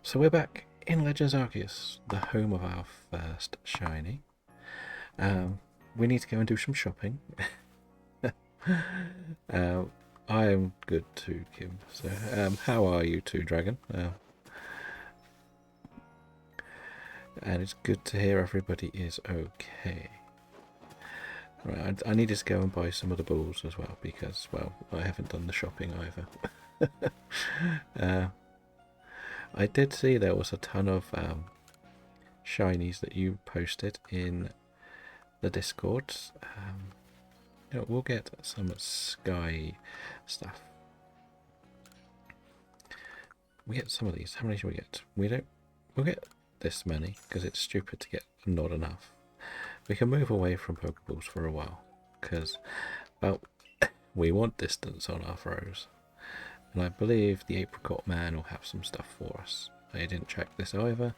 So we're back in Legends Arceus, the home of our first shiny. We need to go and do some shopping. uh, I am good too, Kim. So, how are you too, Dragon? And it's good to hear everybody is okay. Right, I needed to go and buy some of the balls as well because, well, I haven't done the shopping either. I did see there was a ton of shinies that you posted in the Discords. We'll get some sky stuff. We get some of these. How many should we get? We'll get this many because it's stupid to get not enough. We can move away from Pokeballs for a while because, well, we want distance on our throws. And I believe the Apricot Man will have some stuff for us. I didn't check this either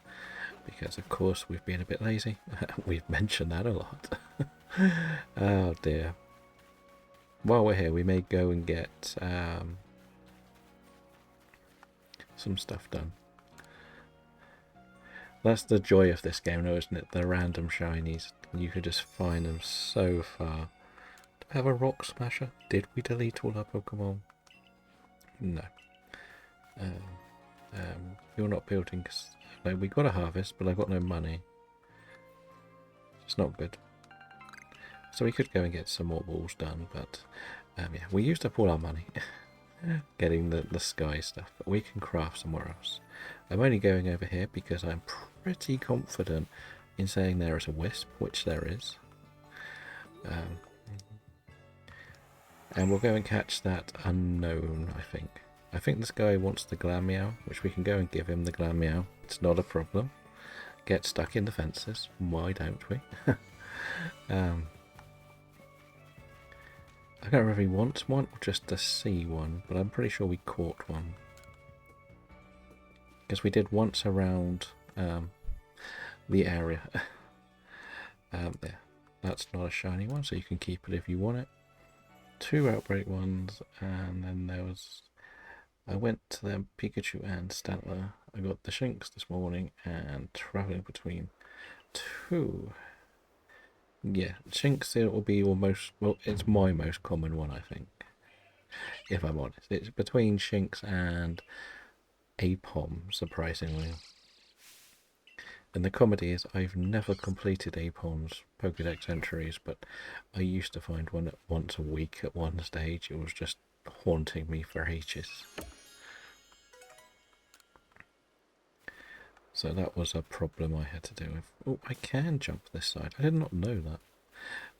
because, of course, we've been a bit lazy. We've mentioned that a lot. Oh dear. While we're here, we may go and get some stuff done. That's the joy of this game, though, isn't it? The random shinies. You could just find them so far. Do we have a rock smasher? Did we delete all our Pokemon? No. You're not building because we got a harvest, but I've got no money. It's not good. So we could go and get some more walls done, but yeah, we used up all our money getting the sky stuff, but we can craft somewhere else. I'm only going over here because I'm pretty confident in saying there is a wisp, which there is. And we'll go and catch that unknown, I think. I think this guy wants the Glameow, which we can go and give him the Glameow. It's not a problem. Get stuck in the fences. Why don't we? I don't know if he wants one or just to see one, but I'm pretty sure we caught one. Because we did once around the area. Yeah, that's not a shiny one, so you can keep it if you want it. 2 outbreak ones, and then there was... I went to the Pikachu and Stantler. I got the Shinx this morning, and travelling between 2... Yeah, Shinx, it will be your most... Well, it's my most common one, I think. If I'm honest. It's between Shinx and Apom, surprisingly. And the comedy is I've never completed Apom's Pokedex entries, but I used to find one once a week at one stage. It was just haunting me for ages. So that was a problem I had to deal with. Oh, I can jump this side. I did not know that.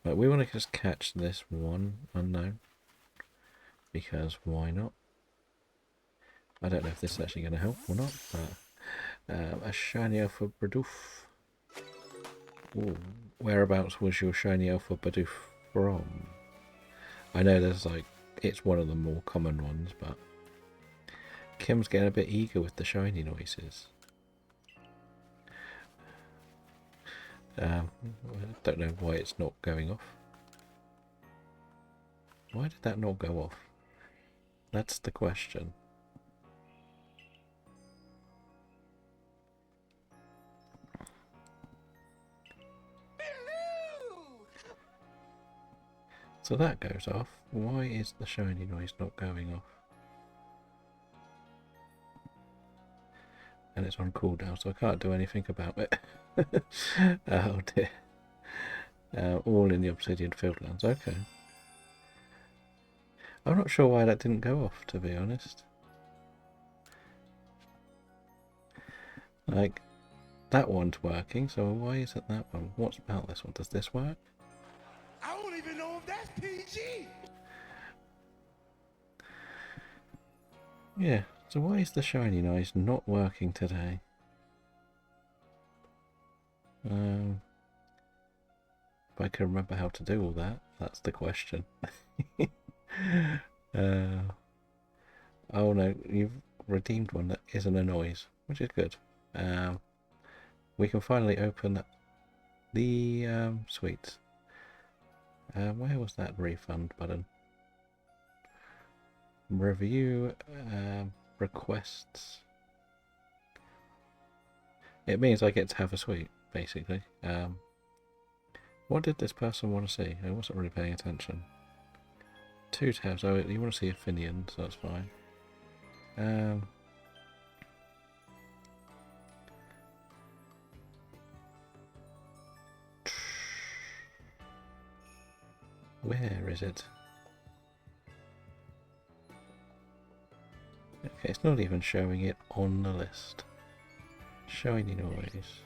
But we want to just catch this one unknown. Because why not? I don't know if this is actually going to help or not, but a shiny Alpha Bidoof. Ooh, whereabouts was your shiny Alpha Bidoof from? I know there's it's one of the more common ones, but Kim's getting a bit eager with the shiny noises. I don't know why it's not going off. Why did that not go off? That's the question. So that goes off. Why is the shiny noise not going off? And it's on cooldown, so I can't do anything about it. Oh dear. All in the Obsidian Fieldlands. Okay. I'm not sure why that didn't go off, to be honest. Like, that one's working, so why isn't that one? What's about this one? Does this work? I don't even know if that's PG. Yeah, so why is the shiny noise not working today? If I can remember how to do all that, that's the question. Oh no, you've redeemed one that isn't a noise, which is good. We can finally open the sweets. Where was that refund button? Review requests. It means I get to have a sweet, basically. What did this person want to see? I wasn't really paying attention. 2 tabs. Oh, you want to see a Finian, so that's fine. Where is it? Okay, it's not even showing it on the list. Shiny noise.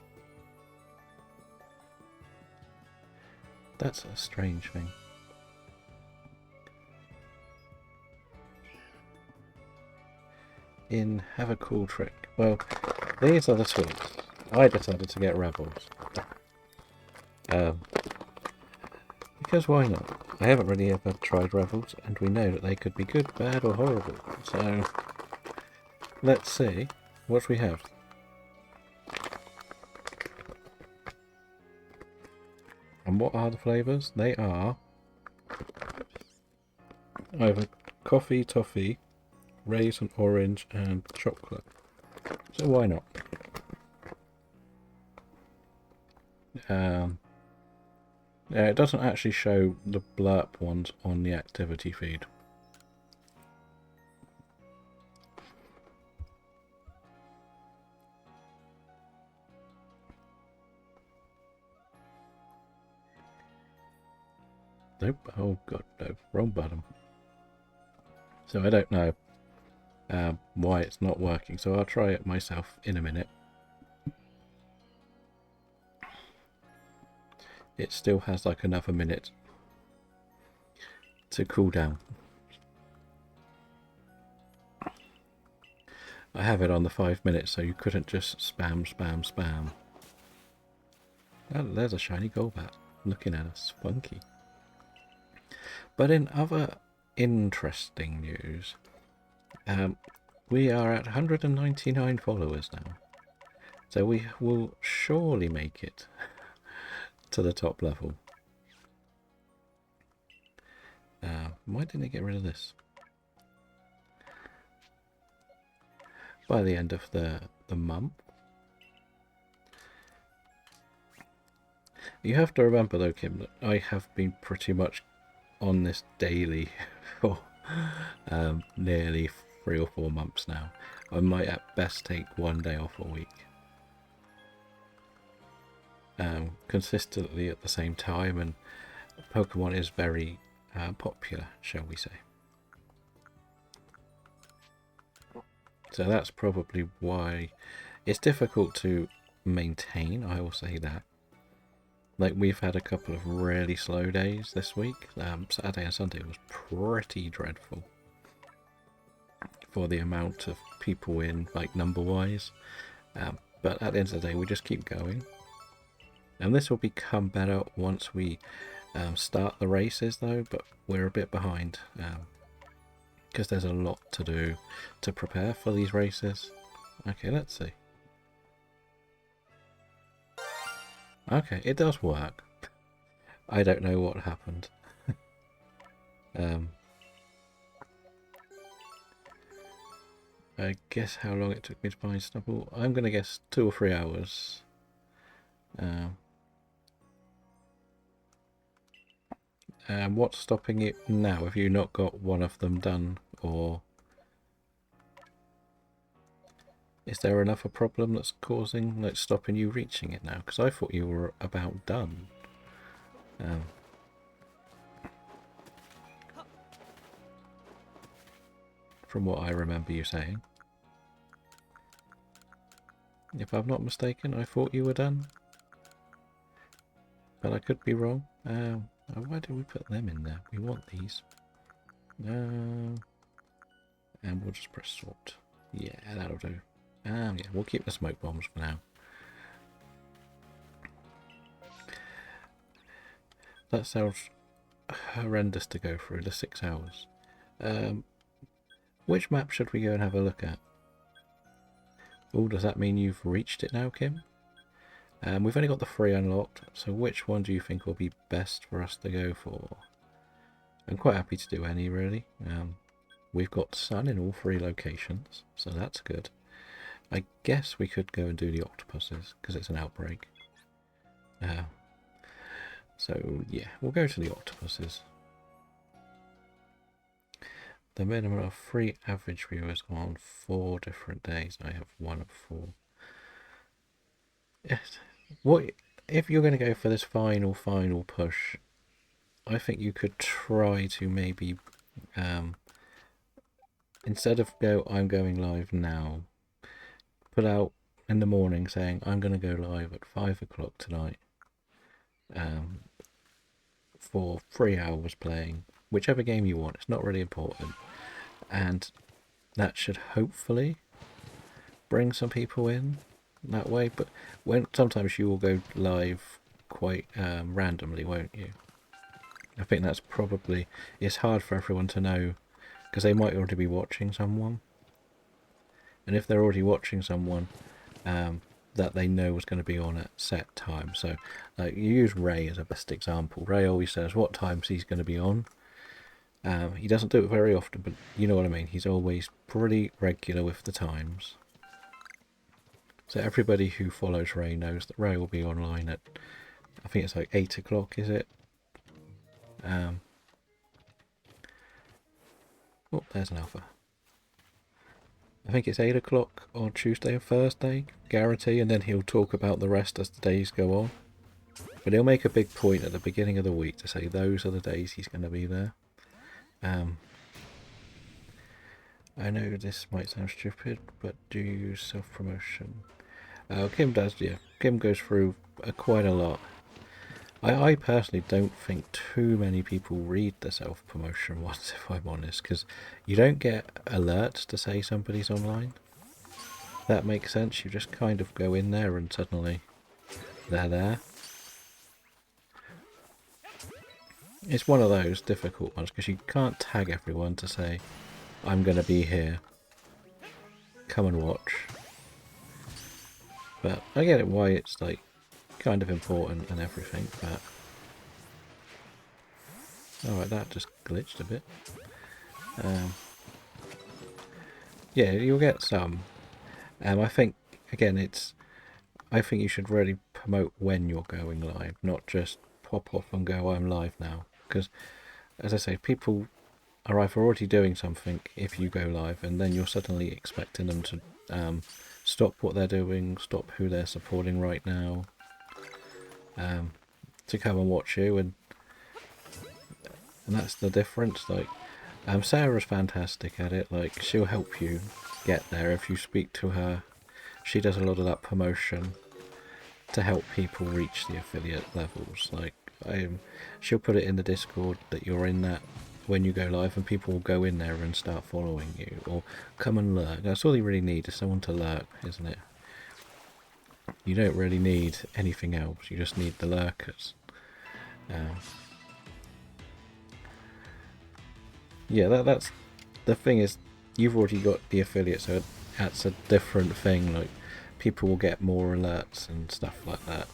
That's a strange thing. In Have a Cool Trick. Well, these are the sweets. I decided to get Rebels. Because why not? I haven't really ever tried Rebels, and we know that they could be good, bad, or horrible. So, let's see what we have. And what are the flavours? They are either coffee, toffee, raisin, orange, and chocolate. So why not? It doesn't actually show the blurb ones on the activity feed. Nope. Oh god, no. Wrong button. So I don't know why it's not working, so I'll try it myself in a minute. It still has like another minute to cool down. I have it on the 5 minutes, so you couldn't just spam. Oh, there's a shiny Golbat looking at us, funky. But in other interesting news, we are at 199 followers now, so we will surely make it to the top level. Why didn't I get rid of this? By the end of the month. You have to remember though, Kim, that I have been pretty much on this daily for nearly 3 or 4 months now. I might at best take 1 day off a week. Consistently at the same time, and Pokemon is very popular, shall we say. So that's probably why it's difficult to maintain, I will say that. Like, we've had a couple of really slow days this week. Saturday and Sunday was pretty dreadful for the amount of people in, like, number-wise. But at the end of the day, we just keep going. And this will become better once we start the races, though, but we're a bit behind. Because there's a lot to do to prepare for these races. Okay, let's see. Okay, it does work. I don't know what happened. I guess how long it took me to find Snubble. I'm going to guess 2 or 3 hours. What's stopping it now? Have you not got one of them done, or is there another problem that's causing, like, stopping you reaching it now? Because I thought you were about done. From what I remember you saying. If I'm not mistaken, I thought you were done. But I could be wrong. Why did we put them in there? We want these. And we'll just press sort. Yeah, that'll do. Yeah, we'll keep the smoke bombs for now. That sounds horrendous to go through the 6 hours. Which map should we go and have a look at? Oh, does that mean you've reached it now, Kim? We've only got the 3 unlocked, so which one do you think will be best for us to go for? I'm quite happy to do any, really. We've got sun in all 3 locations, so that's good. I guess we could go and do the octopuses because it's an outbreak. So yeah, we'll go to the octopuses. The minimum of 3 average viewers on 4 different days. I have 1 of 4. Yes. What if you're going to go for this final push? I think you could try to maybe instead of go I'm going live now, put out in the morning saying I'm going to go live at 5 o'clock tonight for 3 hours playing whichever game you want. It's not really important, and that should hopefully bring some people in that way. But when sometimes you will go live quite randomly, won't you? I think that's probably, it's hard for everyone to know because they might already be watching someone, and if they're already watching someone that they know is going to be on at set time. So you use Ray as a best example. Ray always says what times he's going to be on. He doesn't do it very often, but you know what I mean. He's always pretty regular with the times. So everybody who follows Ray knows that Ray will be online at, I think it's like 8 o'clock, is it? Oh, there's an alpha. I think it's 8 o'clock on Tuesday and Thursday, guarantee, and then he'll talk about the rest as the days go on. But he'll make a big point at the beginning of the week to say those are the days he's going to be there. I know this might sound stupid, but do you use self-promotion? Kim does, yeah. Kim goes through quite a lot. I personally don't think too many people read the self-promotion ones, if I'm honest, because you don't get alerts to say somebody's online. That makes sense. You just kind of go in there and suddenly they're there. It's one of those difficult ones because you can't tag everyone to say, I'm going to be here. Come and watch. But I get it why it's like kind of important and everything, but alright, that just glitched a bit. Yeah, you'll get some. I think again I think you should really promote when you're going live, not just pop off and go I'm live now, because as I say, people are either already doing something if you go live and then you're suddenly expecting them to stop what they're doing, stop who they're supporting right now, to come and watch you, and that's the difference. Like Sarah's fantastic at it. Like she'll help you get there if you speak to her. She does a lot of that promotion to help people reach the affiliate levels. Like she'll put it in the Discord that you're in that when you go live, and people will go in there and start following you or come and lurk. That's all you really need, is someone to lurk, isn't it? You don't really need anything else. You just need the lurkers. Yeah, that's the thing, is you've already got the affiliate, so that's a different thing. Like people will get more alerts and stuff like that.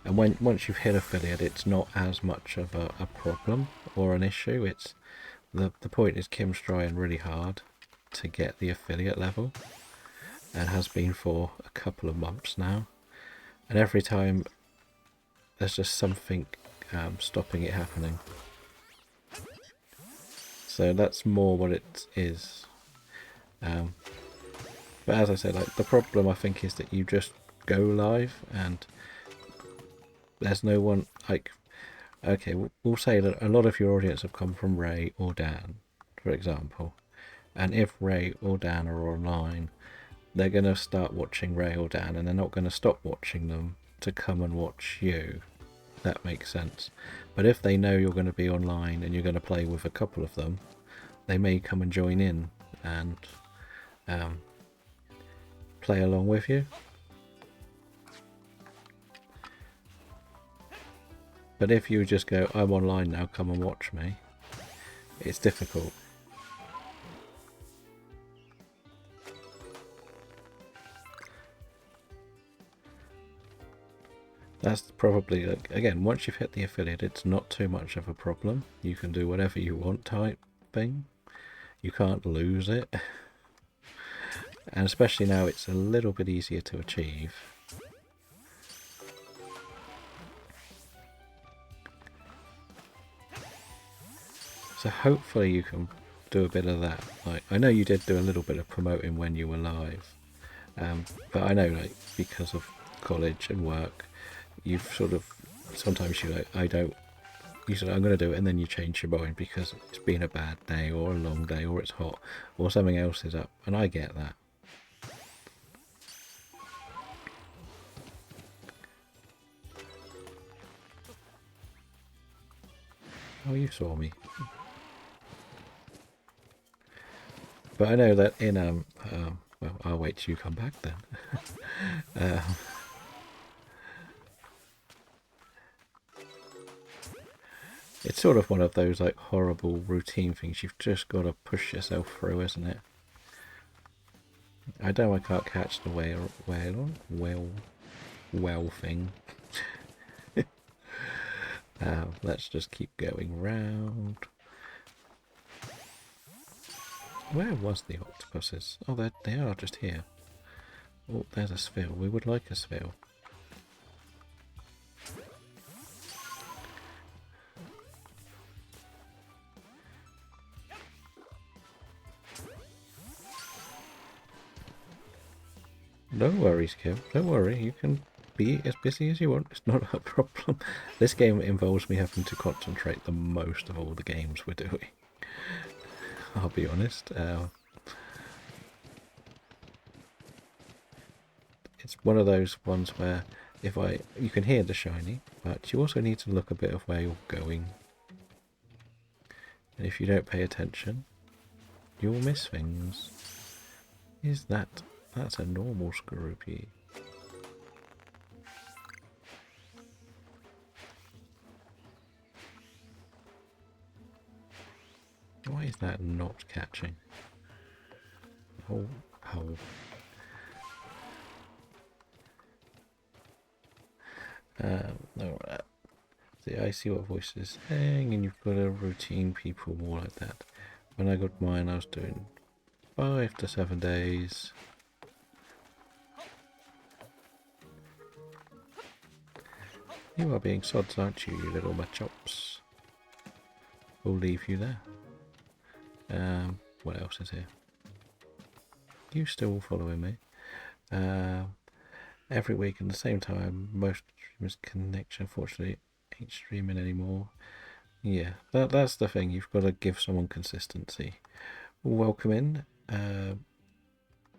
And once you've hit affiliate, it's not as much of a problem or an issue. It's the point is Kim's trying really hard to get the affiliate level, and has been for a couple of months now. And every time there's just something stopping it happening. So that's more what it is. But as I said, like the problem I think is that you just go live and there's no one, like, okay, we'll say that a lot of your audience have come from Ray or Dan, for example. And if Ray or Dan are online, they're going to start watching Ray or Dan, and they're not going to stop watching them to come and watch you. That makes sense. But if they know you're going to be online and you're going to play with a couple of them, they may come and join in and play along with you. But if you just go, I'm online now, come and watch me, it's difficult. That's probably, like, again, once you've hit the affiliate, it's not too much of a problem. You can do whatever you want type thing. You can't lose it. And especially now it's a little bit easier to achieve. So hopefully you can do a bit of that. Like, I know you did do a little bit of promoting when you were live, but I know, like, because of college and work, you've sort of, sometimes you're like, you said I'm going to do it, and then you change your mind because it's been a bad day or a long day or it's hot or something else is up, and I get that. Oh, you saw me. But I know that in well, I'll wait till you come back then. It's sort of one of those like horrible routine things you've just got to push yourself through, isn't it? I know I can't catch the whale thing. Let's just keep going round. Where was the octopuses? Oh, they are just here. Oh, there's a sphere. We would like a sphere. No worries, Kim. Don't worry. You can be as busy as you want. It's not a problem. This game involves me having to concentrate the most of all the games we're doing. I'll be honest. It's one of those ones where you can hear the shiny, but you also need to look a bit of where you're going. And if you don't pay attention, you'll miss things. That's a normal Skorupi. Why is that not catching? Oh. No, see, I see what voice is saying, and you've got a routine people more like that. When I got mine, I was doing 5 to 7 days. You are being sods, aren't you, you little machops? We'll leave you there. What else is here? You still following me? Every week at the same time, most streamers connection. Unfortunately, ain't streaming anymore. Yeah, that's the thing. You've got to give someone consistency. Welcome in,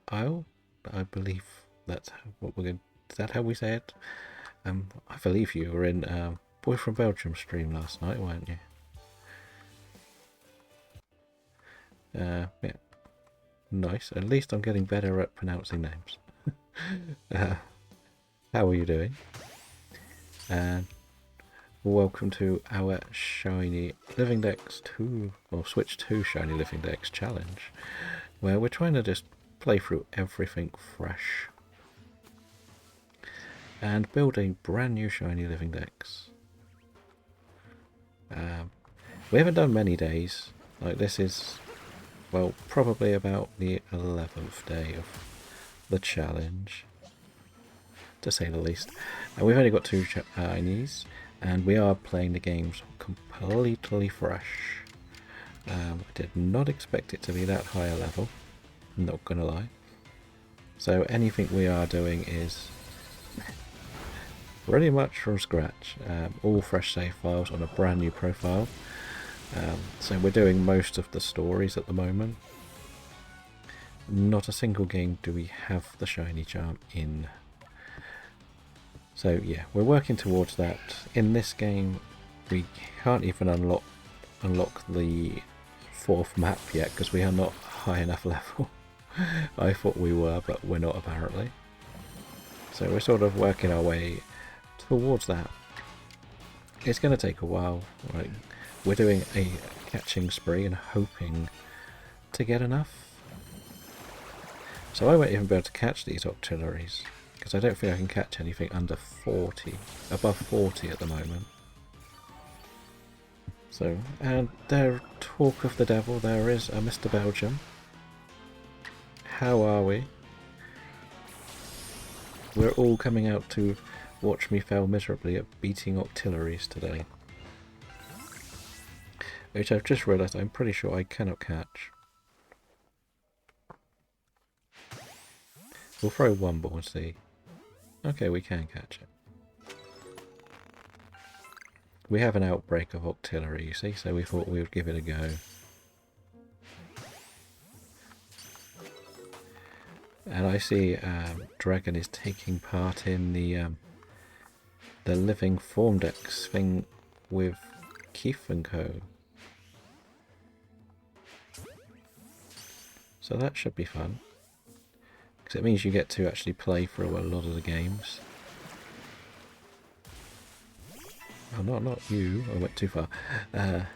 Isle. I believe that's what we're going. Is that how we say it? I believe you were in Boy from Belgium stream last night, weren't you? Yeah. Nice. At least I'm getting better at pronouncing names. How are you doing? And welcome to our Shiny Living Dex 2, or Switch 2 Shiny Living Dex challenge, where we're trying to just play through everything fresh and build a brand new Shiny Living Dex. We haven't done many days. Like, this is, well, probably about the 11th day of the challenge, to say the least. And we've only got 2 Shinies, and we are playing the games completely fresh. I did not expect it to be that high a level, I'm not gonna lie. So anything we are doing is pretty much from scratch, all fresh save files on a brand new profile. So we're doing most of the stories at the moment. Not a single game do we have the shiny charm in. So yeah, we're working towards that. In this game, we can't even unlock the 4th map yet because we are not high enough level. I thought we were, but we're not apparently. So we're sort of working our way towards that. It's going to take a while. Right? We're doing a catching spree and hoping to get enough. So I won't even be able to catch these auxiliaries, because I don't think I can catch anything under 40, above 40 at the moment. So, and there, talk of the devil, there is a Mr. Belgium. how are we? We're all coming out to watch me fail miserably at beating Octilleries today. Which I've just realised I'm pretty sure I cannot catch. We'll throw one ball and see. Okay, we can catch it. We have an outbreak of Octillery, you see, so we thought we would give it a go. And I see Dragon is taking part in the Living Pokedex thing with Keith and Co. So that should be fun. Because it means you get to actually play through a lot of the games. Oh, not you. I went too far. I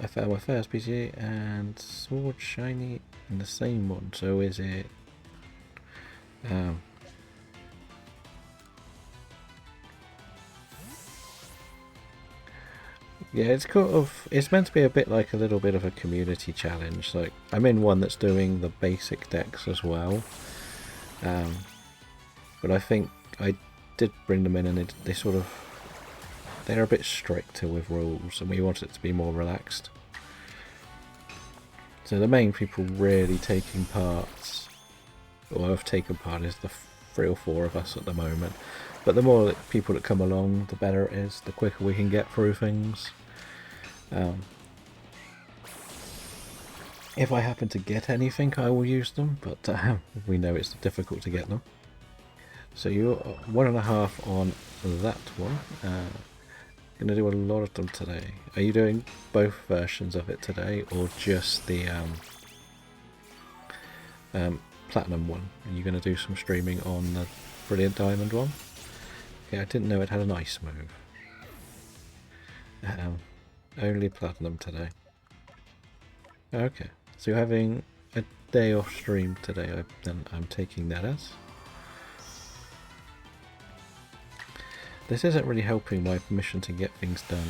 found my first PGA and Sword Shiny in the same one. So is it... yeah, it's meant to be a bit like a little bit of a community challenge. Like, I'm in one that's doing the basic decks as well. But I think I did bring them in and they're a bit stricter with rules and we want it to be more relaxed. So the main people really taking part, or have taken part, is the 3 or 4 of us at the moment. But the more people that come along, the better it is, the quicker we can get through things. If I happen to get anything, I will use them, but we know it's difficult to get them. So you're 1.5 on that one. Going to do a lot of them today. Are you doing both versions of it today, or just the Platinum one? Are you going to do some streaming on the Brilliant Diamond one? Okay, I didn't know it had an ice move. Only Platinum today. Okay, so you're having a day off stream today, then I'm taking that as. This isn't really helping my mission to get things done.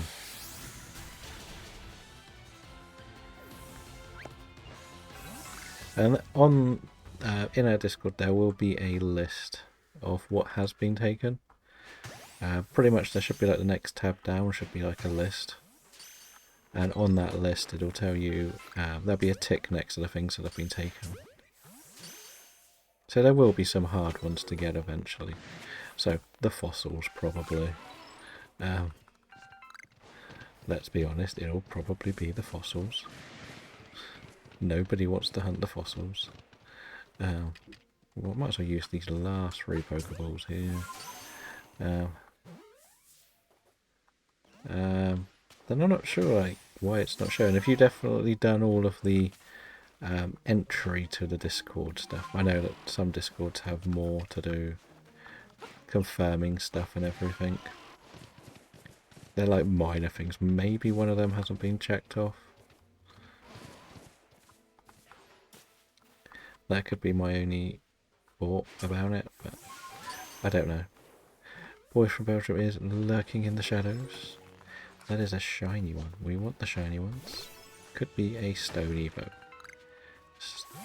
And on in our Discord there will be a list of what has been taken. Pretty much there should be like the next tab down should be like a list. And on that list it'll tell you, there'll be a tick next to the things that have been taken. So there will be some hard ones to get eventually. So, the fossils, probably. Let's be honest, it'll probably be the fossils. Nobody wants to hunt the fossils. Well, might as well use these last 3 Pokeballs here. Then I'm not sure why it's not showing. Have you definitely done all of the entry to the Discord stuff? I know that some Discords have more to do, confirming stuff and everything. They're like minor things. Maybe one of them hasn't been checked off. That could be my only thought about it, but I don't know. Boy from Belgium is lurking in the shadows. That is a shiny one. We want the shiny ones. Could be a Stone Evo.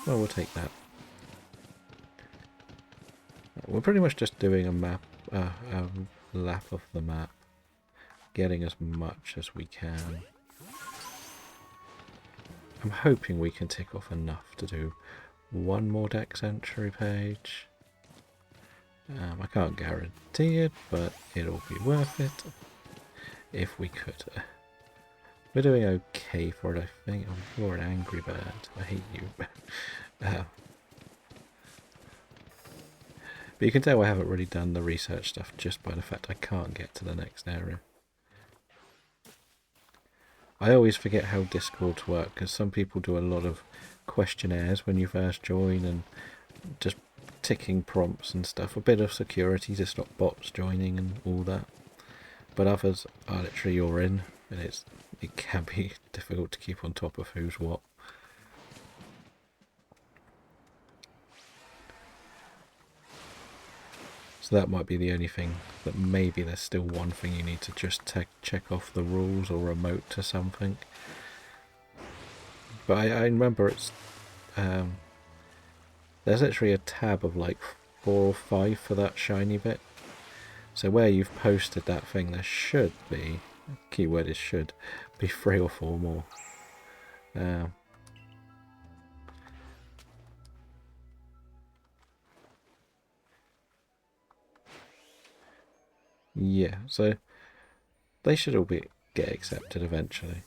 Well, we'll take that. We're pretty much just doing a lap of the map, getting as much as we can. I'm hoping we can tick off enough to do one more Dex entry page. I can't guarantee it, but it'll be worth it if we could. We're doing okay for it, I think. Oh, you're an angry bird. I hate you. But you can tell I haven't really done the research stuff just by the fact I can't get to the next area. I always forget how Discords work, because some people do a lot of questionnaires when you first join and just ticking prompts and stuff. A bit of security to stop bots joining and all that. But others are literally you're in, and it can be difficult to keep on top of who's what. So that might be the only thing, that maybe there's still one thing you need to just check off the rules or remote to something. But I remember it's there's literally a tab of like 4 or 5 for that shiny bit. So where you've posted that thing, there should be, keyword is should, be 3 or 4 more. Yeah, so they should all get accepted eventually.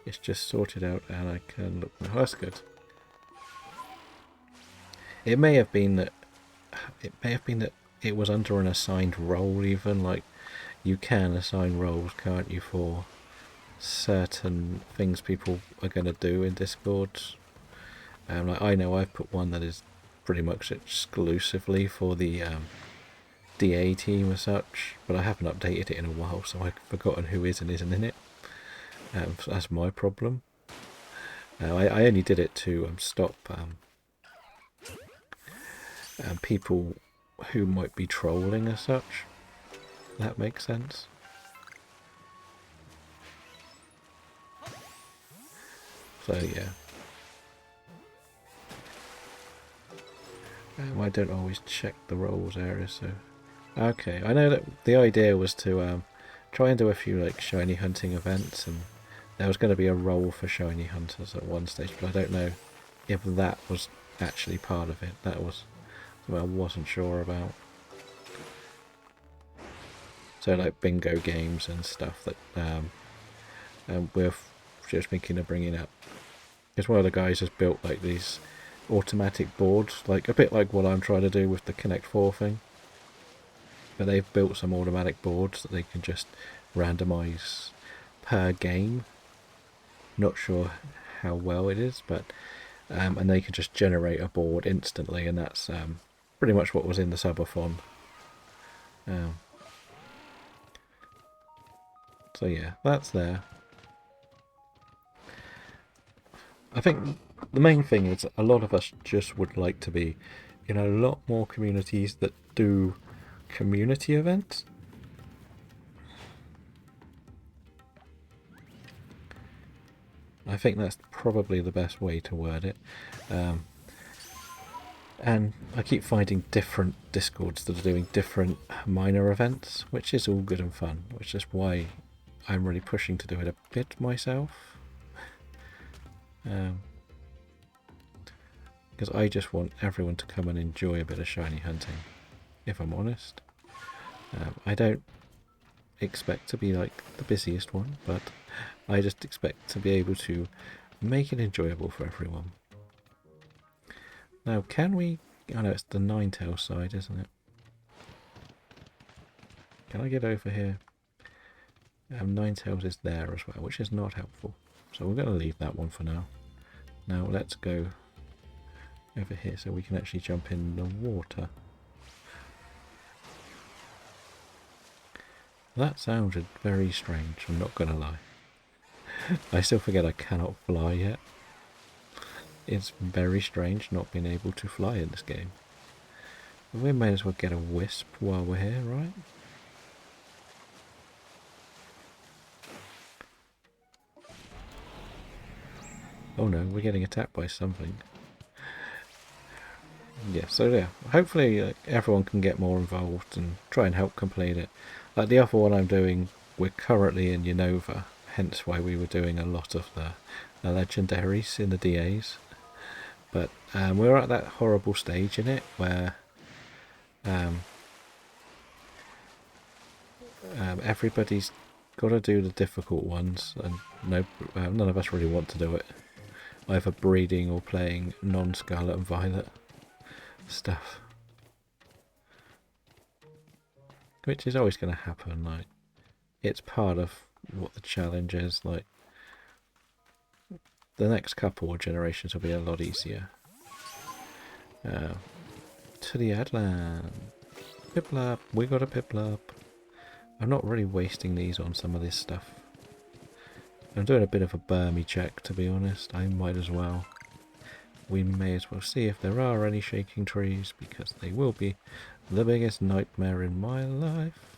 It's just sorted out and I can look. Oh, that's good. It may have been that it was under an assigned role even, like you can assign roles, can't you, for certain things people are going to do in Discord. Like I know I've put one that is pretty much exclusively for the DA team as such, but I haven't updated it in a while, so I've forgotten who is and isn't in it. So that's my problem. I only did it to stop people who might be trolling as such. That makes sense. So yeah. I don't always check the roles area, so... Okay, I know that the idea was to try and do a few like shiny hunting events, and there was going to be a role for shiny hunters at one stage, but I don't know if that was actually part of it. That was what I wasn't sure about. So like bingo games and stuff that we're just thinking of bringing up. Because one of the guys has built like these automatic boards, like a bit like what I'm trying to do with the Connect 4 thing. But they've built some automatic boards that they can just randomise per game. Not sure how well it is, but and they can just generate a board instantly, and that's pretty much what was in the subathon. So yeah, that's there. I think the main thing is a lot of us just would like to be in a lot more communities that do community events. I think that's probably the best way to word it. And I keep finding different Discords that are doing different minor events, which is all good and fun, which is why I'm really pushing to do it a bit myself. Because I just want everyone to come and enjoy a bit of shiny hunting, if I'm honest. I don't expect to be like the busiest one, but I just expect to be able to make it enjoyable for everyone. Now, can we... I know it's the Ninetales side, isn't it? Can I get over here? Ninetales is there as well, which is not helpful. So we're going to leave that one for now. Now let's go over here so we can actually jump in the water. That sounded very strange, I'm not going to lie. I still forget I cannot fly yet. It's very strange not being able to fly in this game. We may as well get a wisp while we're here, right? Oh no, we're getting attacked by something. Yeah, so yeah, hopefully everyone can get more involved and try and help complete it. Like the other one I'm doing, we're currently in Unova, hence why we were doing a lot of the legendaries in the DAs. But we're at that horrible stage in it where everybody's got to do the difficult ones, and none of us really want to do it. Either breeding or playing non-Scarlet and Violet stuff. Which is always going to happen, like, it's part of what the challenge is, like, the next couple of generations will be a lot easier. To the Adland. Piplup, we got a Piplup. I'm not really wasting these on some of this stuff. I'm doing a bit of a Burmy check, to be honest. I might as well. We may as well see if there are any shaking trees, because they will be the biggest nightmare in my life.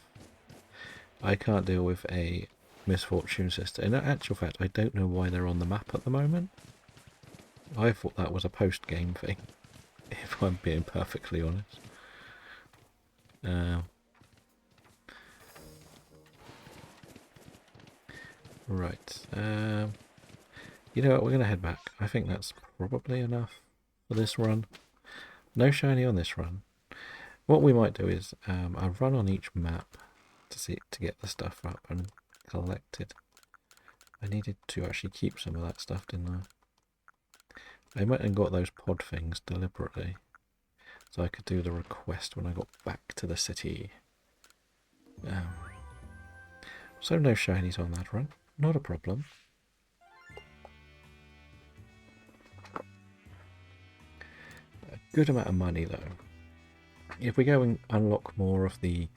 I can't deal with a misfortune sister. In actual fact, I don't know why they're on the map at the moment. I thought that was a post-game thing, if I'm being perfectly honest. Right. You know what? We're going to head back. I think that's probably enough for this run. No shiny on this run. What we might do is I'll run on each map to get the stuff up and collected. I needed to actually keep some of that stuff, didn't I? I went and got those pod things deliberately so I could do the request when I got back to the city. So no shinies on that run. Not a problem. A good amount of money though. If we go and unlock more of the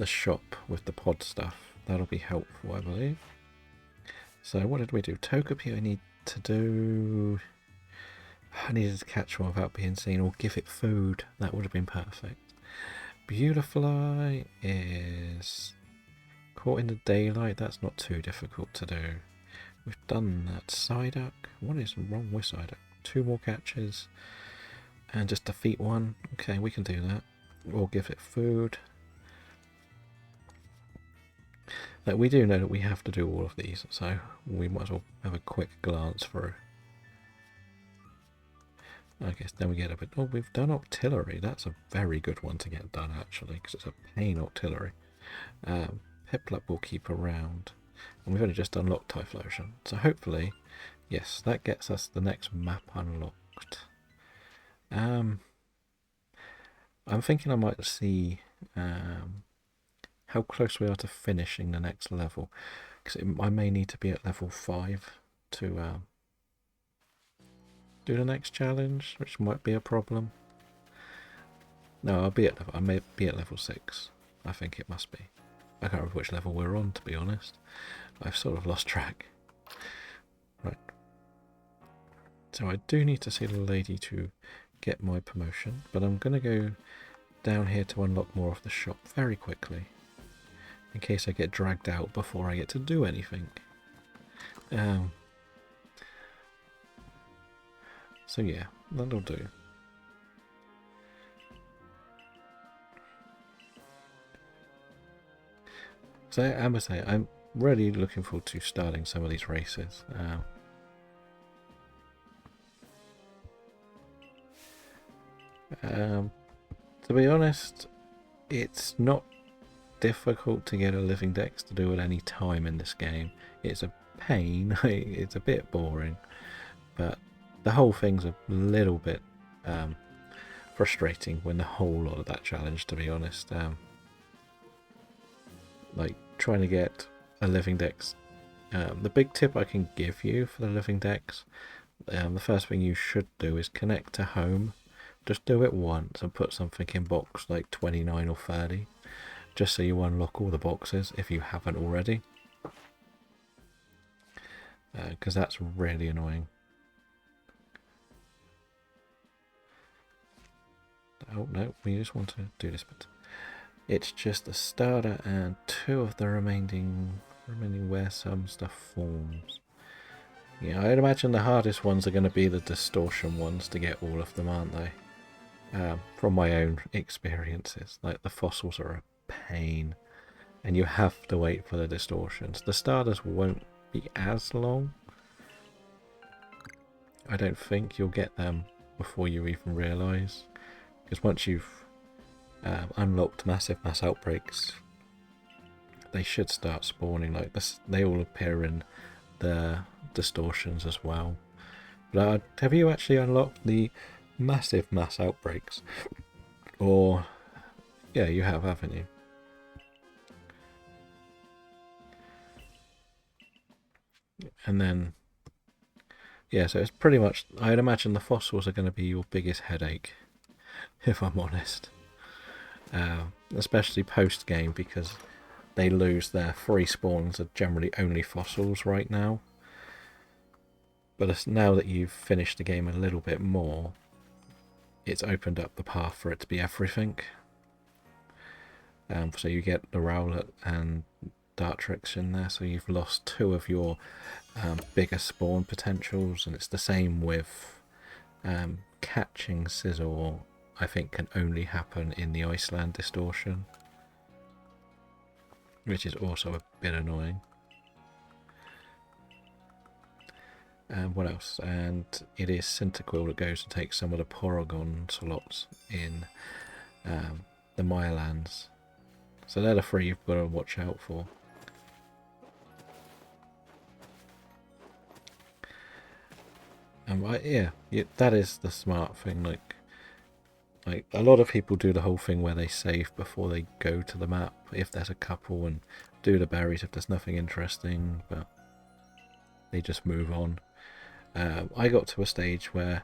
shop with the pod stuff, that'll be helpful, I believe. So what did we do? Togepi I need to do... I needed to catch one without being seen, or give it food. That would have been perfect. Beautifly is caught in the daylight. That's not too difficult to do. We've done that. Psyduck. What is wrong with Psyduck? 2 more catches and just defeat one. Okay, we can do that. Or give it food. We do know that we have to do all of these, so we might as well have a quick glance through. I guess then we get a bit... Oh, we've done Octillery. That's a very good one to get done, actually, because it's a pain Octillery. Piplup will keep around. And we've only just unlocked Typhlosion. So hopefully, yes, that gets us the next map unlocked. I'm thinking I might see how close we are to finishing the next level. Because I may need to be at level 5 to... do the next challenge, which might be a problem. No, I may be at level 6. I think it must be. I can't remember which level we're on, to be honest. I've sort of lost track. Right. So I do need to see the lady to get my promotion, but I'm going to go down here to unlock more of the shop very quickly, in case I get dragged out before I get to do anything. So yeah, that'll do. So I must say, I'm really looking forward to starting some of these races. To be honest, it's not difficult to get a living dex to do at any time in this game. It's a pain, it's a bit boring, but the whole thing's a little bit frustrating when the whole lot of that challenge, to be honest. Like trying to get a living dex. The big tip I can give you for the living dex, the first thing you should do is connect to home. Just do it once and put something in box like 29 or 30, just so you unlock all the boxes if you haven't already. Because that's really annoying. Oh no, we just want to do this bit. It's just the starter and 2 of the remaining where some stuff forms. Yeah, I'd imagine the hardest ones are going to be the distortion ones to get all of them, aren't they? From my own experiences, like the fossils are a pain, and you have to wait for the distortions. The starters won't be as long. I don't think you'll get them before you even realise, because once you've unlocked massive mass outbreaks, they should start spawning like this. They all appear in the distortions as well. But have you actually unlocked the massive mass outbreaks? Or yeah, you have, haven't you? And then yeah, so it's pretty much, I'd imagine the fossils are going to be your biggest headache, if I'm honest. Especially post game, because they lose their free spawns are generally only fossils right now. But now that you've finished the game a little bit more, it's opened up the path for it to be everything. So you get the Rowlet and Dartrix in there, so you've lost 2 of your bigger spawn potentials, and it's the same with Catching Sizzle, I think, can only happen in the Iceland distortion, which is also a bit annoying. And what else? And it is Cyndaquil that goes to take some of the Porygon slots in the Mirelands. So they're the three you've got to watch out for. Yeah, that is the smart thing. Like a lot of people do the whole thing where they save before they go to the map, if there's a couple, and do the berries if there's nothing interesting, but they just move on. I got to a stage where,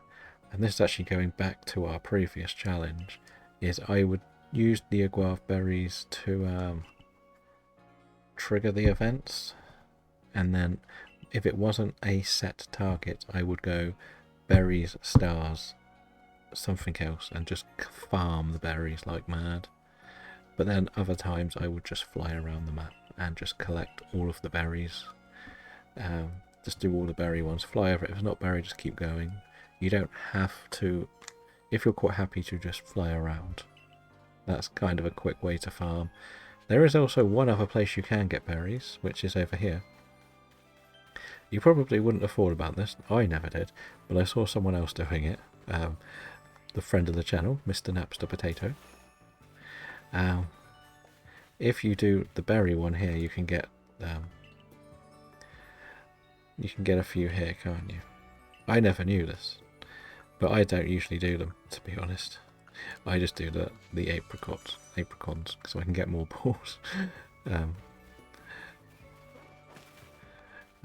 and this is actually going back to our previous challenge, is I would use the Aguave berries to trigger the events, and then if it wasn't a set target, I would go berries, stars, something else, and just farm the berries like mad. But then other times I would just fly around the map and just collect all of the berries. Just do all the berry ones, fly over it. If it's not berry, just keep going. You don't have to, if you're quite happy to just fly around. That's kind of a quick way to farm. There is also one other place you can get berries, which is over here. You probably wouldn't have thought about this. I never did, but I saw someone else doing it. The friend of the channel, Mr. Napster Potato. If you do the berry one here, you can get a few here, can't you? I never knew this, but I don't usually do them, to be honest. I just do the apricons, so I can get more balls.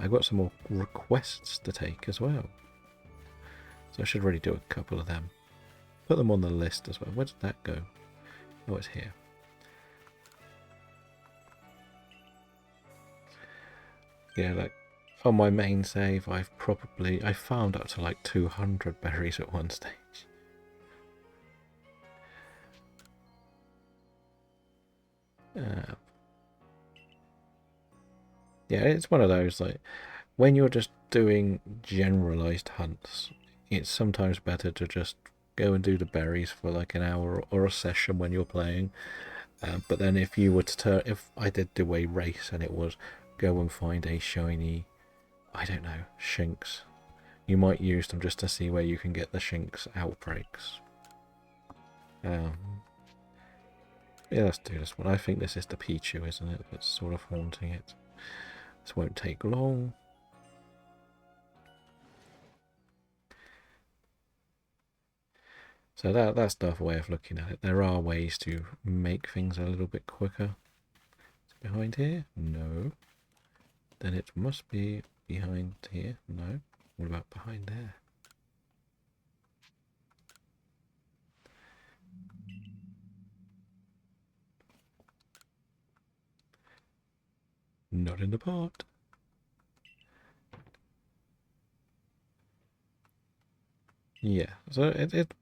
I've got some more requests to take as well, so I should really do a couple of them. Put them on the list as well. Where did that go? Oh, it's here. Yeah, like on my main save, I found up to like 200 berries at one stage. Yeah, it's one of those, like, when you're just doing generalized hunts, it's sometimes better to just go and do the berries for like an hour or a session when you're playing. But then if you were to if I did do a race and it was go and find a shiny, I don't know, Shinx, you might use them just to see where you can get the Shinx outbreaks. Yeah, let's do this one. I think this is the Pichu, isn't it? That's sort of haunting it. This won't take long. So that's the other way of looking at it. There are ways to make things a little bit quicker. Is it behind here? No. Then it must be behind here. No. What about behind there? Not in the pot. Yeah, so it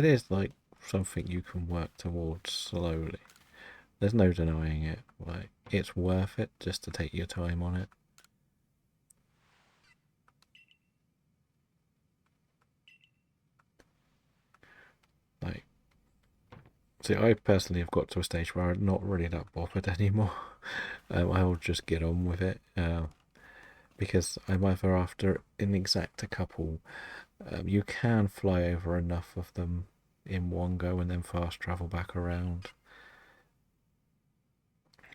is like something you can work towards slowly. There's no denying it. Like, it's worth it just to take your time on it. Like, see, I personally have got to a stage where I'm not really that bothered anymore. I'll just get on with it. Because I'm either after an exact a couple. You can fly over enough of them in one go and then fast travel back around.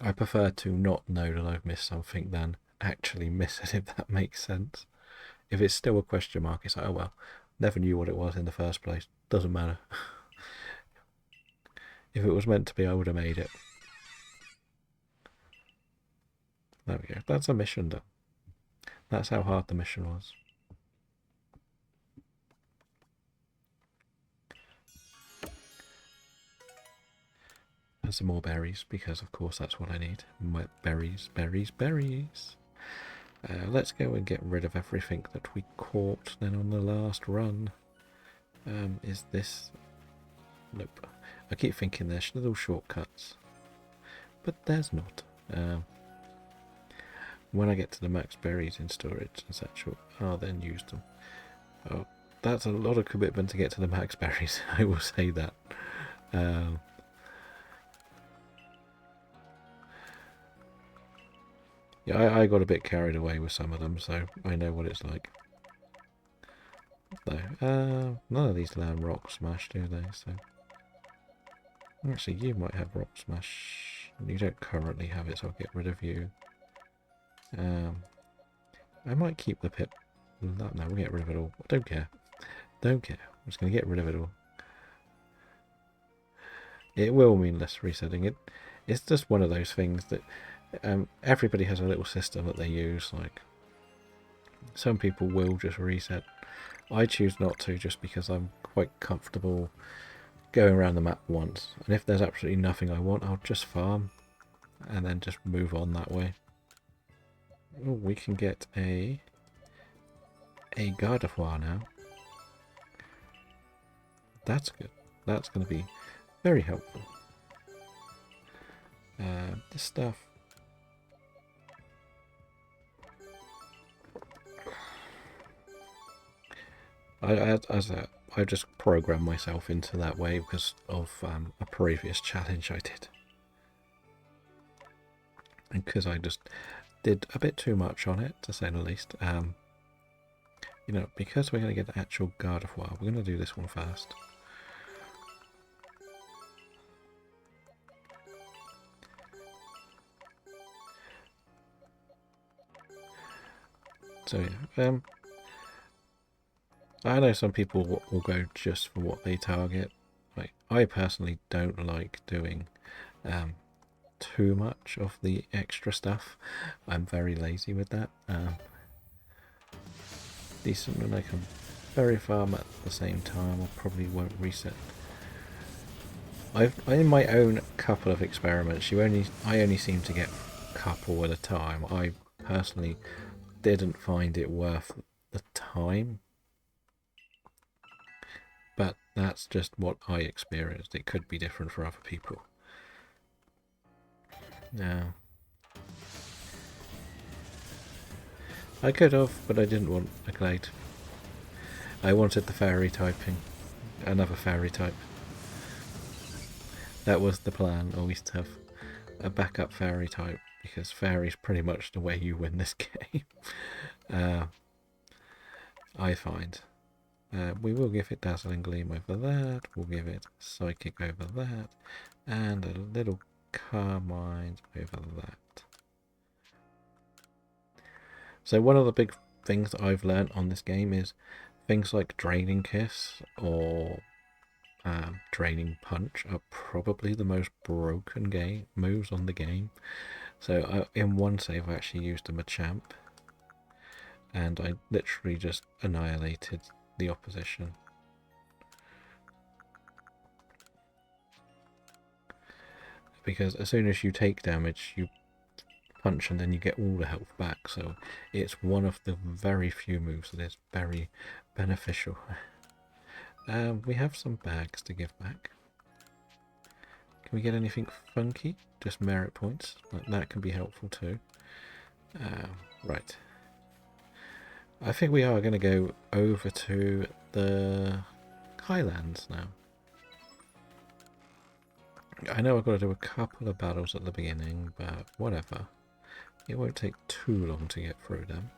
I prefer to not know that I've missed something than actually miss it, if that makes sense. If it's still a question mark, it's like, oh well, never knew what it was in the first place. Doesn't matter. If it was meant to be, I would have made it. There we go. That's a mission done. That's how hard the mission was. And some more berries, because of course that's what I need. Berries, berries, berries. Let's go and get rid of everything that we caught then on the last run. Is this... Nope. I keep thinking there's little shortcuts, but there's not. When I get to the max berries in storage and such, I'll then use them. Oh, that's a lot of commitment to get to the max berries. I will say that. Um, yeah, I got a bit carried away with some of them, so I know what it's like. No, none of these land rock smash, do they? So actually, you might have rock smash. You don't currently have it, so I'll get rid of you. I might keep the pit. No, we'll get rid of it all. I don't care. Don't care. I'm just going to get rid of it all. It will mean less resetting it. It's just one of those things that everybody has a little system that they use. Like some people will just reset. I choose not to, just because I'm quite comfortable going around the map once. And if there's absolutely nothing I want, I'll just farm and then just move on that way. Ooh, we can get a Gardevoir now. That's good. That's going to be very helpful. This stuff. I just programmed myself into that way because of a previous challenge I did. And because I just did a bit too much on it, to say the least. You know, because we're going to get the actual Gardevoir, we're going to do this one first. So yeah, I know some people will go just for what they target. Like, I personally don't like doing too much of the extra stuff. I'm very lazy with that. Decent when I can berry farm at the same time. I probably won't reset. I've in my own couple of experiments. I only seem to get a couple at a time. I personally didn't find it worth the time, but that's just what I experienced. It could be different for other people. Now, I could have, but I didn't want a Glade. I wanted the fairy typing. Another fairy type. That was the plan, always to have a backup fairy type, because fairy's pretty much the way you win this game. I find. We will give it Dazzling Gleam over that, we'll give it Psychic over that, and a little Carmine over that. So one of the big things that I've learned on this game is things like Draining Kiss or Draining Punch are probably the most broken game moves on the game. So in one save I actually used a Machamp, and I literally just annihilated the opposition. Because as soon as you take damage, you punch and then you get all the health back. So it's one of the very few moves that is very beneficial. We have some bags to give back. Can we get anything funky? Just merit points. That can be helpful too. Right. I think we are going to go over to the Highlands now. I know I've got to do a couple of battles at the beginning, but whatever. It won't take too long to get through them.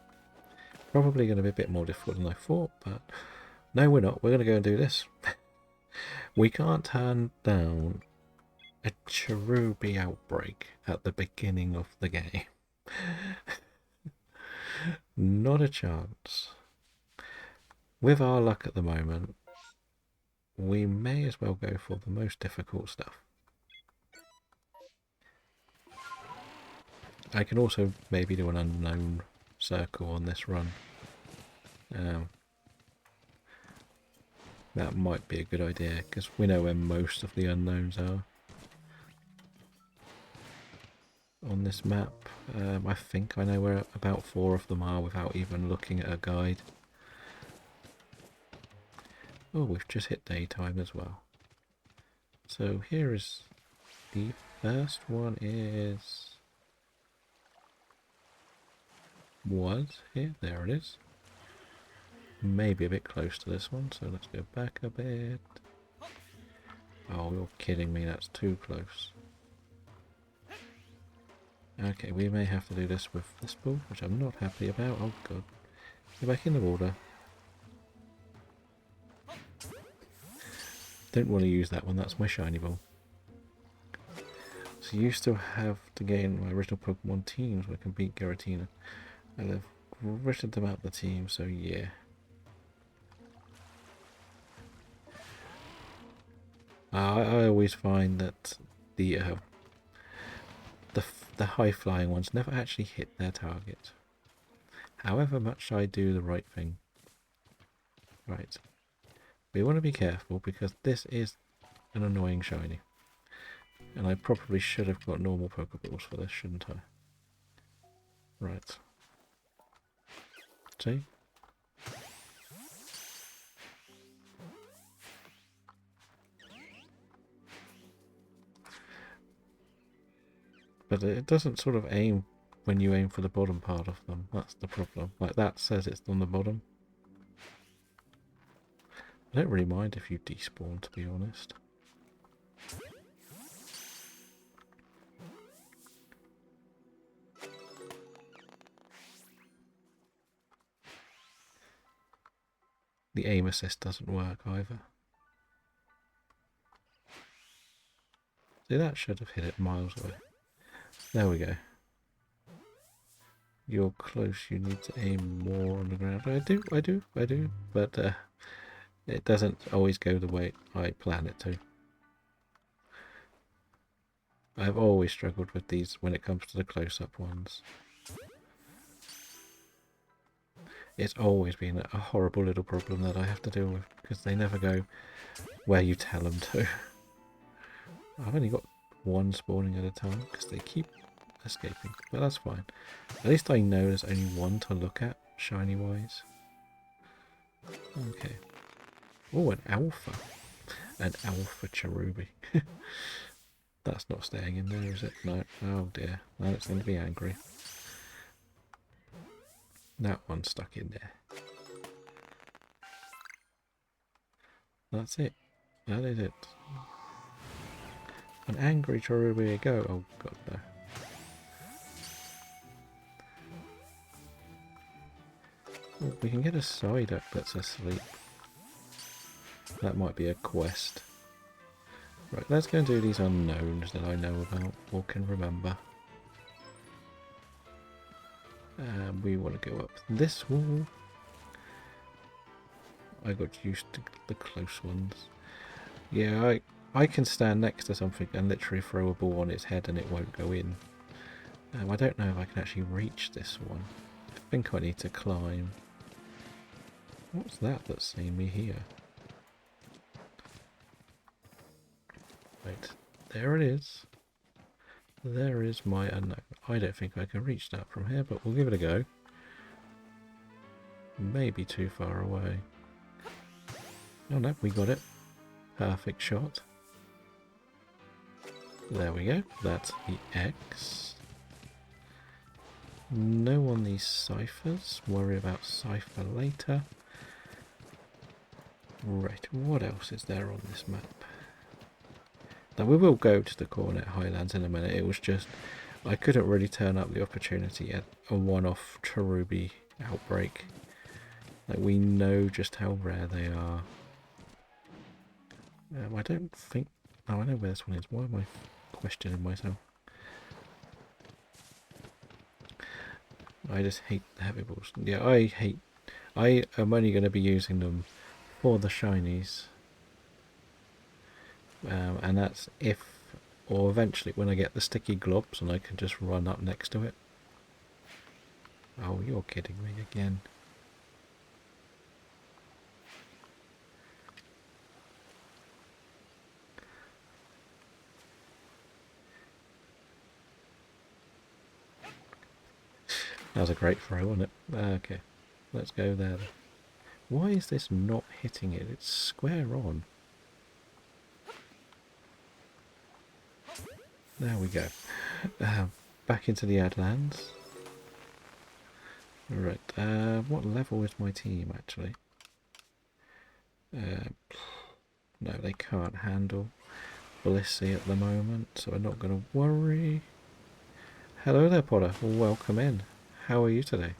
Probably going to be a bit more difficult than I thought, but no, we're not. We're going to go and do this. We can't turn down a Cherubi outbreak at the beginning of the game. Not a chance. With our luck at the moment, we may as well go for the most difficult stuff. I can also maybe do an unknown circle on this run. That might be a good idea, because we know where most of the unknowns are on this map. I think I know where about 4 of them are without even looking at a guide. Oh, we've just hit daytime as well. So here is the first one was here, there it is. maybe a bit close to this one, so let's go back a bit. Oh, you're kidding me, that's too close. Okay, we may have to do this with this ball, which I'm not happy about. Oh god. Get back in the water. Don't want to use that one, that's my shiny ball. So you still have to gain my original Pokemon teams where I can beat Giratina. And I've written them out the team, so yeah. I always find that the high flying ones never actually hit their target. However much I do the right thing. Right. We want to be careful because this is an annoying shiny. And I probably should have got normal Pokeballs for this, shouldn't I? Right. See? But it doesn't sort of aim when you aim for the bottom part of them. That's the problem. Like that says it's on the bottom. I don't really mind if you despawn, to be honest. The aim assist doesn't work either. See, that should have hit it miles away. There we go. You're close, you need to aim more on the ground. I do, but it doesn't always go the way I plan it to. I've always struggled with these when it comes to the close-up ones. It's always been a horrible little problem that I have to deal with because they never go where you tell them to. I've only got one spawning at a time because they keep escaping, but that's fine. At least I know there's only one to look at, shiny-wise. Okay. Oh, an alpha. An alpha Cherubi. That's not staying in there, is it? No. Oh dear. Now it's going to be angry. That one's stuck in there. That's it. That is it. An angry Cherubi go. Oh god, no. Oh, we can get a Psyduck that's asleep. That might be a quest. Right, let's go and do these unknowns that I know about or can remember. We want to go up this wall. I got used to the close ones. Yeah, I can stand next to something and literally throw a ball on its head and it won't go in. I don't know if I can actually reach this one. I think I need to climb. What's that that's seeing me here? Right, there it is. There is my unknown. I don't think I can reach that from here, but we'll give it a go. Maybe too far away. Oh no, we got it. Perfect shot. There we go. That's the X. No on these ciphers. Worry about cipher later. Right, what else is there on this map? Now we will go to the Cornet Highlands in a minute. It was just I couldn't really turn up the opportunity at a one-off Cherubi outbreak. Like we know just how rare they are. I don't think... Oh, I know where this one is. Why am I questioning myself? I just hate the heavy balls. Yeah, I am only going to be using them for the shinies. And that's if, or eventually when I get the sticky globs and I can just run up next to it. Oh, you're kidding me again. That was a great throw, wasn't it? Okay, let's go there. Why is this not hitting it? It's square on. There we go. Back into the Adlands. Right, what level is my team actually? No, they can't handle Blissey at the moment, so we're not going to worry. Hello there, Potter. Welcome in. How are you today?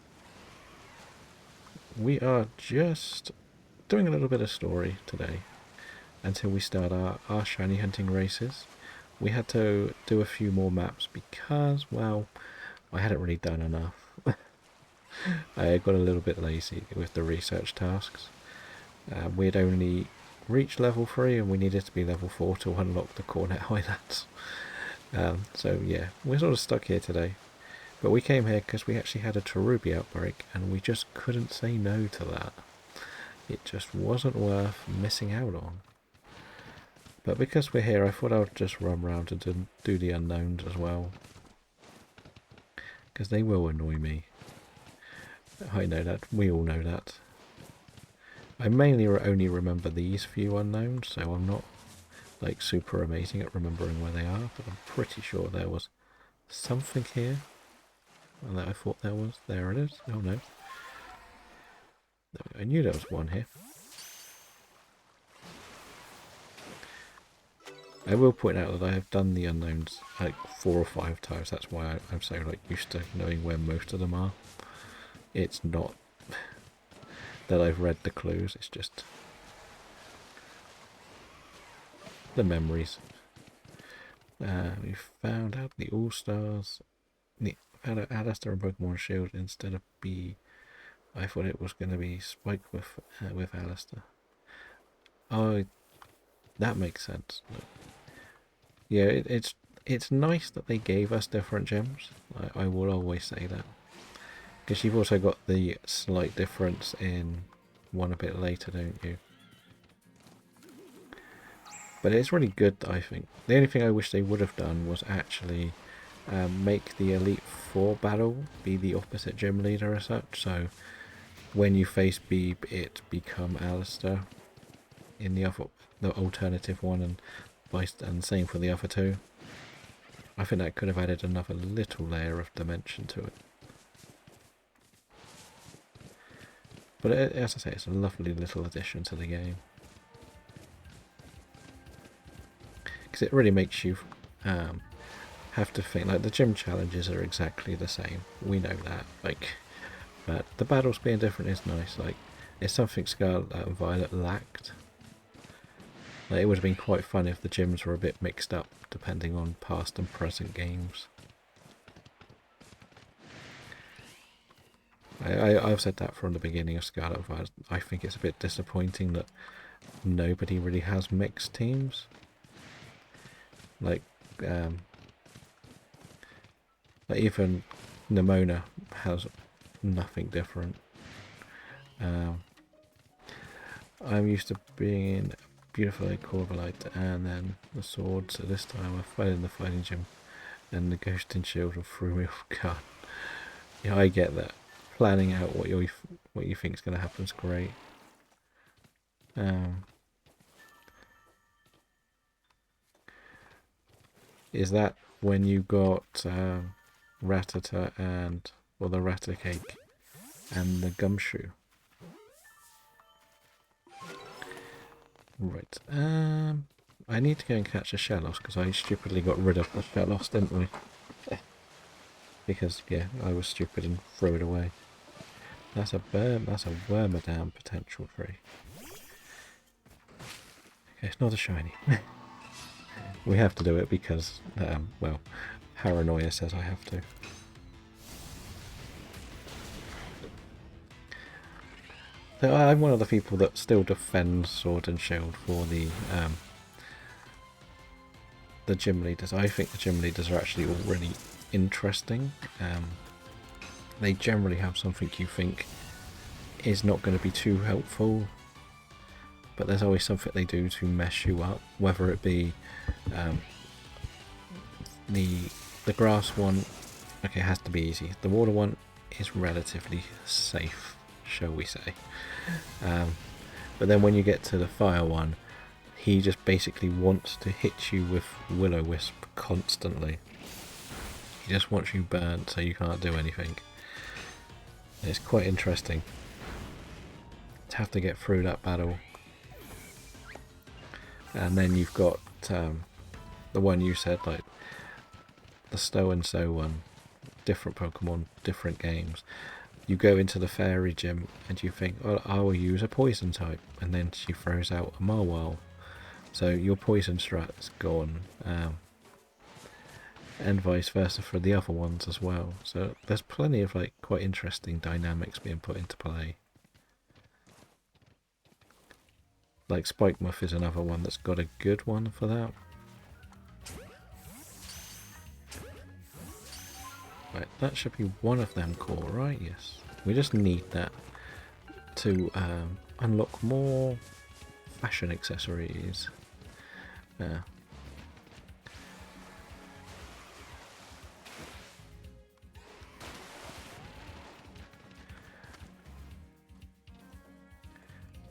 We are just doing a little bit of story today until we start our shiny hunting races. We had to do a few more maps because, well, I hadn't really done enough. I got a little bit lazy with the research tasks. We'd only reached level 3 and we needed to be level 4 to unlock the Cornet Highlands. So yeah, we're sort of stuck here today. But we came here because we actually had a Cherubi outbreak and we just couldn't say no to that. It just wasn't worth missing out on. But because we're here, I thought I would just run around and do the unknowns as well. Because they will annoy me. I know that. We all know that. I mainly only remember these few unknowns, so I'm not like super amazing at remembering where they are, but I'm pretty sure there was something here. And that I thought there was. There it is. Oh no. I knew there was one here. I will point out that I have done the unknowns like 4 or 5 times. That's why I'm so like used to knowing where most of them are. It's not that I've read the clues, it's just the memories. We found out the All-Stars. Found out Alistair and Pokemon Shield instead of B. I thought it was going to be Spike with Alistair. Oh, that makes sense. Yeah, it's nice that they gave us different gems. I will always say that. Because you've also got the slight difference in one a bit later, don't you? But it's really good, I think. The only thing I wish they would have done was actually make the Elite Four battle be the opposite gym leader as such. So when you face Beeb, it become Alistair in the alternative one, and same for the other two. I think that could have added another little layer of dimension to it. But as I say, it's a lovely little addition to the game. Because it really makes you have to think, like the gym challenges are exactly the same. We know that, but the battles being different is nice. Like, it's something Scarlet and Violet lacked. Like, it would have been quite fun if the gyms were a bit mixed up, depending on past and present games. I've said that from the beginning of Scarlet and Violet. I think it's a bit disappointing that nobody really has mixed teams. Like even Nimona has nothing different. I'm used to being in Beautiful Corvalite and then the sword, so this time I fell in the fighting gym and the Ghost and Shield threw me off guard. Yeah, I get that. Planning out what you think is going to happen is great. Is that when you got Rattata and the Rattacake and the Gumshoe? Right. I need to go and catch a Shellos because I stupidly got rid of the Shellos, didn't we? Because yeah, I was stupid and threw it away. That's a Wormadam potential tree. Okay, it's not a shiny. We have to do it because, well, Paranoia says I have to. So I'm one of the people that still defends Sword and Shield for the gym leaders. I think the gym leaders are actually all really interesting. They generally have something you think is not going to be too helpful, but there's always something they do to mess you up, whether it be the grass one. Okay, it has to be easy. The water one is relatively safe, shall we say. But then when you get to the fire one, he just basically wants to hit you with Will-O-Wisp constantly. He just wants you burnt so you can't do anything. It's quite interesting to have to get through that battle And then you've got the one you said, like the Stow and So one, different Pokemon, different games. You go into the fairy gym and you think, oh, I will use a poison type, and then she throws out a Marwile. So your poison strat's gone, and vice versa for the other ones as well. So there's plenty of like quite interesting dynamics being put into play. Like Spike Muff is another one that's got a good one for that. Right, that should be one of them core, right? Yes. We just need that to unlock more fashion accessories.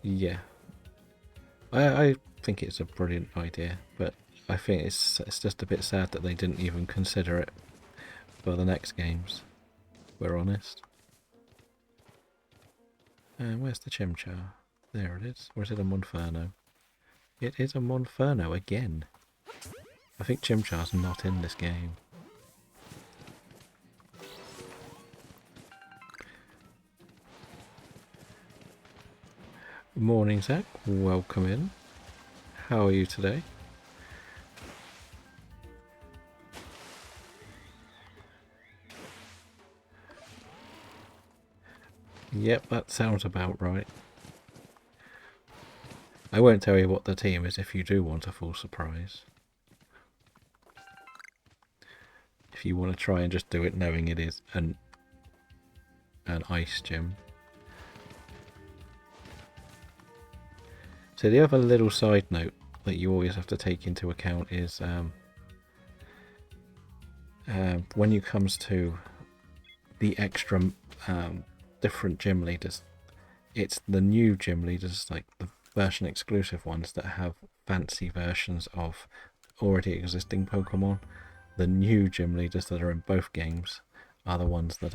Yeah. I think it's a brilliant idea, but I think it's just a bit sad that they didn't even consider it for the next games. We're honest. Where's the Chimchar? There it is. Or is it a Monferno? It is a Monferno again. I think Chimchar's not in this game. Morning, Zach. Welcome in. How are you today? Yep, that sounds about right. I won't tell you what the team is if you do want a full surprise. If you want to try and just do it knowing it is an ice gym. So the other little side note that you always have to take into account is when it comes to the extra different gym leaders, it's the new gym leaders, like the version exclusive ones that have fancy versions of already existing Pokemon. The new gym leaders that are in both games are the ones that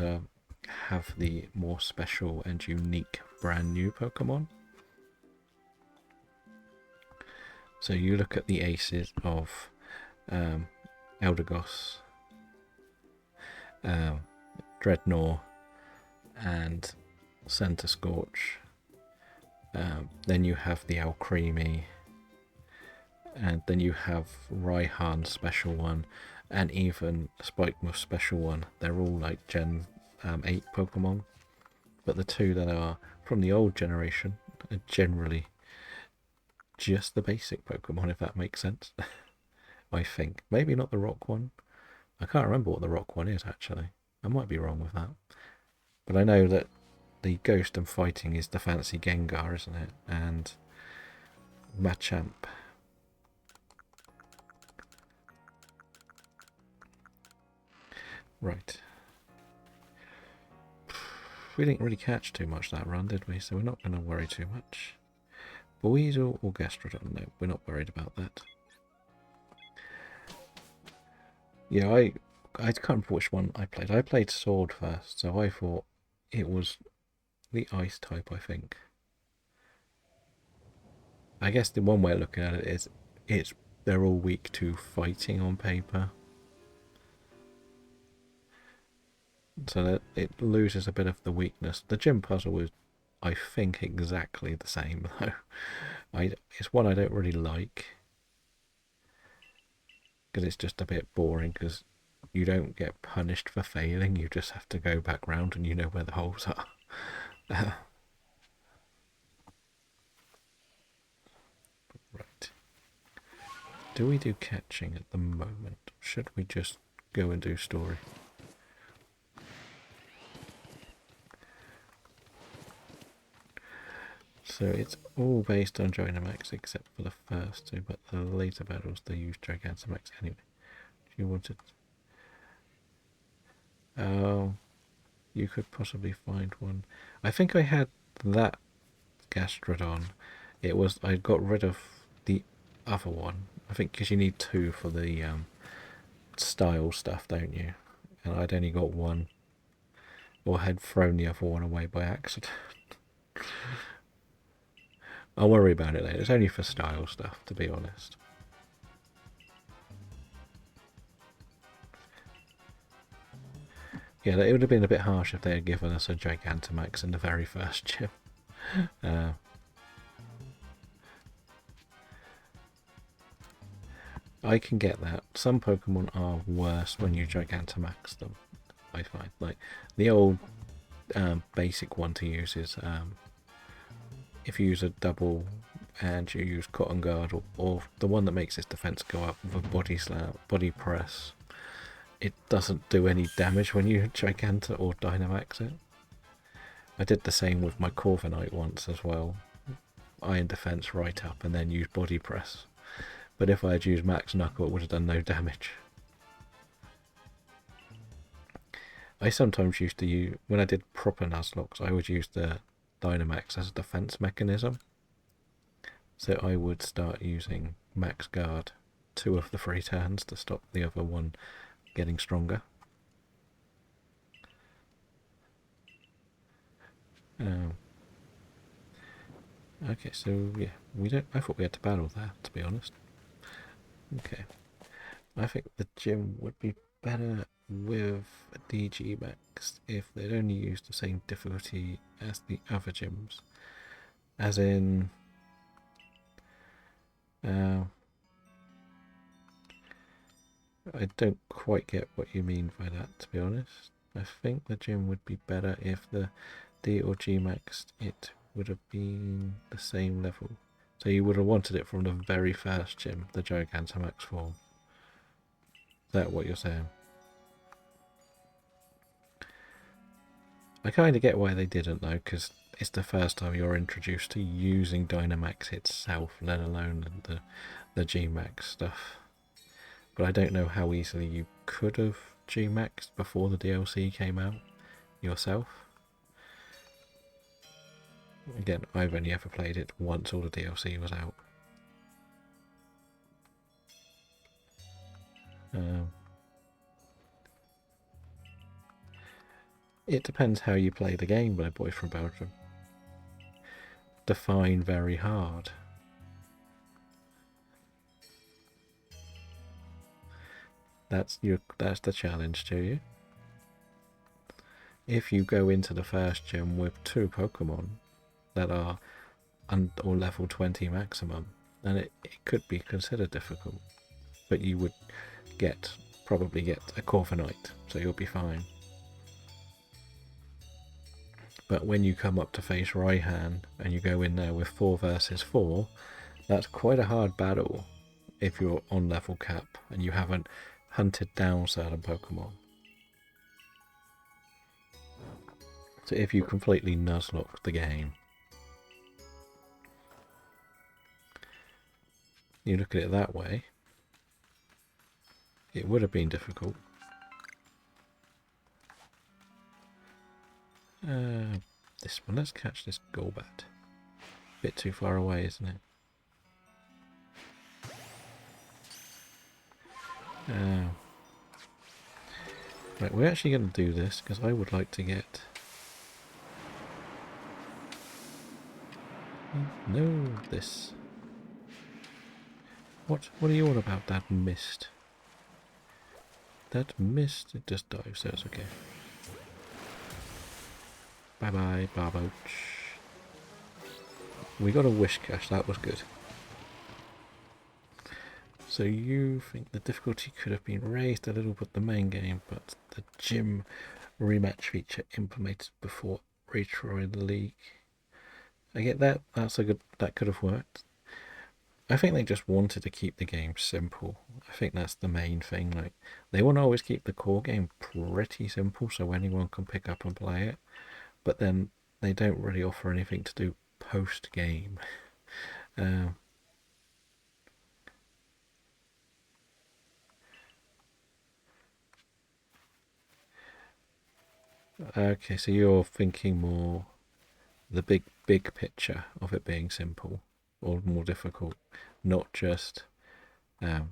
have the more special and unique brand new Pokemon. So you look at the aces of Eldegoss, Dreadnought, and Center Scorch. Then you have the Alcremie, and then you have Raihan's special one, and even Spikemuth's special one. They're all like Gen 8 Pokemon, but the two that are from the old generation are generally just the basic Pokemon, if that makes sense. I think. Maybe not the rock one. I can't remember what the rock one is, actually. I might be wrong with that. But I know that the ghost and fighting is the fancy Gengar, isn't it? And Machamp. Right. We didn't really catch too much that run, did we? So we're not going to worry too much. Buizel or Gastrodon? No, we're not worried about that. Yeah, I can't remember which one I played. I played Sword first, so I thought it was the Ice type, I think. I guess the one way of looking at it is they're all weak to fighting on paper. So that it loses a bit of the weakness. The gym puzzle is, I think, exactly the same, though. It's one I don't really like, because it's just a bit boring, because you don't get punished for failing, you just have to go back round and you know where the holes are. Right. Do we do catching at the moment? Should we just go and do story? So it's all based on Dynamax except for the first two, but the later battles they use Gigantamax anyway. If you wanted... Oh, you could possibly find one. I think I had that Gastrodon. It was... I got rid of the other one. I think because you need two for the style stuff, don't you? And I'd only got one. Or had thrown the other one away by accident. I'll worry about it later. It's only for style stuff, to be honest. Yeah, it would have been a bit harsh if they had given us a Gigantamax in the very first gym. I can get that. Some Pokemon are worse when you Gigantamax them, I find. Like, the old basic one to use is if you use a double and you use Cotton Guard, or the one that makes its defense go up with a body slam, body press, it doesn't do any damage when you Giganta or Dynamax it. I did the same with my Corviknight once as well. Iron defense right up and then use body press. But if I had used Max Knuckle, it would have done no damage. I sometimes used to use, when I did proper Nuzlocke, I would use the Dynamax as a defense mechanism. So I would start using Max Guard 2 of the 3 turns to stop the other one getting stronger. Okay, so yeah, we don't. I thought we had to battle that, to be honest. Okay, I think the gym would be better with DG Max if they'd only used the same difficulty as the other gyms, as in. I don't quite get what you mean by that, to be honest. I think the gym would be better if the D or G Max it would have been the same level. So you would have wanted it from the very first gym, the Gigantamax form. Is that what you're saying? I kind of get why they didn't though, because it's the first time you're introduced to using Dynamax itself, let alone the G-Max stuff. But I don't know how easily you could have G-Maxed before the DLC came out yourself. Again, I've only ever played it once all the DLC was out. It depends how you play the game, my boy from Belgium. Define very hard. That's the challenge to you. If you go into the first gym with 2 Pokemon that are or level 20 maximum, then it could be considered difficult. But you would probably get a Corviknight, so you'll be fine. But when you come up to face Raihan and you go in there with 4 versus 4, that's quite a hard battle if you're on level cap and you haven't hunted down certain Pokemon. So if you completely Nuzlocke the game, you look at it that way, it would have been difficult. This one, let's catch this Golbat. Bit too far away, isn't it? Right, we're actually going to do this because I would like to get. No, this. What are you all about? That mist. That mist. It just dives, so it's okay. Bye bye, Barboach. We got a Wishcash, that was good. So you think the difficulty could have been raised a little with the main game, but the gym rematch feature implemented before retroing the league. I get that. That could have worked. I think they just wanted to keep the game simple. I think that's the main thing. Like, they want to always keep the core game pretty simple so anyone can pick up and play it. But then they don't really offer anything to do post-game. Okay, so you're thinking more the big picture of it being simple or more difficult, not just like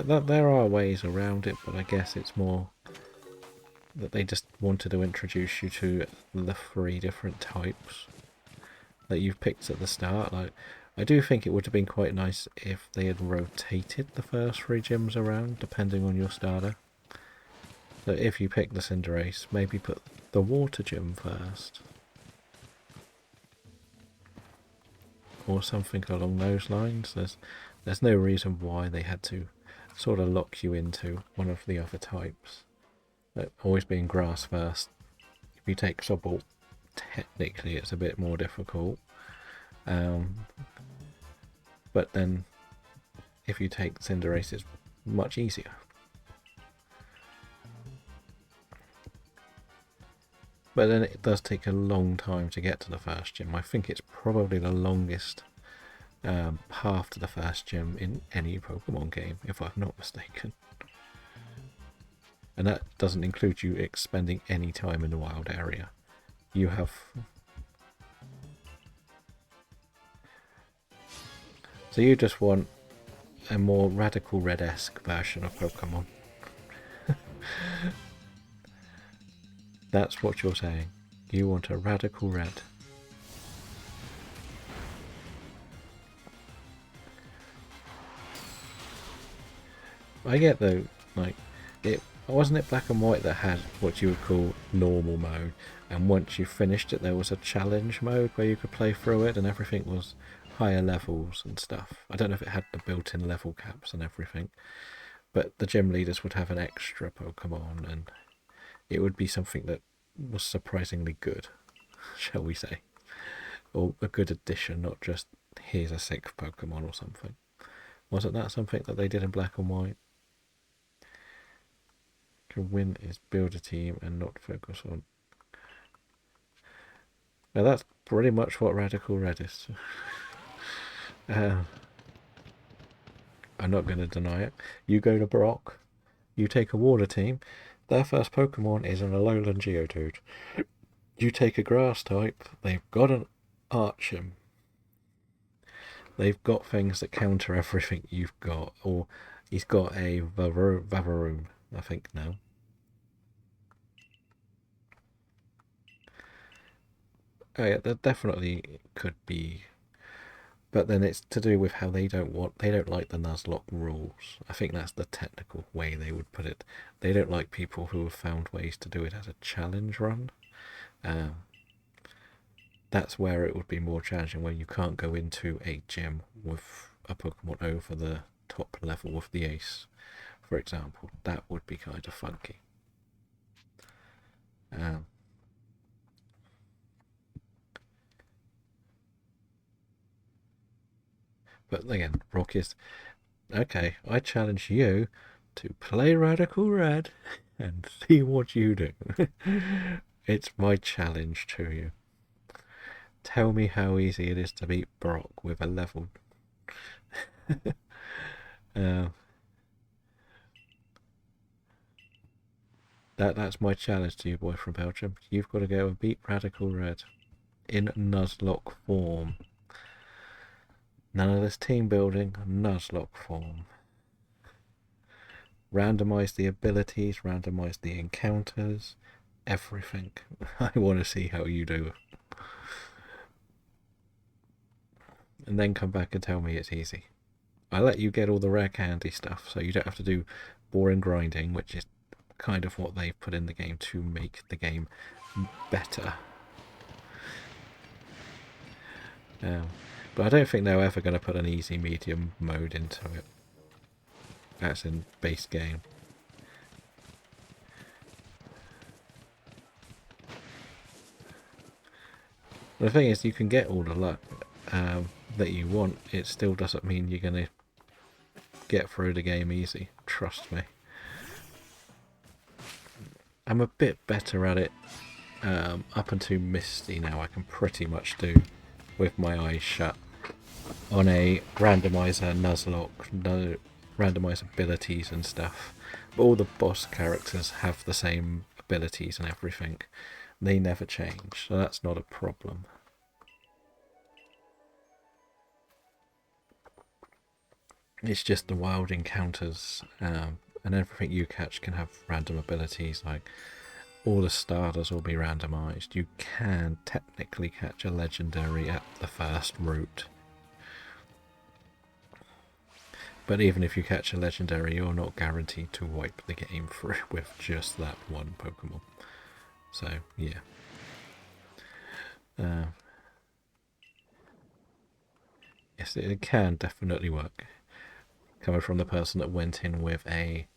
that. There are ways around it, but I guess it's more that they just wanted to introduce you to the 3 different types that you've picked at the start. Like, I do think it would have been quite nice if they had rotated the first 3 gyms around, depending on your starter. So if you pick the Cinderace, maybe put the water gym first. Or something along those lines. There's no reason why they had to sort of lock you into one of the other types. Always being grass first. If you take Sobble, technically it's a bit more difficult. But then if you take Cinderace, it's much easier. But then it does take a long time to get to the first gym. I think it's probably the longest path to the first gym in any Pokemon game, if I'm not mistaken. And that doesn't include you expending any time in the wild area. You have... So you just want a more Radical Red-esque version of Pokemon. That's what you're saying. You want a Radical Red. I get though, like, wasn't it Black and White that had what you would call normal mode, and once you finished it there was a challenge mode where you could play through it and everything was higher levels and stuff. I don't know if it had the built-in level caps and everything, but the gym leaders would have an extra Pokemon and it would be something that was surprisingly good, shall we say. Or a good addition, not just here's a sick Pokemon or something. Wasn't that something that they did in Black and White? Can win is build a team and not focus on... Now that's pretty much what Radical Red is. I'm not going to deny it. You go to Brock, you take a water team, their first Pokemon is an Alolan Geodude. You take a grass type, they've got an Archim. They've got things that counter everything you've got. Or he's got a Vavaroom, I think, now. Oh yeah, that definitely could be. But then it's to do with how they don't like the Nuzlocke rules. I think that's the technical way they would put it. They don't like people who have found ways to do it as a challenge run. That's where it would be more challenging, where you can't go into a gym with a Pokemon over the top level of the Ace, for example. That would be kind of funky. But again, Brock is... Okay, I challenge you to play Radical Red and see what you do. It's my challenge to you. Tell me how easy it is to beat Brock with a level. That's my challenge to you, boy from Belgium. You've got to go and beat Radical Red in Nuzlocke form. None of this team building, Nuzlocke form. Randomise the abilities, randomise the encounters, everything. I want to see how you do. And then come back and tell me it's easy. I let you get all the rare candy stuff, so you don't have to do boring grinding, which is kind of what they've put in the game to make the game better. But I don't think they're ever going to put an easy medium mode into it. That's in base game. The thing is, you can get all the luck that you want. It still doesn't mean you're going to get through the game easy. Trust me. I'm a bit better at it up until Misty now. I can pretty much do with my eyes shut on a randomizer Nuzlocke, randomize abilities and stuff. But all the boss characters have the same abilities and everything. They never change, so that's not a problem. It's just the wild encounters and everything you catch can have random abilities. Like all the starters will be randomized. You can technically catch a legendary at the first route. But even if you catch a legendary, you're not guaranteed to wipe the game through with just that one Pokemon. So, yeah. Yes, it can definitely work. Coming from the person that went in with a...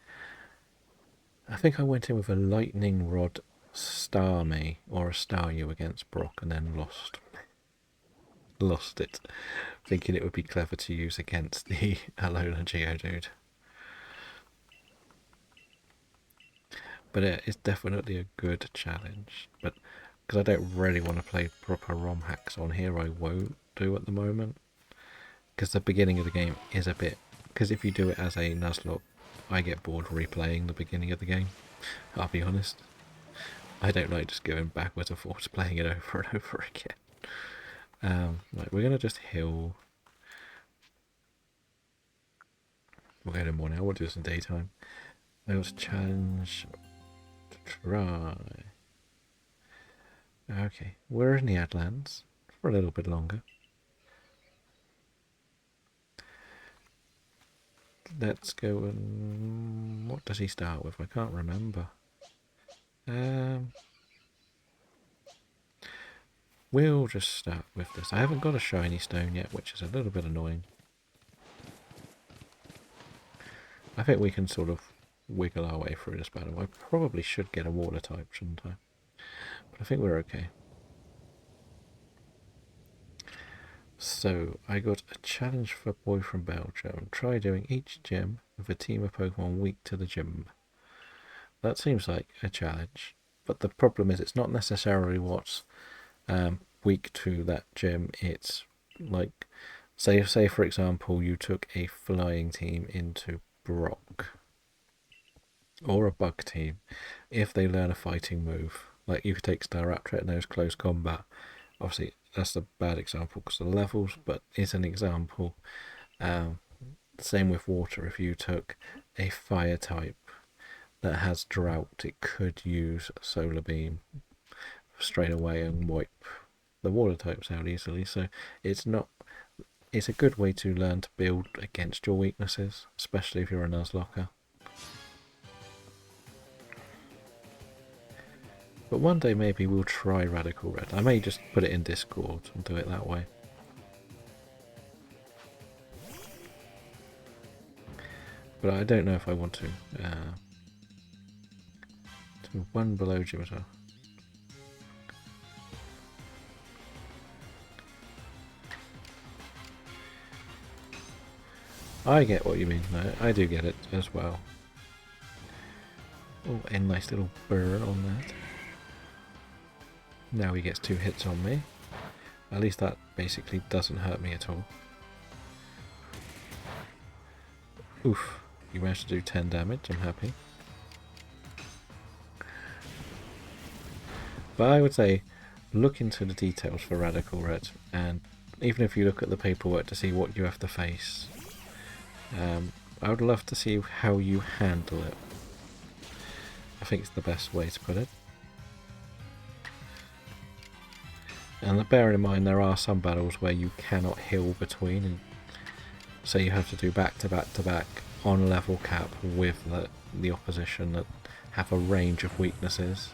I think I went in with a Lightning Rod Starmie or a Staryu against Brock and then lost it, thinking it would be clever to use against the Alola Geodude. But it's definitely a good challenge. But because I don't really want to play proper ROM hacks on here, I won't do at the moment. Because the beginning of the game is a bit... Because if you do it as a Nuzlocke, I get bored replaying the beginning of the game. I'll be honest. I don't like just going backwards and forwards, playing it over and over again. Right, we're going to just heal. We'll go to more now. We'll do this in daytime. Let's challenge. Try. Okay, we're in the Adlands for a little bit longer. Let's go and... What does he start with? I can't remember. We'll just start with this. I haven't got a shiny stone yet, which is a little bit annoying. I think we can sort of wiggle our way through this battle. I probably should get a water type, shouldn't I? But I think we're okay. So, I got a challenge for Boy from Belgium. Try doing each gym with a team of Pokemon weak to the gym. That seems like a challenge. But the problem is it's not necessarily what's weak to that gym. It's like, say for example, you took a flying team into Brock. Or a bug team. If they learn a fighting move, like you could take Staraptor and those close combat. Obviously, that's a bad example because of the levels, but it's an example. Same with water. If you took a fire type that has drought, it could use solar beam straight away and wipe the water types out easily. So it's a good way to learn to build against your weaknesses, especially if you're a Nuzlocke. But one day maybe we'll try Radical Red. I may just put it in Discord and do it that way. But I don't know if I want to. To one below Jupiter. I get what you mean. I do get it as well. Oh, a nice little burr on that. Now he gets 2 hits on me. At least that basically doesn't hurt me at all. Oof. You managed to do 10 damage. I'm happy. But I would say look into the details for Radical Red, and even if you look at the paperwork to see what you have to face, I would love to see how you handle it. I think it's the best way to put it. And bear in mind there are some battles where you cannot heal between, and so you have to do back to back to back on level cap with the opposition that have a range of weaknesses.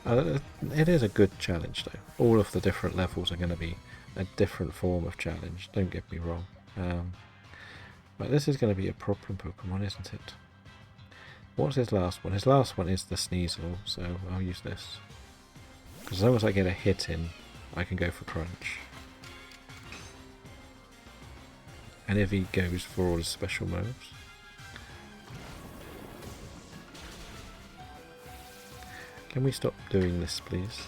It is a good challenge though. All of the different levels are going to be a different form of challenge, don't get me wrong. But this is going to be a problem Pokemon, isn't it? What's his last one? His last one is the Sneasel, so I'll use this. Because as long as I get a hit in, I can go for Crunch. And if he goes for all his special moves... Can we stop doing this, please?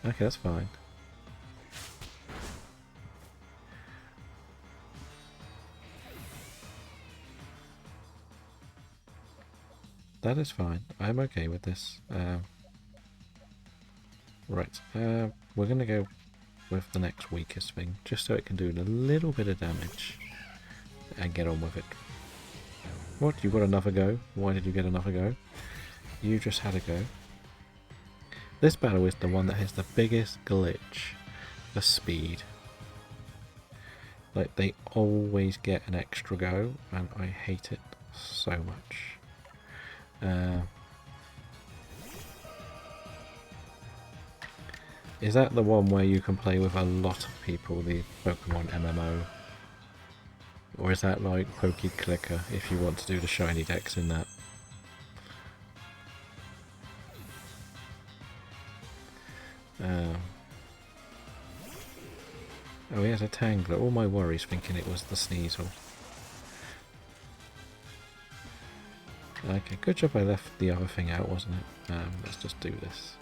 Okay, that's fine. That is fine. I'm okay with this. Right. We're going to go with the next weakest thing, just so it can do a little bit of damage and get on with it. What? You got another go? Why did you get another go? You just had a go. This battle is the one that has the biggest glitch for speed. Like, they always get an extra go, and I hate it so much. Is that the one where you can play with a lot of people, the Pokemon MMO? Or is that like Clicker if you want to do the shiny decks in that? Oh, he has a Tangler. All my worries thinking it was the Sneasel. Okay, good job I left the other thing out, wasn't it? Let's just do this.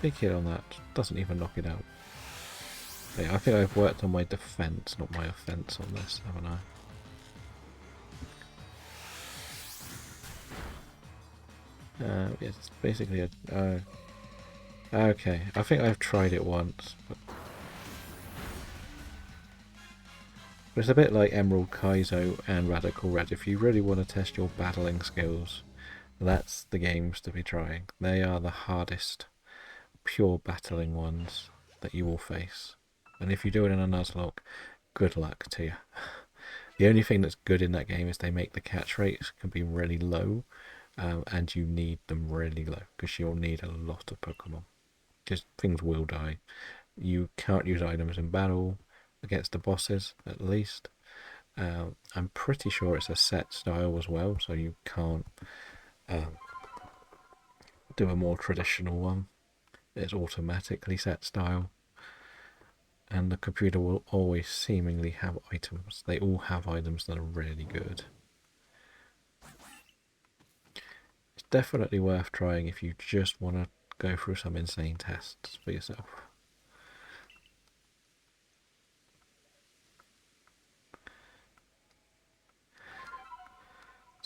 Big hit on that. Doesn't even knock it out. Yeah, I think I've worked on my defense, not my offense on this, haven't I? Yeah, it's basically a... okay, I think I've tried it once. But it's a bit like Emerald Kaizo and Radical Red. If you really want to test your battling skills, that's the games to be trying. They are the hardest pure battling ones that you will face. And if you do it in a Nuzlocke, good luck to you. The only thing that's good in that game is they make the catch rates can be really low, and you need them really low because you'll need a lot of Pokemon. Because things will die. You can't use items in battle against the bosses, at least. I'm pretty sure it's a set style as well, so you can't do a more traditional one. It's automatically set style. And the computer will always seemingly have items. They all have items that are really good. It's definitely worth trying if you just want to go through some insane tests for yourself.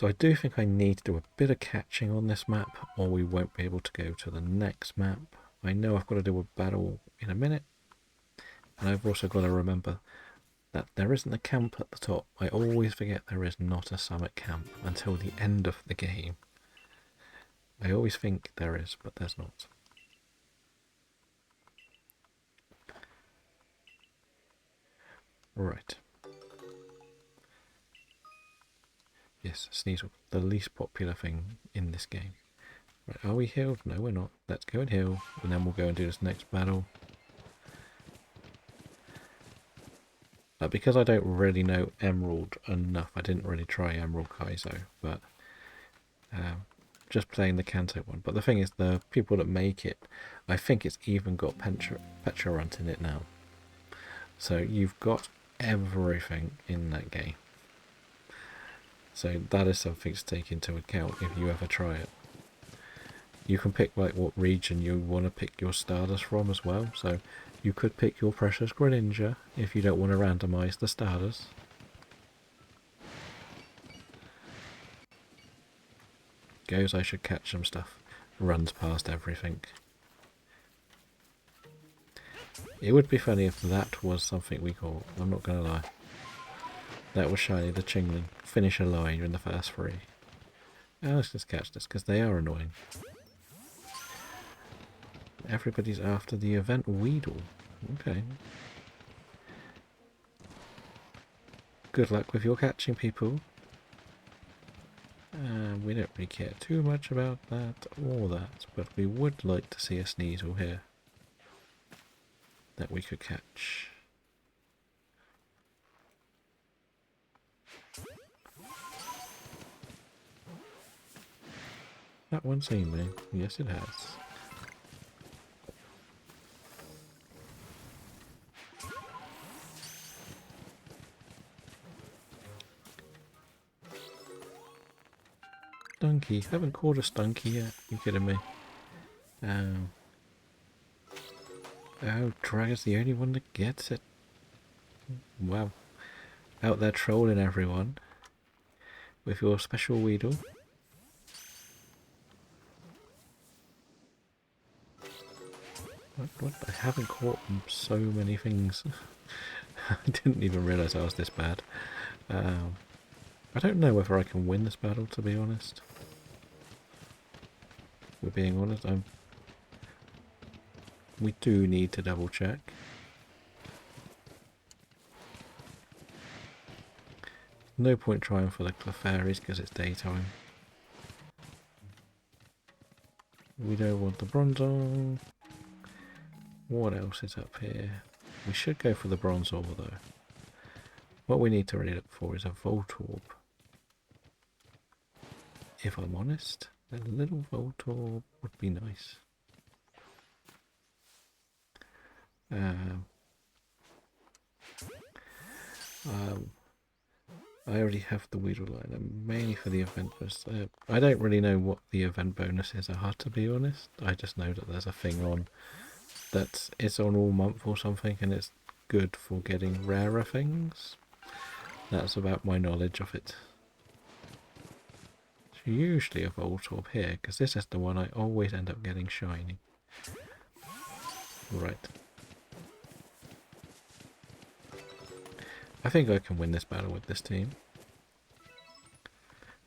So I do think I need to do a bit of catching on this map, or we won't be able to go to the next map. I know I've got to do a battle in a minute, and I've also got to remember that there isn't a camp at the top. I always forget there is not a summit camp until the end of the game. I always think there is, but there's not. Right. Yes, Sneasel, the least popular thing in this game. Right, are we healed? No, we're not. Let's go and heal, and then we'll go and do this next battle. Because I don't really know Emerald enough, I didn't really try Emerald Kaizo, but just playing the Kanto one. But the thing is, the people that make it, I think it's even got Pecharunt in it now. So you've got everything in that game. So that is something to take into account if you ever try it. You can pick like what region you want to pick your starters from as well. So you could pick your Precious Greninja if you don't want to randomise the starters. Goes, I should catch some stuff. Runs past everything. It would be funny if that was something we caught. I'm not going to lie. That was shiny, the Chingling. Finish a line in the first three. Oh, let's just catch this, because they are annoying. Everybody's after the event Weedle. Okay. Good luck with your catching, people. We don't really care too much about that or that, but we would like to see a Sneasel here that we could catch. That one's seen me. Yes, it has. Stunky. Haven't caught a Stunky yet. You kidding me? Oh, Dragon's the only one that gets it. Wow. Out there trolling everyone with your special Weedle. What? I haven't caught so many things. I didn't even realise I was this bad. I don't know whether I can win this battle, to be honest. We're being honest, we do need to double check. No point trying for the Clefairies because it's daytime. We don't want the Bronzong. What else is up here? We should go for the Bronzor though. What we need to really look for is a Voltorb. If I'm honest, a little Voltorb would be nice. I already have the Weedle liner, mainly for the event bonus. I don't really know what the event bonuses are, to be honest. I just know that there's a thing on that it's on all month or something, and it's good for getting rarer things. That's about my knowledge of it. It's usually a Voltorb here, because this is the one I always end up getting shiny. Right. I think I can win this battle with this team.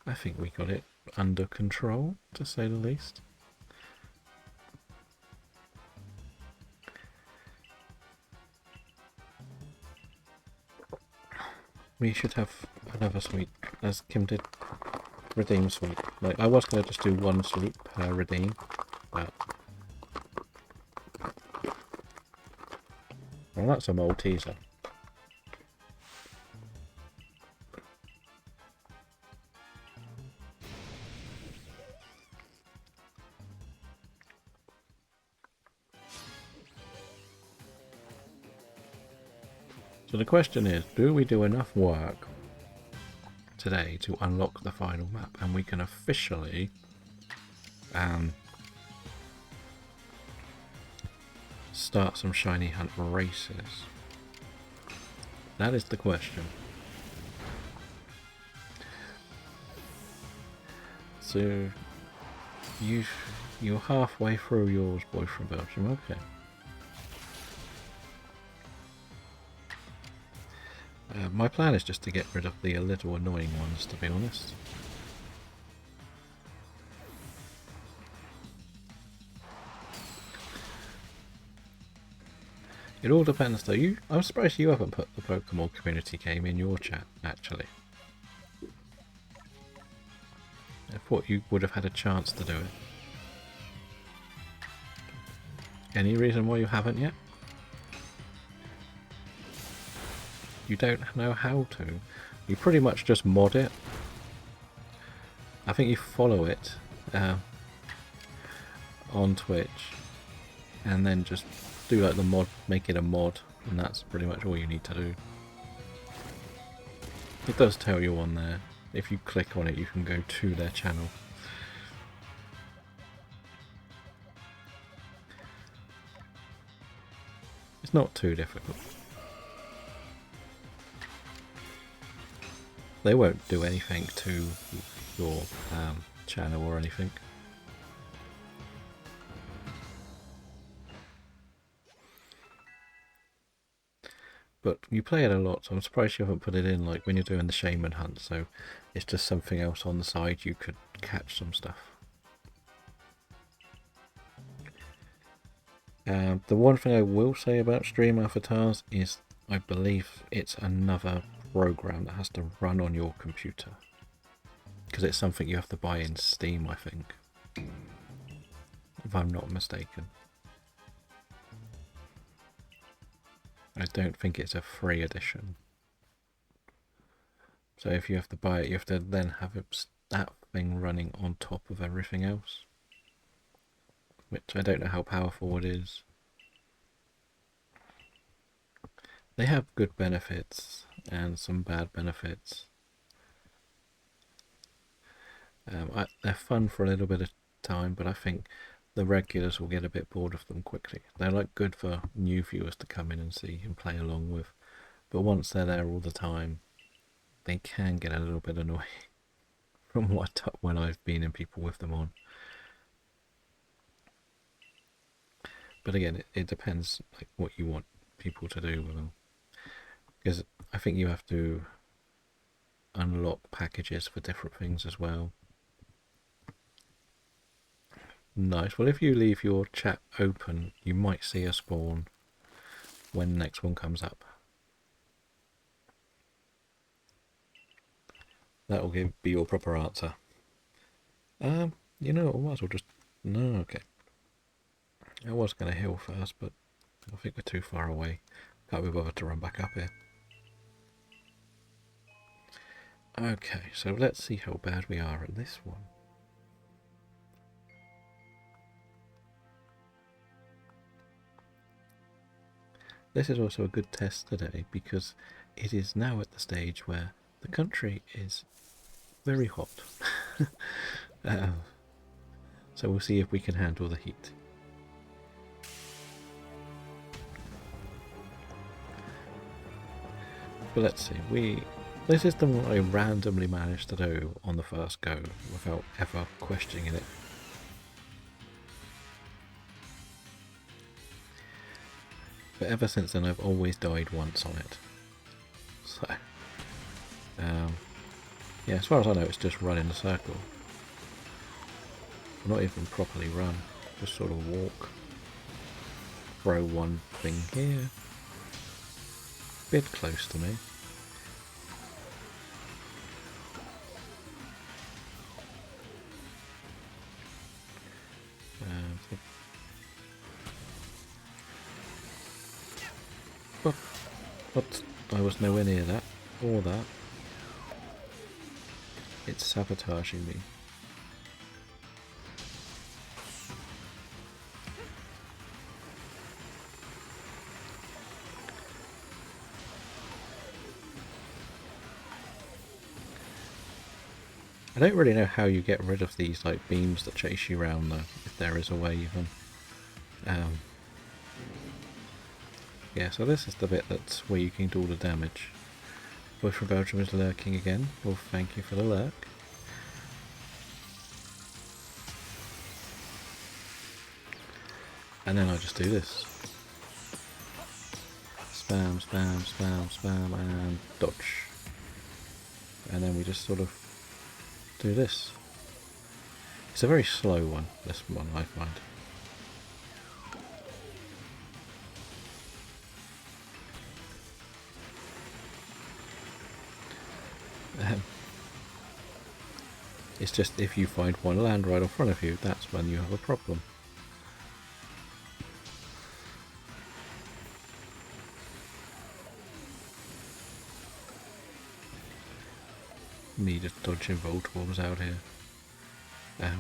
I think we got it under control, to say the least. We should have another sweep, as Kim did. Redeem sweep. Like, I was going to just do one sweep per redeem, but... Well, that's a Malteser. So the question is, do we do enough work today to unlock the final map, and we can officially start some shiny hunt races? That is the question. So you're halfway through yours, boy from Belgium. Okay. My plan is just to get rid of the little annoying ones, to be honest. It all depends though. I'm surprised you haven't put the Pokemon community game in your chat, actually. I thought you would have had a chance to do it. Any reason why you haven't yet? You don't know how to. You pretty much just mod it. I think you follow it on Twitch and then just do like the mod, make it a mod, and that's pretty much all you need to do. It does tell you on there. If you click on it, you can go to their channel. It's not too difficult. They won't do anything to your channel or anything. But you play it a lot, so I'm surprised you haven't put it in like when you're doing the shaman hunt, so it's just something else on the side, you could catch some stuff. The one thing I will say about Stream Avatars is I believe it's another program that has to run on your computer. Because it's something you have to buy in Steam, I think. If I'm not mistaken. I don't think it's a free edition. So if you have to buy it, you have to then have that thing running on top of everything else. Which I don't know how powerful it is. They have good benefits and some bad benefits. They're fun for a little bit of time, but I think the regulars will get a bit bored of them quickly. They're like good for new viewers to come in and see and play along with. But once they're there all the time, they can get a little bit annoying from when I've been and people with them on. But again, it depends like what you want people to do with them. Because I think you have to unlock packages for different things as well. Nice. Well, if you leave your chat open, you might see a spawn when the next one comes up. That will be your proper answer. You know, I might as well just... No, okay. I was going to heal first, but I think we're too far away. Can't be bothered to run back up here. Okay, so let's see how bad we are at this one. This is also a good test today because it is now at the stage where the country is very hot. So we'll see if we can handle the heat. But let's see, this is the one I randomly managed to do on the first go without ever questioning it. But ever since then I've always died once on it. So, yeah, as far as I know it's just run in a circle. Not even properly run, just sort of walk. Throw one thing here. Bit close to me. But I was nowhere near that, or that. It's sabotaging me. I don't really know how you get rid of these like beams that chase you around though, if there is a way even. Yeah, so this is the bit that's where you can do all the damage. Boy from Belgium is lurking again. Well, thank you for the lurk. And then I just do this. Spam, spam, spam, spam, and dodge. And then we just sort of do this. It's a very slow one, this one, I find. It's just if you find one land right in front of you, that's when you have a problem. Me just dodging Voltorbs out here. Are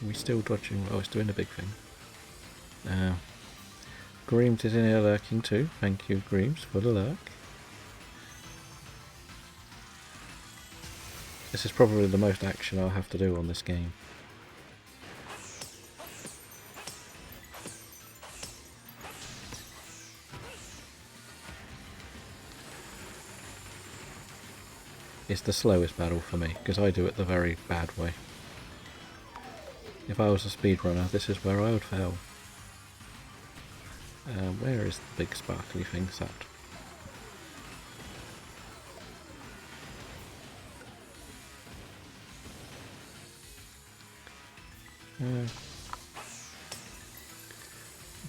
we still dodging? Oh, it's doing a big thing. Greames is in here lurking too. Thank you, Greames, for the lurk. This is probably the most action I'll have to do on this game. It's the slowest battle for me, because I do it the very bad way. If I was a speedrunner, this is where I would fail. Where is the big sparkly thing sat?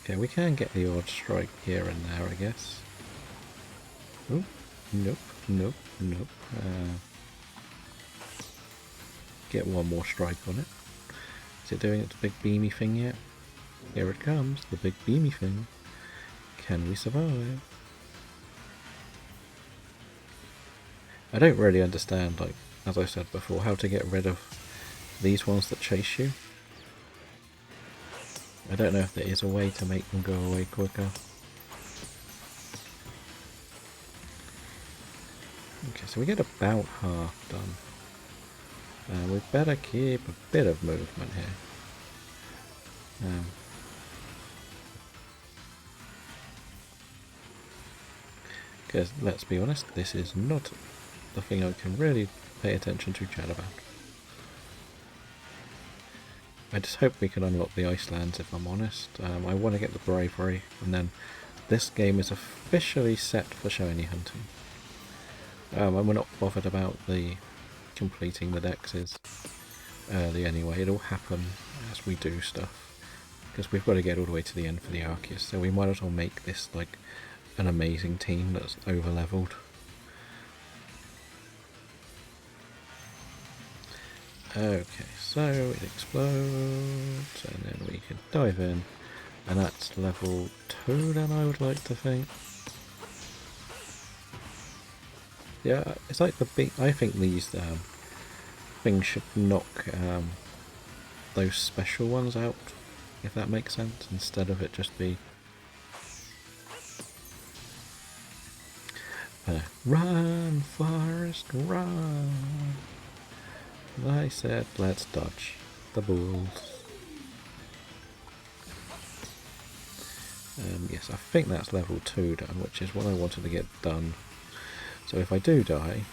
Okay, we can get the odd strike here and there, I guess. Oh, nope, nope, nope. Get one more strike on it. Is it doing its big beamy thing yet? Here it comes, the big beamy thing. Can we survive? I don't really understand, like, as I said before, how to get rid of these ones that chase you. I don't know if there is a way to make them go away quicker. Okay, so we get about half done. We better keep a bit of movement here. Because, let's be honest, this is not the thing I can really pay attention to chat about. I just hope we can unlock the Icelands, if I'm honest. I want to get the Bravery, and then this game is officially set for shiny hunting. And we're not bothered about the completing the dexes early anyway. It'll happen as we do stuff, because we've got to get all the way to the end for the Arceus, so we might as well make this like an amazing team that's over leveled. Okay, so it explodes, and then we can dive in, and that's level 2 then, I would like to think. Yeah, it's like the big, I think these things should knock those special ones out, if that makes sense, instead of it just be run, Forest, run. I said let's dodge the bulls. Yes, I think that's level 2 done, which is what I wanted to get done. So if I do die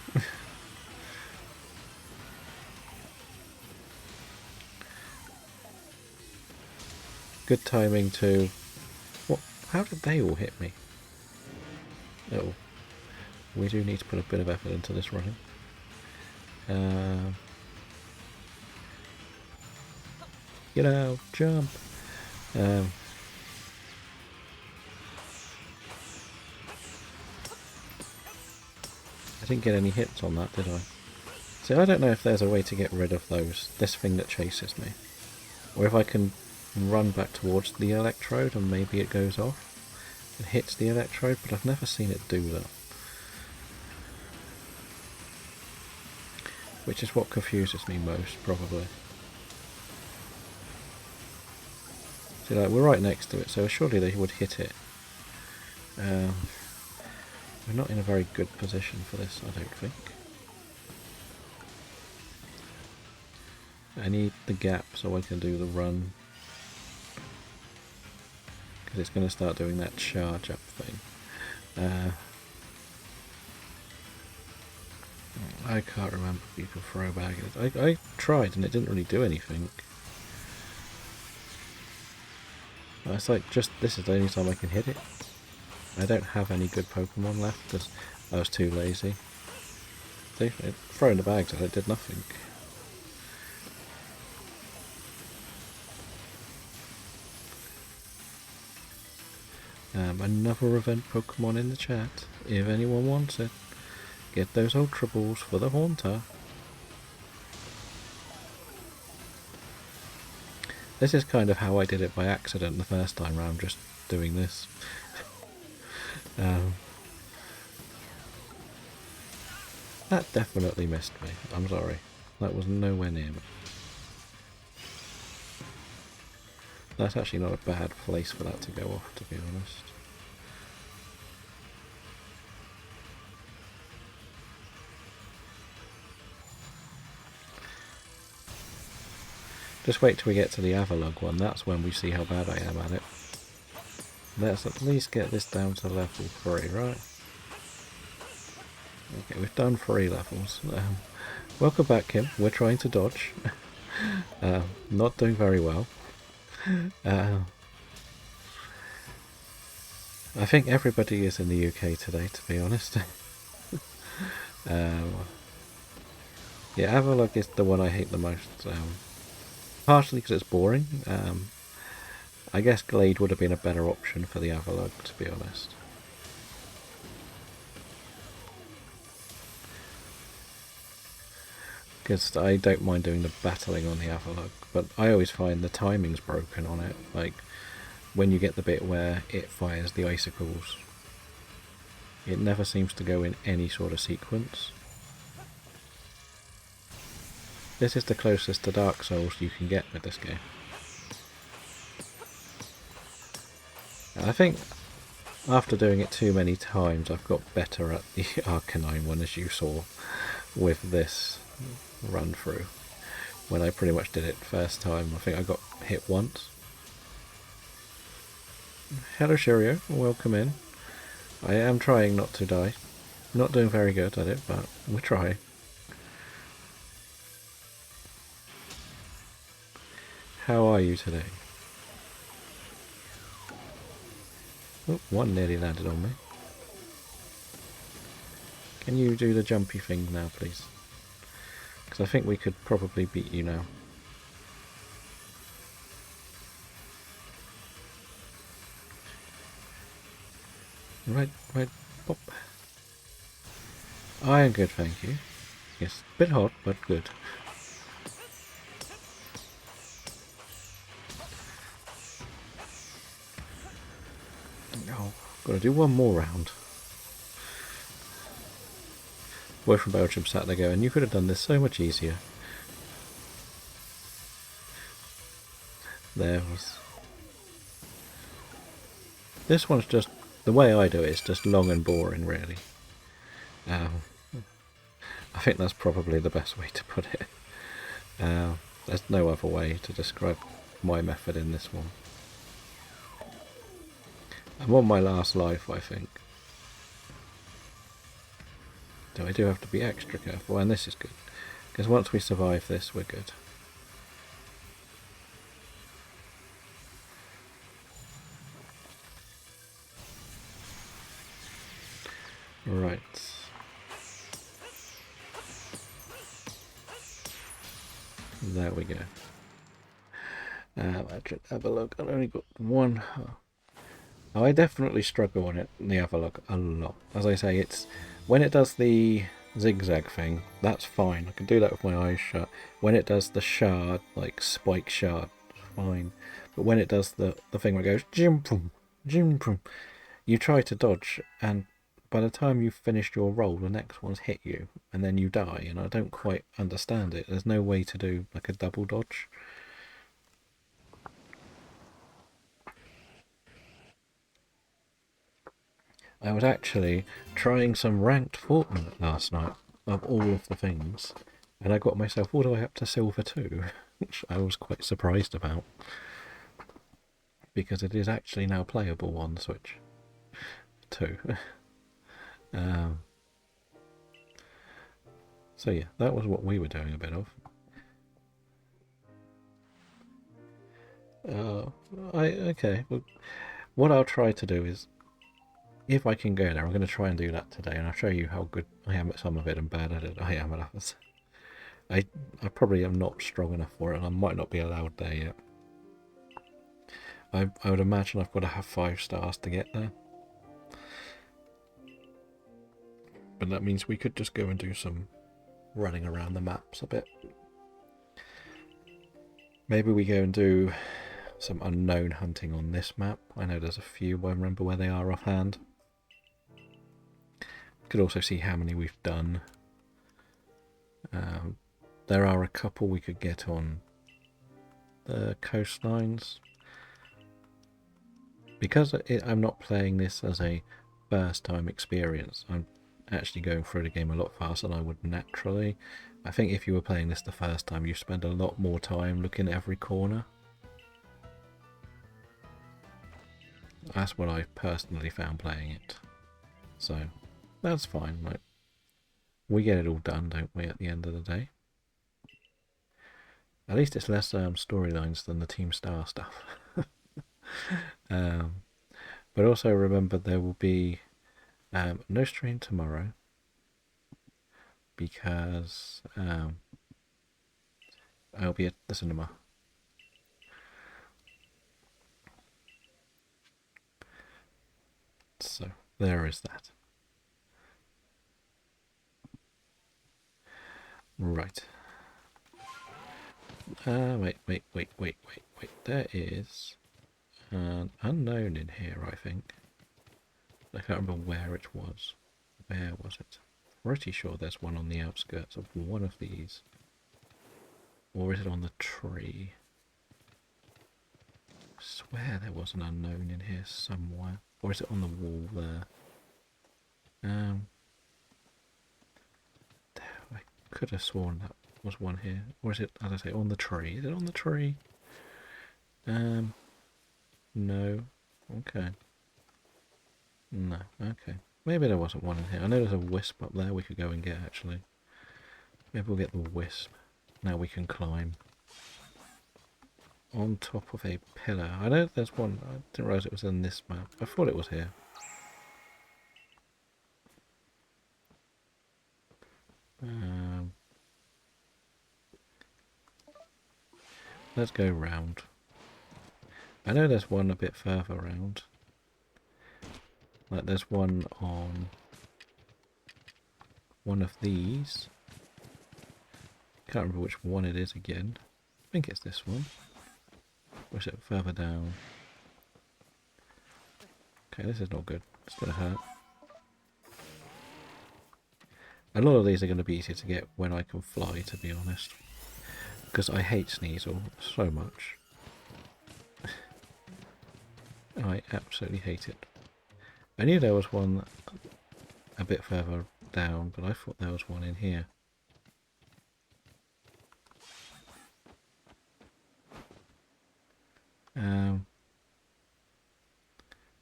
good timing to... What? How did they all hit me? Oh, we do need to put a bit of effort into this running. You know, jump. I didn't get any hits on that, did I? So I don't know if there's a way to get rid of this thing that chases me. Or if I can run back towards the electrode and maybe it goes off and hits the electrode, but I've never seen it do that. Which is what confuses me most, probably. See, like, we're right next to it, so surely they would hit it. We're not in a very good position for this, I don't think. I need the gap so I can do the run. Because it's going to start doing that charge up thing. I can't remember if you can throw back. I tried and it didn't really do anything. It's like, just this is the only time I can hit it. I don't have any good Pokemon left because I was too lazy. See, throwing the bags at it did nothing. Another event Pokemon in the chat, if anyone wants it. Get those Ultra Balls for the Haunter. This is kind of how I did it by accident the first time round, just doing this. That definitely missed me. I'm sorry. That was nowhere near me. That's actually not a bad place for that to go off, to be honest. Just wait till we get to the Avalugg one, that's when we see how bad I am at it. Let's at least get this down to level 3, right? Okay, we've done 3 levels. Welcome back, Kim. We're trying to dodge. Not doing very well. I think everybody is in the UK today, to be honest. Yeah, Avalugg is the one I hate the most. Partially because it's boring. I guess Glade would have been a better option for the Avalugg, to be honest. Because I don't mind doing the battling on the Avalugg, but I always find the timing's broken on it. Like, when you get the bit where it fires the icicles, it never seems to go in any sort of sequence. This is the closest to Dark Souls you can get with this game. And I think after doing it too many times, I've got better at the Arcanine one, as you saw with this run through. When I pretty much did it first time, I think I got hit once. Hello Shirio, welcome in. I am trying not to die. Not doing very good at it, but we're trying. How are you today? Oh, one nearly landed on me. Can you do the jumpy thing now, please? Because I think we could probably beat you now. Right, pop. I am good, thank you. Yes, bit hot, but good. Oh, gotta do one more round. Boy from Belgium sat there going, you could have done this so much easier. There was... This one's just... The way I do it is just long and boring, really. I think that's probably the best way to put it. There's no other way to describe my method in this one. I'm on my last life, I think. So I do have to be extra careful, and this is good. Because once we survive this, we're good. Right. There we go. Actually, have a look. I've only got one. Oh, I definitely struggle on it, the Avalok, a lot. As I say, it's when it does the zigzag thing, that's fine. I can do that with my eyes shut. When it does the shard, like spike shard, fine. But when it does the thing where it goes jim pum, you try to dodge, and by the time you've finished your roll, the next one's hit you, and then you die. And I don't quite understand it. There's no way to do like a double dodge. I was actually trying some ranked Fortnite last night of all of the things, and I got myself all the way up to Silver 2, which I was quite surprised about, because it is actually now playable on Switch 2. So yeah, that was what we were doing a bit of. Okay, well, what I'll try to do is, if I can go there, I'm going to try and do that today, and I'll show you how good I am at some of it and bad at it I am at others. I probably am not strong enough for it, and I might not be allowed there yet. I would imagine I've got to have 5 stars to get there. But that means we could just go and do some running around the maps a bit. Maybe we go and do some unknown hunting on this map. I know there's a few, I remember where they are offhand. Could also see how many we've done. There are a couple we could get on the coastlines. Because I'm not playing this as a first time experience, I'm actually going through the game a lot faster than I would naturally. I think if you were playing this the first time, you spend a lot more time looking at every corner. That's what I've personally found playing it. So, that's fine. Like, we get it all done, don't we, at the end of the day? At least it's less storylines than the Team Star stuff. But also remember there will be no stream tomorrow because I'll be at the cinema. So there is that. Right. Wait. There is an unknown in here, I think. I can't remember where it was. Where was it? Pretty sure there's one on the outskirts of one of these. Or is it on the tree? I swear there was an unknown in here somewhere. Or is it on the wall there? I could have sworn that was one here. Or is it, as I say, on the tree? Is it on the tree? No. Okay. No, okay. Maybe there wasn't one in here. I know there's a wisp up there we could go and get, actually. Maybe we'll get the wisp. Now we can climb. on top of a pillar. I know there's one. I didn't realise it was in this map. I thought it was here. Let's go round. I know there's one a bit further round. Like there's one on one of these. Can't remember which one it is again. I think it's this one. Or is it further down? Okay, this is not good. It's going to hurt. A lot of these are going to be easier to get when I can fly, to be honest. Because I hate Sneasel so much. I absolutely hate it. I knew there was one a bit further down, but I thought there was one in here.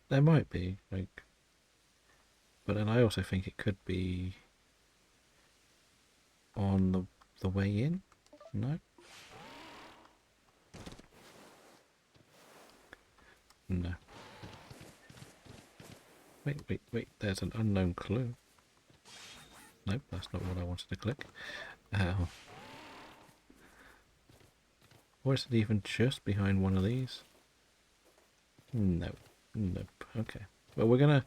There might be, like, but then I also think it could be on the way in. No. No. Wait, there's an unknown clue. Nope, that's not what I wanted to click. Or is it even just behind one of these? No. Nope. Okay. Well, we're going to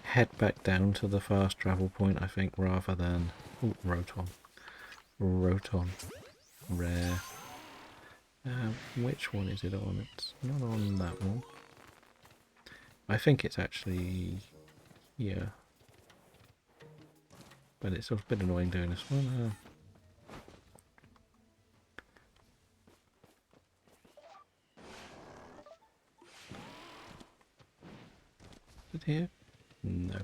head back down to the fast travel point, I think, rather than... Ooh, Rotom. Rotom. Rare. Which one is it on? It's not on that one. I think it's actually here. But it's a bit annoying doing this one. Is it here? No.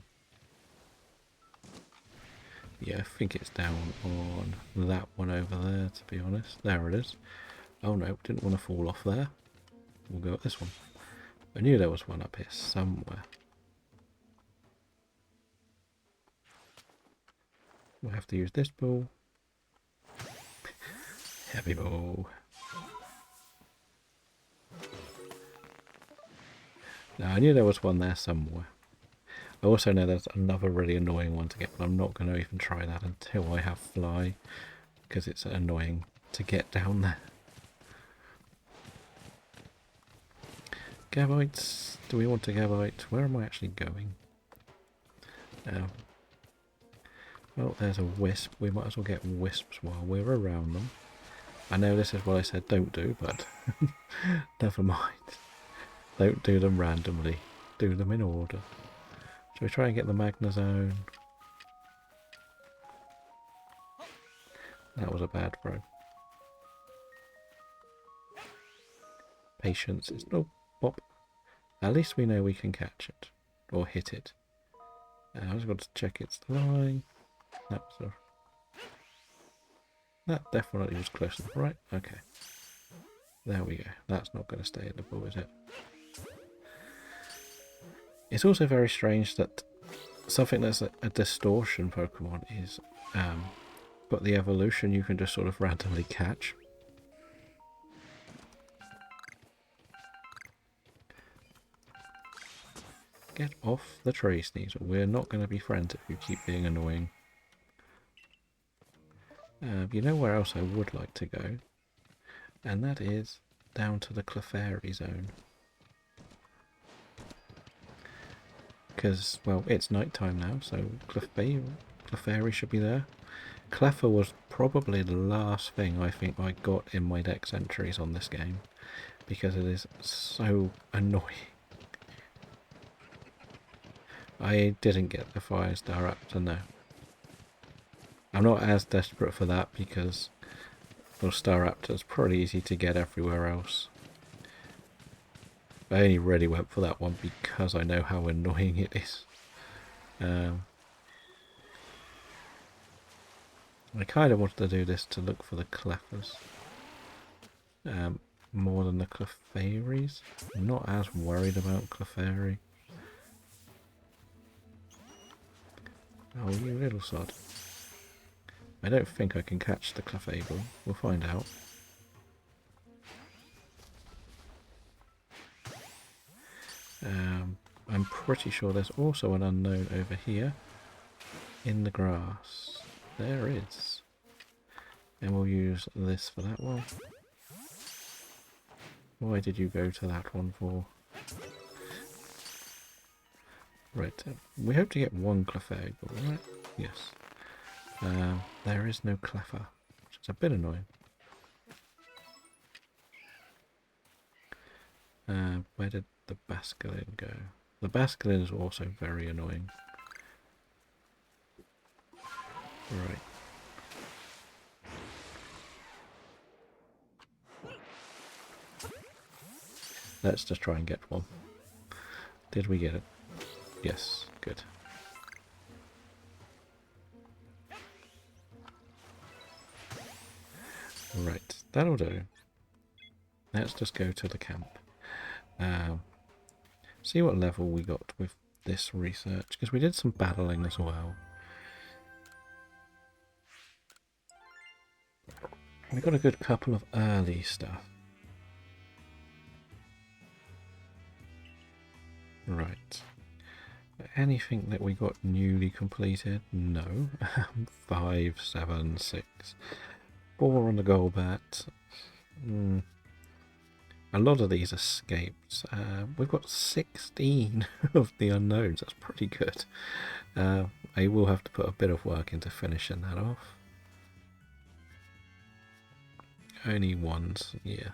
Yeah, I think it's down on that one over there, to be honest. There it is. Oh no, didn't want to fall off there. We'll go at this one. I knew there was one up here somewhere. We'll have to use this ball. Heavy ball. Now, I knew there was one there somewhere. I also know there's another really annoying one to get, but I'm not going to even try that until I have fly, because it's annoying to get down there. Gavites. Do we want a Gavite? Where am I actually going? Well, there's a wisp. We might as well get wisps while we're around them. I know this is what I said don't do, but never mind. Don't do them randomly. Do them in order. Shall we try and get the Magnezone? That was a bad throw. Patience is no pop. At least we know we can catch it or hit it. I just got to check its line. That definitely was close enough, right? Okay. There we go. That's not going to stay in the ball, is it? It's also very strange that something that's a distortion Pokemon is, but the evolution you can just sort of randomly catch. Get off the tree, Sneasel. We're not going to be friends if you keep being annoying. You know where else I would like to go? And that is down to the Clefairy zone. Because, well, it's night time now, so Clefairy should be there. Cleffa was probably the last thing I think I got in my dex entries on this game, because it is so annoying. I didn't get the Fire Staraptor, no. I'm not as desperate for that because, well, Staraptor's pretty easy to get everywhere else. I only really went for that one because I know how annoying it is. I kind of wanted to do this to look for the Cleffas. More than the Clefairies. I'm not as worried about Clefairy. Oh, you little sod. I don't think I can catch the Clefable. We'll find out. I'm pretty sure there's also an unknown over here in the grass. There is. And we'll use this for that one. Why did you go to that one for? Right, we hope to get one Clefairy, right? Yes. There is no Cleffer, which is a bit annoying. Where did the Basculin go? The Basculin is also very annoying. Right. Let's just try and get one. Did we get it? Yes, good. Right, that'll do. Let's just go to the camp. See what level we got with this research, because we did some battling as well. We got a good couple of early stuff. Right. Anything that we got newly completed? No. 5, 7, 6. 4 on the Golbat. A lot of these escaped. We've got 16 of the unknowns. That's pretty good. I will have to put a bit of work into finishing that off. Only ones, yeah.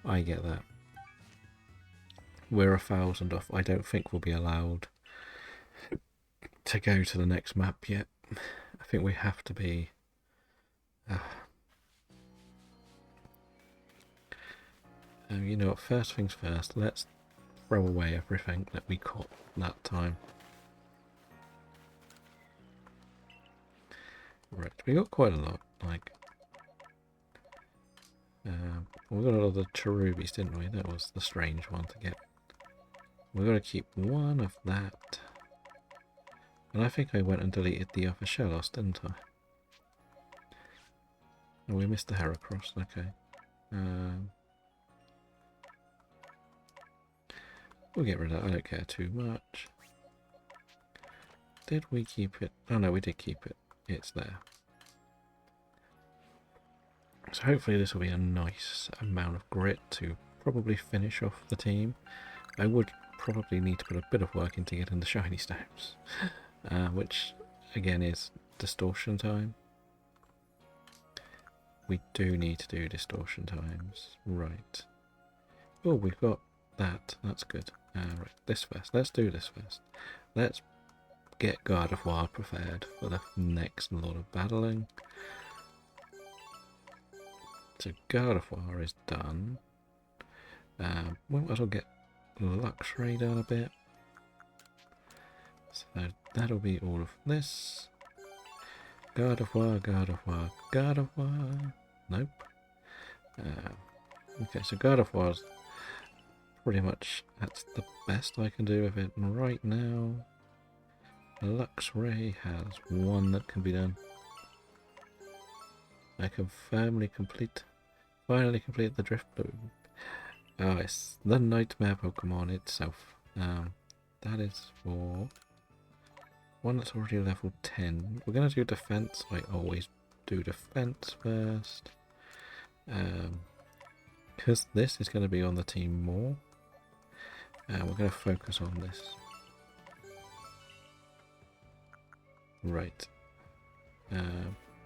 I get that. We're 1,000 off. I don't think we'll be allowed to go to the next map yet. I think we have to be... you know what, first things first, let's throw away everything that we caught that time. Right, we got quite a lot, like... we got a lot of the cherubies, didn't we? That was the strange one to get. We've got to keep one of that. And I think I went and deleted the other Shellos, didn't I? Oh, we missed the Heracross, okay. We'll get rid of that, I don't care too much. Did we keep it? Oh no, we did keep it. It's there. So hopefully this will be a nice amount of grit to probably finish off the team. I would probably need to put a bit of work into getting the shiny stones, which again is distortion time. We do need to do distortion times, right. Oh, we've got that, that's good. Right, this first, let's do this first. Let's get Gardevoir prepared for the next lot of battling. So Gardevoir is done. We might as well get Luxray done a bit. So that'll be all of this. Gardevoir, Gardevoir, Gardevoir. Nope. Okay, so Gardevoir's pretty much, that's the best I can do with it right now. Luxray has one that can be done. I can finally complete the Drift Bloom. Oh, it's the Nightmare Pokemon itself. That is for one that's already level 10. We're going to do defense. I always do defense first. Because this is going to be on the team more. We're going to focus on this. Right.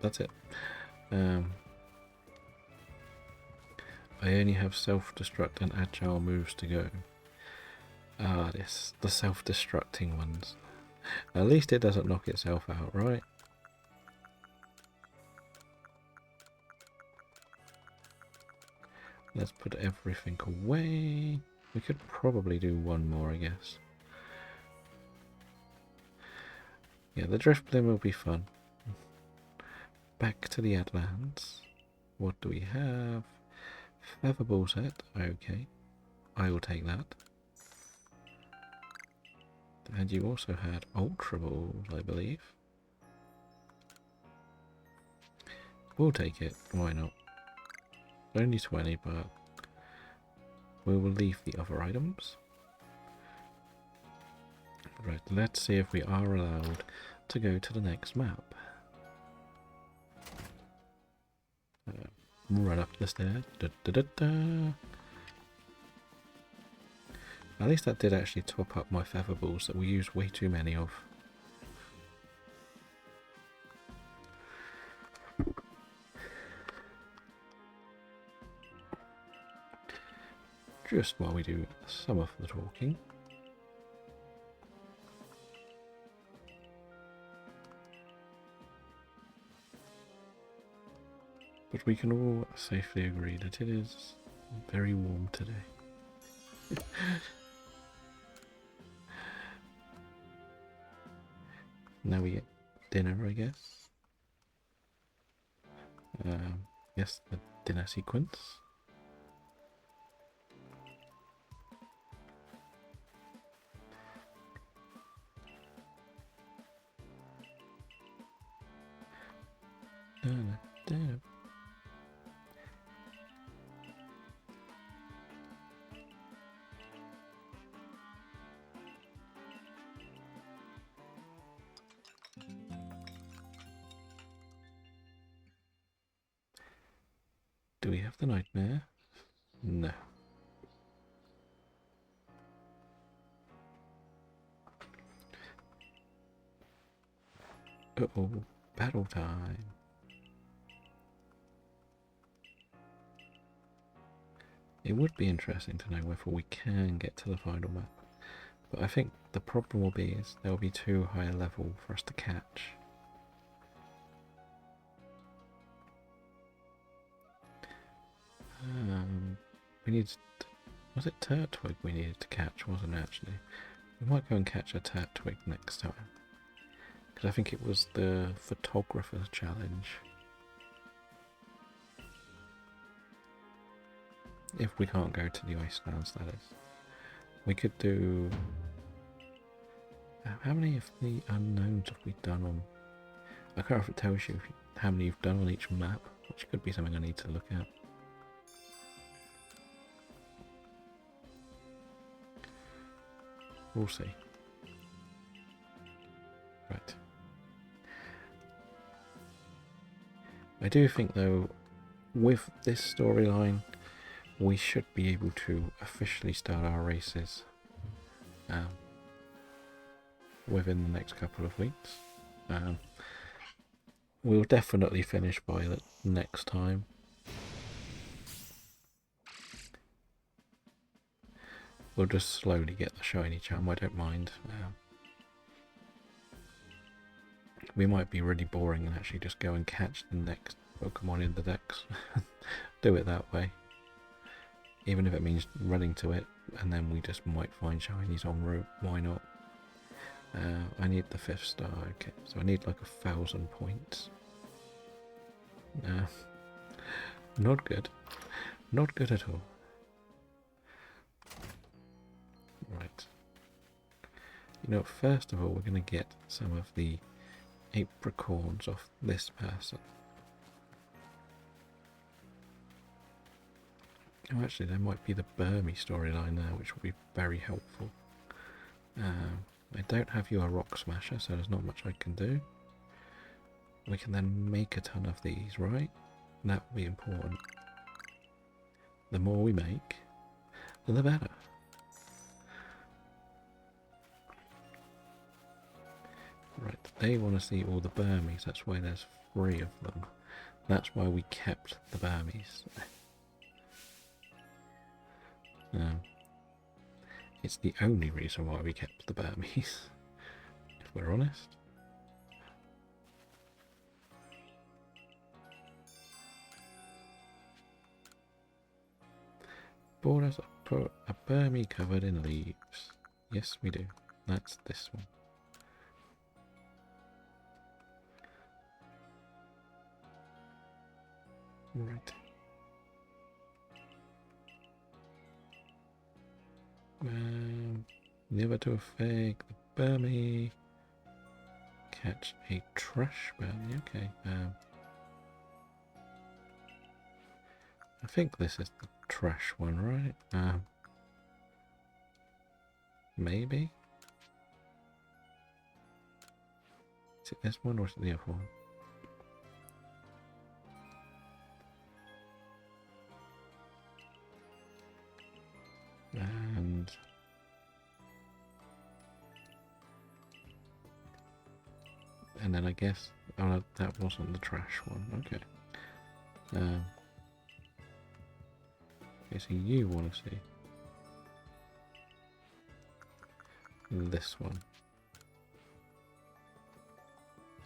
That's it. I only have self-destruct and agile moves to go. Ah, the self-destructing ones. At least it doesn't knock itself out, right? Let's put everything away. We could probably do one more, I guess. Yeah, the Drift Bloom will be fun. Back to the Adlands. What do we have? Featherball set. Okay. I will take that. And you also had Ultra Balls, I believe. We'll take it. Why not? Only 20, but we will leave the other items. Right, let's see if we are allowed to go to the next map. Run up the stairs. Da, da, da, da. At least that did actually top up my feather balls that we use way too many of. Just while we do some of the talking. But we can all safely agree that it is very warm today. Now we get dinner, I guess. Yes, the dinner sequence. Do we have the nightmare? No. Uh-oh, battle time. It would be interesting to know whether we can get to the final map. But I think the problem will be is there will be too high a level for us to catch. We need... Was it Turtwig we needed to catch, wasn't it, actually? We might go and catch a Turtwig next time. Because I think it was the photographer's challenge. If we can't go to the Icelands, that is. We could do... How many of the unknowns have we done on... I can't remember if it tells you how many you've done on each map, which could be something I need to look at. We'll see. Right. I do think, though, with this storyline, we should be able to officially start our races within the next couple of weeks. We'll definitely finish by the next time. We'll just slowly get the shiny charm, I don't mind. We might be really boring and actually just go and catch the next Pokemon in the Dex. Do it that way. Even if it means running to it, and then we just might find shinies en route, why not? I need the 5th star, okay, so I need like 1,000 points. Not good. Not good at all. Right. You know, first of all, we're going to get some of the apricorns off this person. Oh, actually, there might be the Burmy storyline there, which will be very helpful. I don't have you a Rock Smasher, so there's not much I can do. We can then make a ton of these, right? That will be important. The more we make, the better. Right, they want to see all the Burmies, that's why there's 3 of them. That's why we kept the Burmies. It's the only reason why we kept the Burmies, if we're honest. Bought us a Burmy covered in leaves. Yes, we do. That's this one. Right. Never to a fake. The Burmy. Catch a trash Burmy. Okay. I think this is the trash one, right? Maybe. Is it this one or is it the other one? And then I guess, oh, that wasn't the trash one. Okay. Okay, so you want to see this one,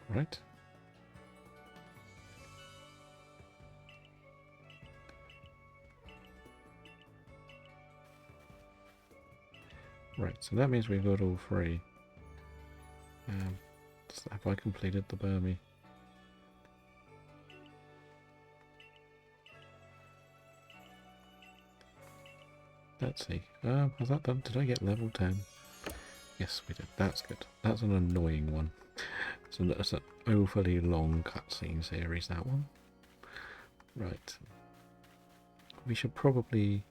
right? Right, so that means we've got all three. Have I completed the Burmy? Let's see. Has that done? Did I get level 10? Yes, we did. That's good. That's an annoying one. So that's an overly long cutscene series, that one. Right. We should probably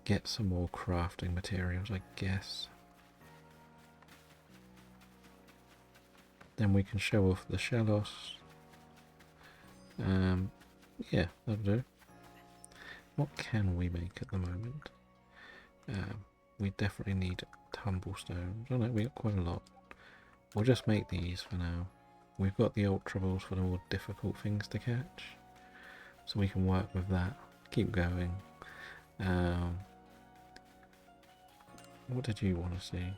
get some more crafting materials, I guess. Then we can show off the Shellos. Yeah, that'll do. What can we make at the moment? We definitely need tumblestones. Oh no, we got quite a lot. We'll just make these for now. We've got the Ultra Balls for the more difficult things to catch. So we can work with that. Keep going. What did you want to see?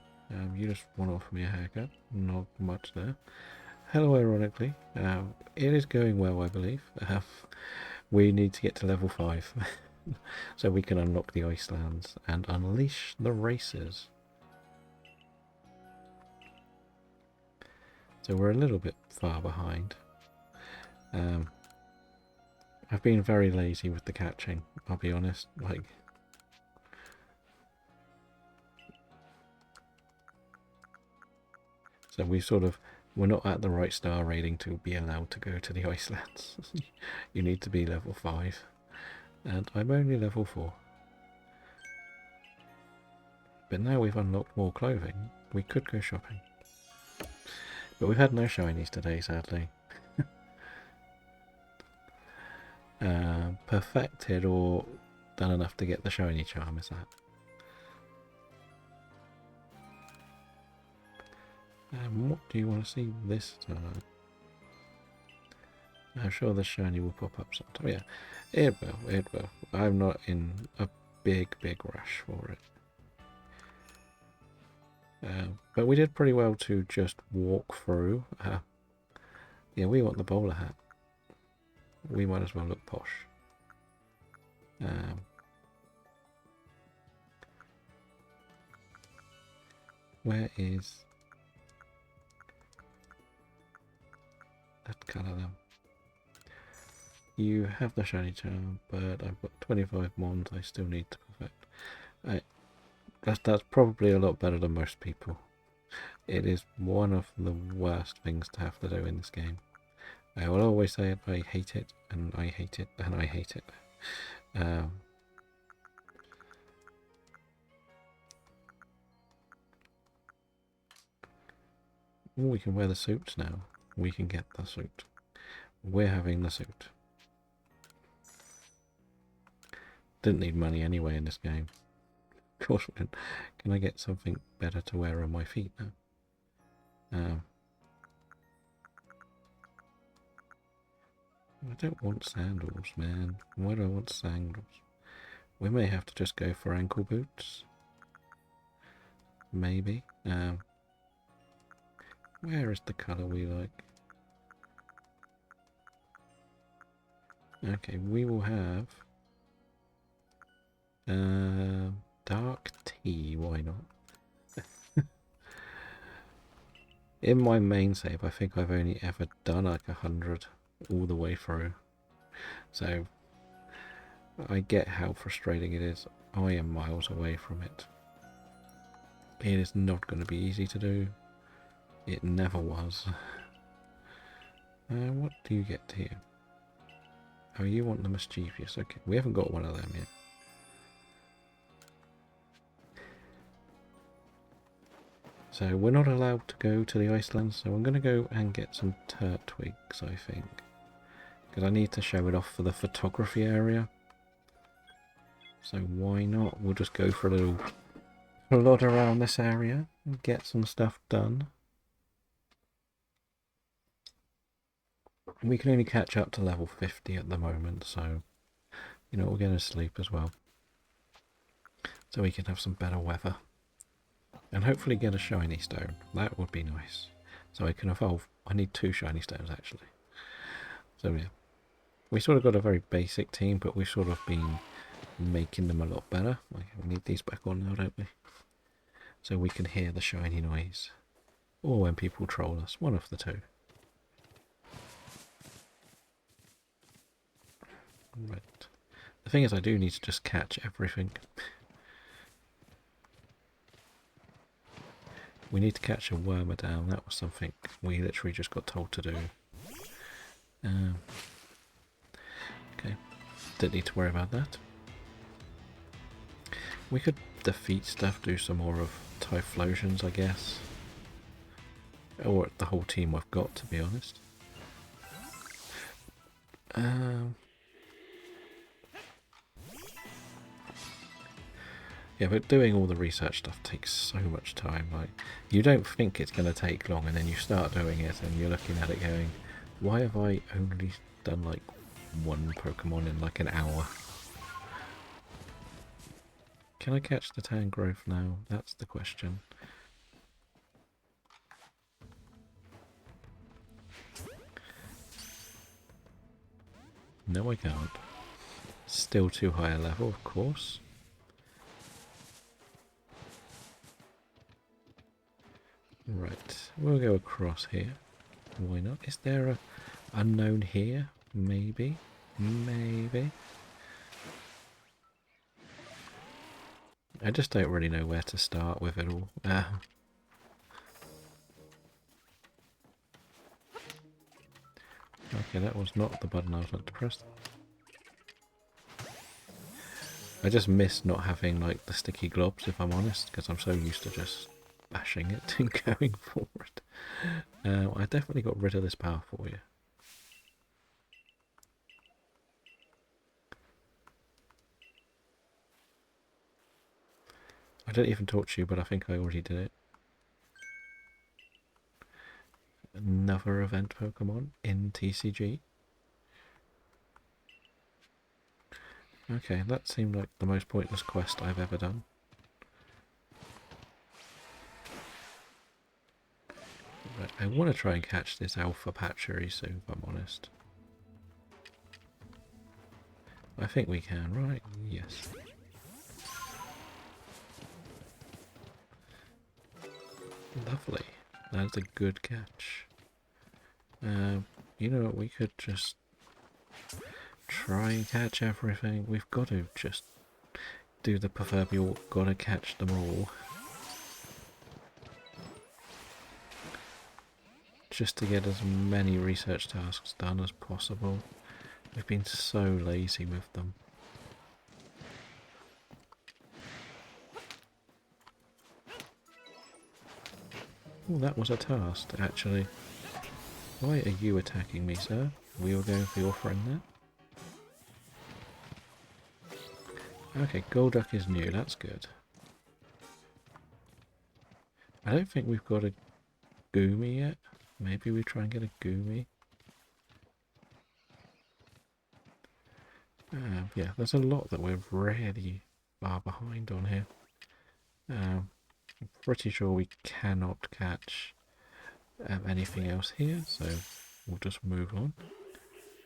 You just want to offer me a haircut. Not much there. Hello, ironically. It is going well, I believe. We need to get to level 5. So we can unlock the Icelands and unleash the races. So we're a little bit far behind. I've been very lazy with the catching, I'll be honest. Like, so we're not at the right star rating to be allowed to go to the Icelands. You need to be level 5. And I'm only level 4. But now we've unlocked more clothing, we could go shopping. But we've had no shinies today, sadly. Perfected or done enough to get the shiny charm, is that? What do you want to see this time? I'm sure the shiny will pop up sometime. Yeah, it will. I'm not in a big rush for it. But we did pretty well to just walk through. Yeah, we want the bowler hat. We might as well look posh. Where is that colour then? You have the shiny charm, but I've got 25 mons I still need to perfect. That's probably a lot better than most people. It is one of the worst things to have to do in this game. I will always say it, I hate it, and I hate it, and I hate it. We can wear the suits now. We can get the suit. We're having the suit. Didn't need money anyway in this game. Of course, can I get something better to wear on my feet now? I don't want sandals, man. Why do I want sandals? We may have to just go for ankle boots. Maybe. Where is the colour we like? Okay, we will have dark tea, why not? In my main save, I think I've only ever done like 100 all the way through. So I get how frustrating it is. I am miles away from it. It is not going to be easy to do. It never was. What do you get here? Oh, you want the mischievous. Okay, we haven't got one of them yet. So we're not allowed to go to the Iceland, so I'm going to go and get some turt twigs, I think. Because I need to show it off for the photography area. So why not? We'll just go for a little plod around this area and get some stuff done. We can only catch up to level 50 at the moment, so you know, we're going to sleep as well. So we can have some better weather. And hopefully get a shiny stone. That would be nice. So I can evolve. I need 2 shiny stones actually. So yeah. We sort of got a very basic team, but we've sort of been making them a lot better. We need these back on now, don't we? So we can hear the shiny noise. Or when people troll us. One of the two. Right. The thing is, I do need to just catch everything. We need to catch a wormer down. That was something we literally just got told to do. Okay. Didn't need to worry about that. We could defeat stuff, do some more of Typhlosions, I guess. Or the whole team I've got, to be honest. Yeah, but doing all the research stuff takes so much time. Like, you don't think it's going to take long, and then you start doing it, and you're looking at it going, why have I only done like 1 Pokemon in like an hour? Can I catch the Tangrowth now? That's the question. No, I can't. Still too high a level, of course. Right, we'll go across here. Why not? Is there a unknown here? Maybe. Maybe. I just don't really know where to start with it all. Okay, that was not the button I was meant to press. I just miss not having like the sticky globs, if I'm honest, because I'm so used to just bashing it and going forward. I definitely got rid of this power for you. I didn't even talk to you, but I think I already did it. Another event Pokemon in TCG. Okay, that seemed like the most pointless quest I've ever done. Right, I want to try and catch this Alpha Patchery soon, if I'm honest. I think we can, right? Yes. Lovely. That's a good catch. You know what, we could just try and catch everything. We've got to just do the proverbial gotta catch them all. Just to get as many research tasks done as possible. We've been so lazy with them. Oh, that was a task, actually. Why are you attacking me, sir? We were going for your friend there. Okay, Golduck is new, that's good. I don't think we've got a Goomy yet. Maybe we try and get a Goomy. Yeah, there's a lot that we're really far behind on here. I'm pretty sure we cannot catch anything else here, so we'll just move on.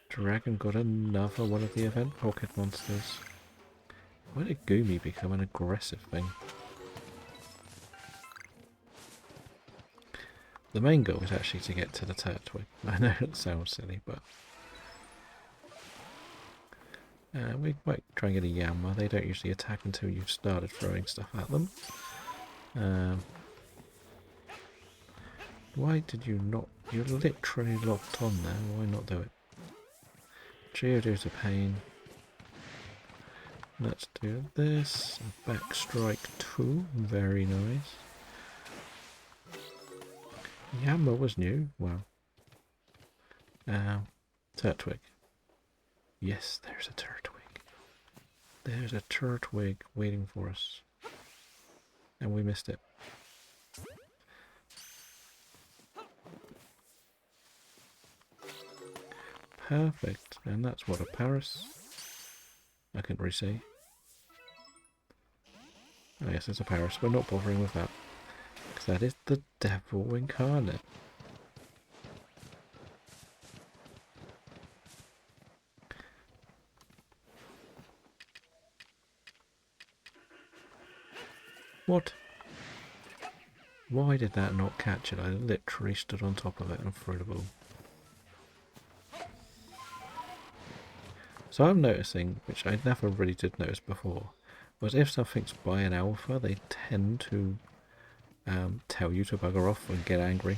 Dragon got another one of the event pocket monsters. Why did Goomy become an aggressive thing? The main goal is actually to get to the Turtwig. I know it sounds silly, but we might try and get a Yanma. They don't usually attack until you've started throwing stuff at them. Why did you not... You're literally locked on there. Why not do it? Geodude's a pain. Let's do this. Back strike 2. Very nice. Yammer was new. Wow. Turtwig. Yes, there's a Turtwig. There's a Turtwig waiting for us. And we missed it. Perfect. And that's what, a Paris? I couldn't really see. Oh yes, it's a Paris. We're not bothering with that. Because that is the devil incarnate. What? Why did that not catch it? I literally stood on top of it and threw the ball. So I'm noticing, which I never really did notice before, was if something's by an alpha, they tend to tell you to bugger off and get angry.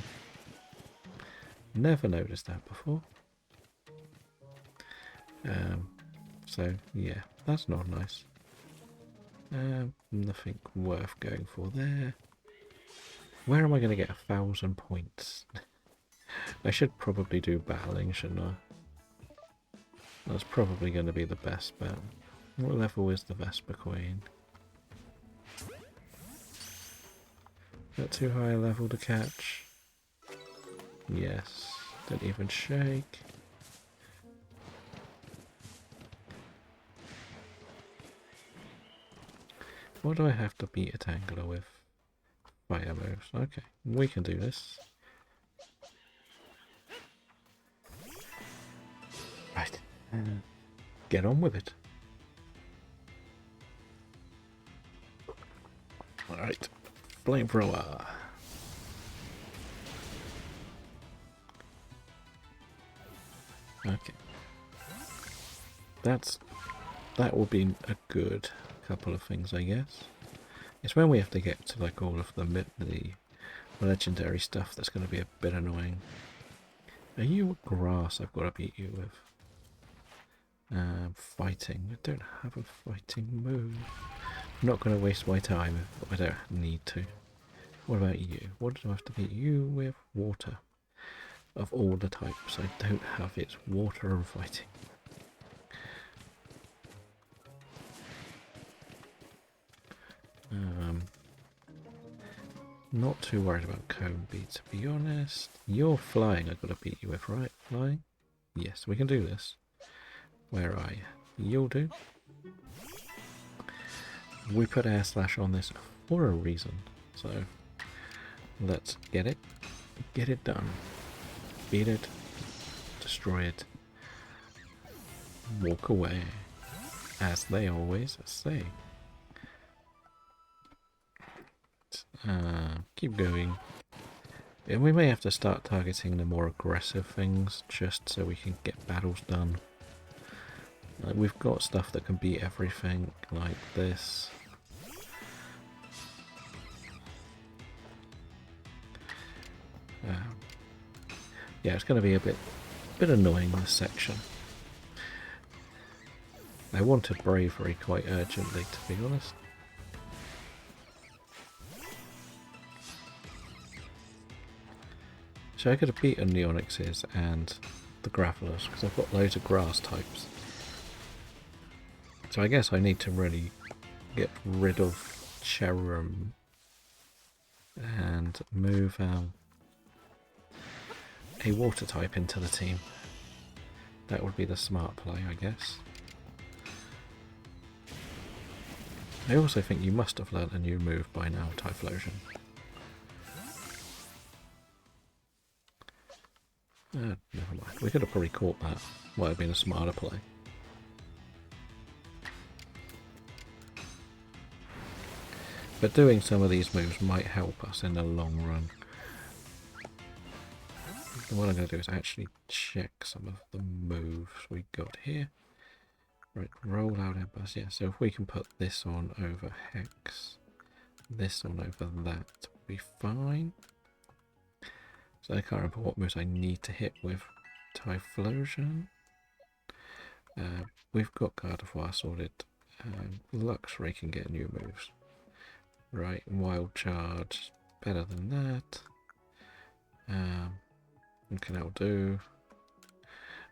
Never noticed that before. So yeah, that's not nice. Nothing worth going for there. Where am I going to get 1,000 points? I should probably do battling, shouldn't I? That's probably going to be the best bet. What level is the Vesper Queen? Is that too high a level to catch? Yes. Didn't even shake. What do I have to beat a Tangler with? Fire moves. Okay, we can do this. Right. Get on with it. Alright. Flamethrower. Okay. That will be a good couple of things, I guess. It's when we have to get to like all of the legendary stuff that's going to be a bit annoying. Are you grass I've got to beat you with? Fighting. I don't have a fighting move. I'm not going to waste my time if I don't need to. What about you? What do I have to beat you with? Water. Of all the types I don't have, it's water and fighting. Not too worried about Combi, to be honest. You're flying, I've got to beat you with, right? Flying? Yes, we can do this. Where are you? You'll do. We put air slash on this for a reason, so let's get it. Get it done. Beat it. Destroy it. Walk away. As they always say. Keep going. And we may have to start targeting the more aggressive things just so we can get battles done. We've got stuff that can beat everything, like this. Yeah, it's going to be a bit annoying, this section. I wanted bravery quite urgently, to be honest. So I could have beaten the Onyxes and the Gravelers, because I've got loads of grass types. So I guess I need to really get rid of Cherum and move a water type into the team. That would be the smart play, I guess. I also think you must have learnt a new move by now, Typhlosion. Never mind. We could have probably caught that. Might have been a smarter play. But doing some of these moves might help us in the long run. What I'm going to do is actually check some of the moves we got here. Right, roll out Embers. Yeah, so if we can put this on over Hex, this on over that, will be fine. So I can't remember what moves I need to hit with Typhlosion. We've got Gardevoir sorted. Luxray can get new moves. Right, Wild Charge, better than that. Okay, that'll do.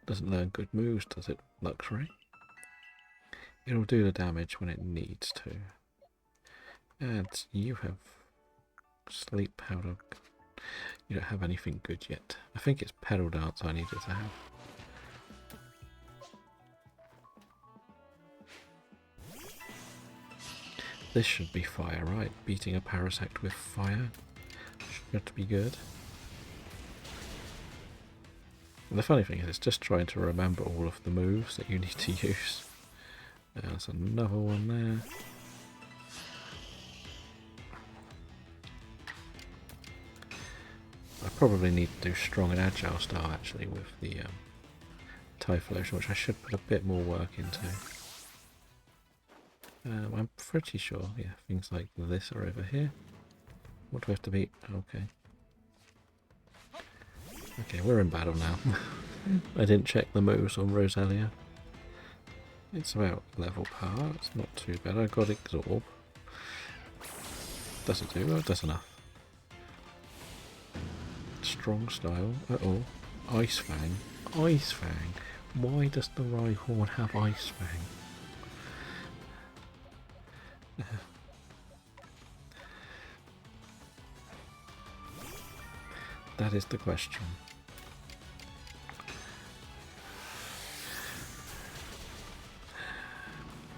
Doesn't learn good moves, does it? Luxury. It'll do the damage when it needs to. And you have sleep powder. You don't have anything good yet. I think it's pedal dance I needed to have. This should be fire, right? Beating a Parasect with fire should be good. And the funny thing is, it's just trying to remember all of the moves that you need to use. There's another one there. I probably need to do strong and agile style actually with the Typhlosion, which I should put a bit more work into. I'm pretty sure, yeah, things like this are over here. What do I have to beat? Okay. Okay, we're in battle now. I didn't check the moves on Rosalia. It's about level par, it's not too bad. I got Absorb. Does it do? Well, it does enough. Strong style. Uh-oh. Ice Fang. Ice Fang. Why does the Rhyhorn have Ice Fang? That is the question.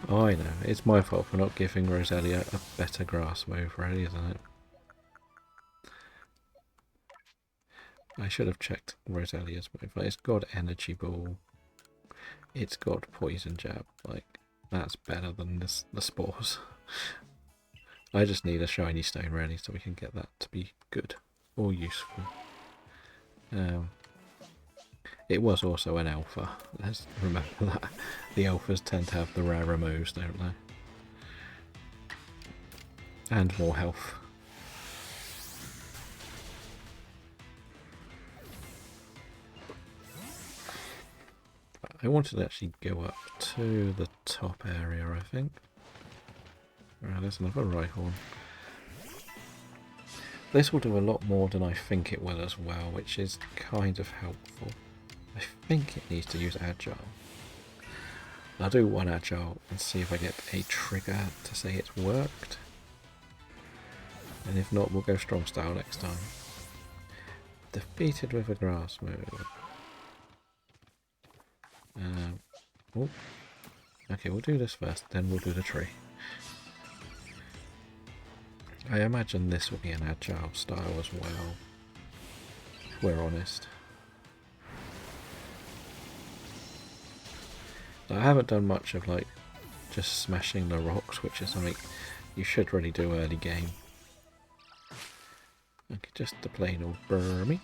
Oh, I know. It's my fault for not giving Rosalia a better grass move, really, isn't it? I should have checked Rosalia's move. Like, it's got Energy Ball. It's got Poison Jab. Like, that's better than the Spores. I just need a shiny stone, really, so we can get that to be good or useful. It was also an alpha. Let's remember that. The alphas tend to have the rarer moves, don't they? And more health. I wanted to actually go up to the top area, I think. Right, there's another Rhyhorn. This will do a lot more than I think it will as well, which is kind of helpful. I think it needs to use Agile. I'll do one Agile and see if I get a trigger to say it's worked. And if not, we'll go Strong Style next time. Defeated with a grass move. Oh. Okay, we'll do this first, then we'll do the tree. I imagine this will be an agile style as well, if we're honest. I haven't done much of like just smashing the rocks, which is something you should really do early game. Okay, just the plain old Burmy.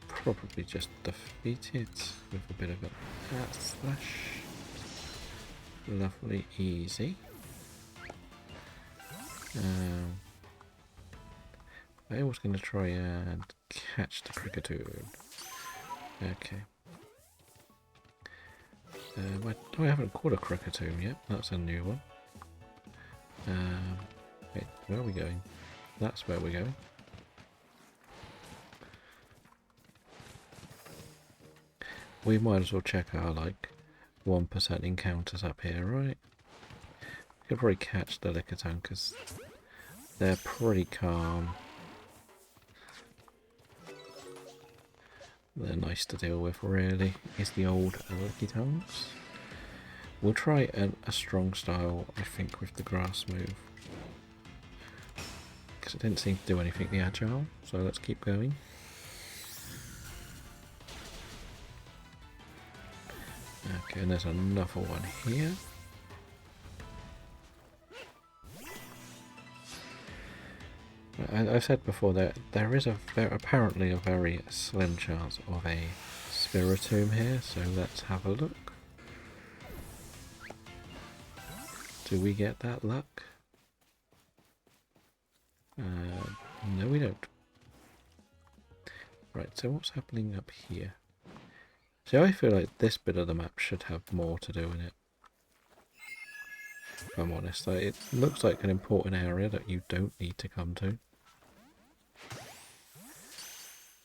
Probably just defeat it with a bit of a hat slash. Lovely, easy. I was going to try and catch the Kricketune. Okay. I haven't caught a Kricketune yet. That's a new one. Wait, where are we going? That's where we're going. We might as well check our, like, 1% encounters up here, right? We could probably catch the Lickitung because they're pretty calm. They're nice to deal with, really, is the old Lickitungs. We'll try a strong style, I think, with the grass move. Because it didn't seem to do anything the agile, so let's keep going. Okay, and there's another one here. I've said before that there is apparently a very slim chance of a Spiritomb here, so let's have a look. Do we get that luck? No, we don't. Right, so what's happening up here? So I feel like this bit of the map should have more to do in it. If I'm honest, it looks like an important area that you don't need to come to.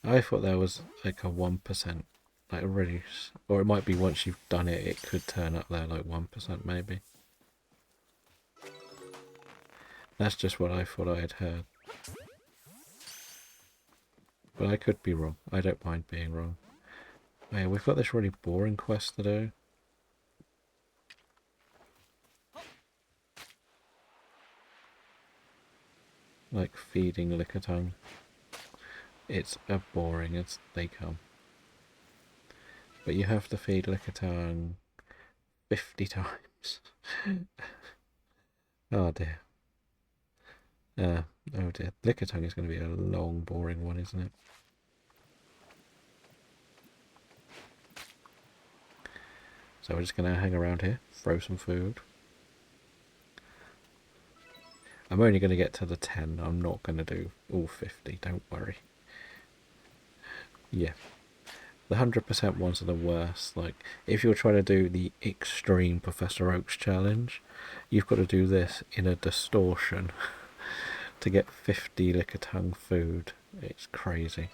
I thought there was like a 1%, like already, or it might be once you've done it, it could turn up there like 1% maybe. That's just what I thought I had heard. But I could be wrong. I don't mind being wrong. Oh yeah, we've got this really boring quest to do. Like feeding Lickitung. It's boring as they come. But you have to feed Lickitung 50 times. Oh dear. Oh dear. Lickitung is going to be a long, boring one, isn't it? So we're just going to hang around here, throw some food. I'm only going to get to the 10. I'm not going to do all 50, don't worry. Yeah. The 100% ones are the worst. Like, if you're trying to do the extreme Professor Oak's challenge, you've got to do this in a distortion to get 50 Lickitung food. It's crazy.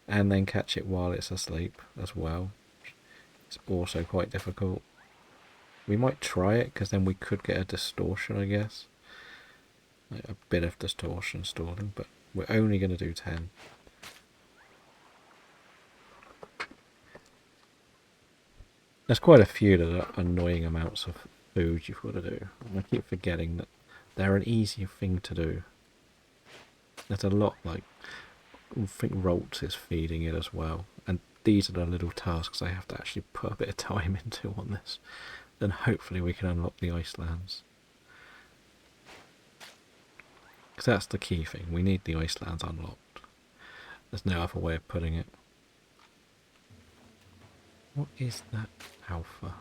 And then catch it while it's asleep as well. It's also quite difficult. We might try it, because then we could get a distortion, I guess. Like a bit of distortion stalling, but we're only going to do 10. There's quite a few that are annoying amounts of food you've got to do. And I keep forgetting that they're an easy thing to do. There's a lot, like, I think Roltz is feeding it as well. And these are the little tasks I have to actually put a bit of time into on this. Then hopefully we can unlock the Icelands. Because that's the key thing. We need the Icelands unlocked. There's no other way of putting it. What is that alpha?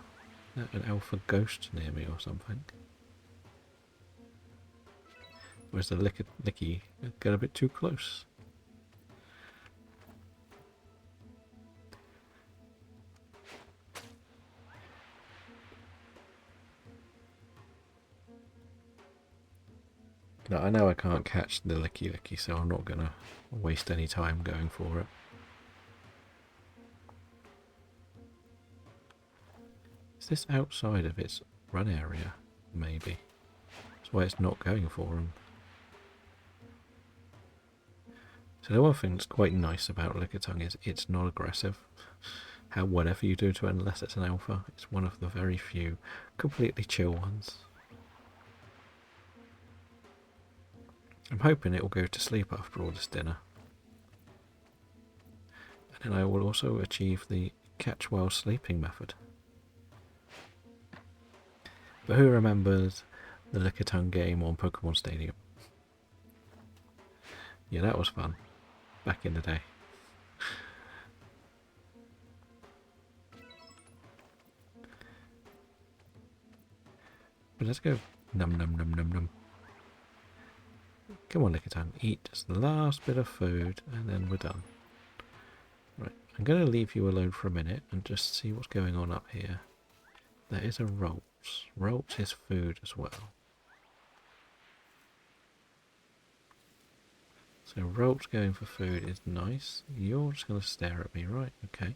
Is that an alpha ghost near me or something? Or is the Licky get a bit too close? No, I know I can't catch the Licky, so I'm not going to waste any time going for it. Is this outside of its run area? Maybe. That's why it's not going for him. So the one thing that's quite nice about Lickitung is it's not aggressive. Whatever you do to it, unless it's an alpha, it's one of the very few completely chill ones. I'm hoping it will go to sleep after all this dinner. And then I will also achieve the catch while sleeping method. But who remembers the Lickitung game on Pokemon Stadium? Yeah, that was fun. Back in the day. But let's go num num num num num. Come on, Lickitung, eat just the last bit of food and then we're done. Right, I'm going to leave you alone for a minute and just see what's going on up here. There is a Roltz. Roltz is food as well. So Roltz going for food is nice. You're just going to stare at me, right? Okay.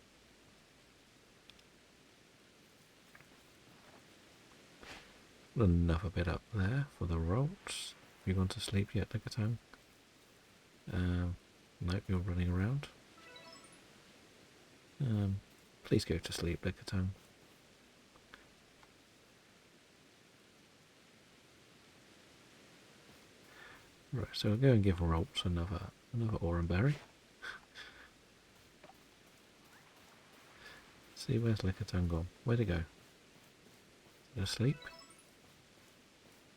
Another bit up there for the Roltz. Have you gone to sleep yet, Lickitung? Nope, you're running around. Please go to sleep, Lickitung. Right, so we'll go and give Roltz another Oran Berry. See, where's Lickitung gone? Where'd it go? Is it asleep?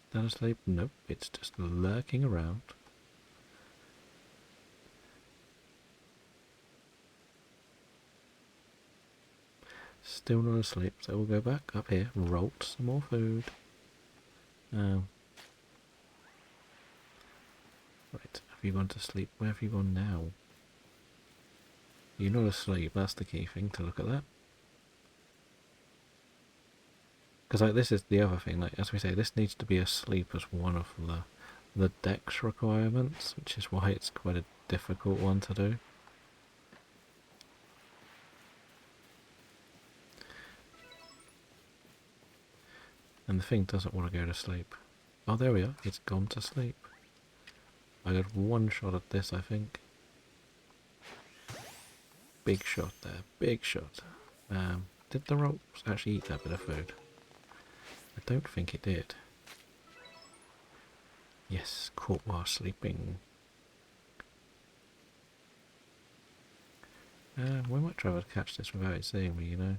Is that asleep? Nope, it's just lurking around. Still not asleep, so we'll go back up here, Roltz some more food. Right, have you gone to sleep? Where have you gone now? You're not asleep, that's the key thing, to look at that. Because like, this is the other thing, like as we say, this needs to be asleep as one of the Dex requirements, which is why it's quite a difficult one to do. And the thing doesn't want to go to sleep. Oh, there we are. It's gone to sleep. I got one shot at this, I think. Big shot there. Big shot. Did the ropes actually eat that bit of food? I don't think it did. Yes, caught while sleeping. We might try to catch this without it seeing me, you know.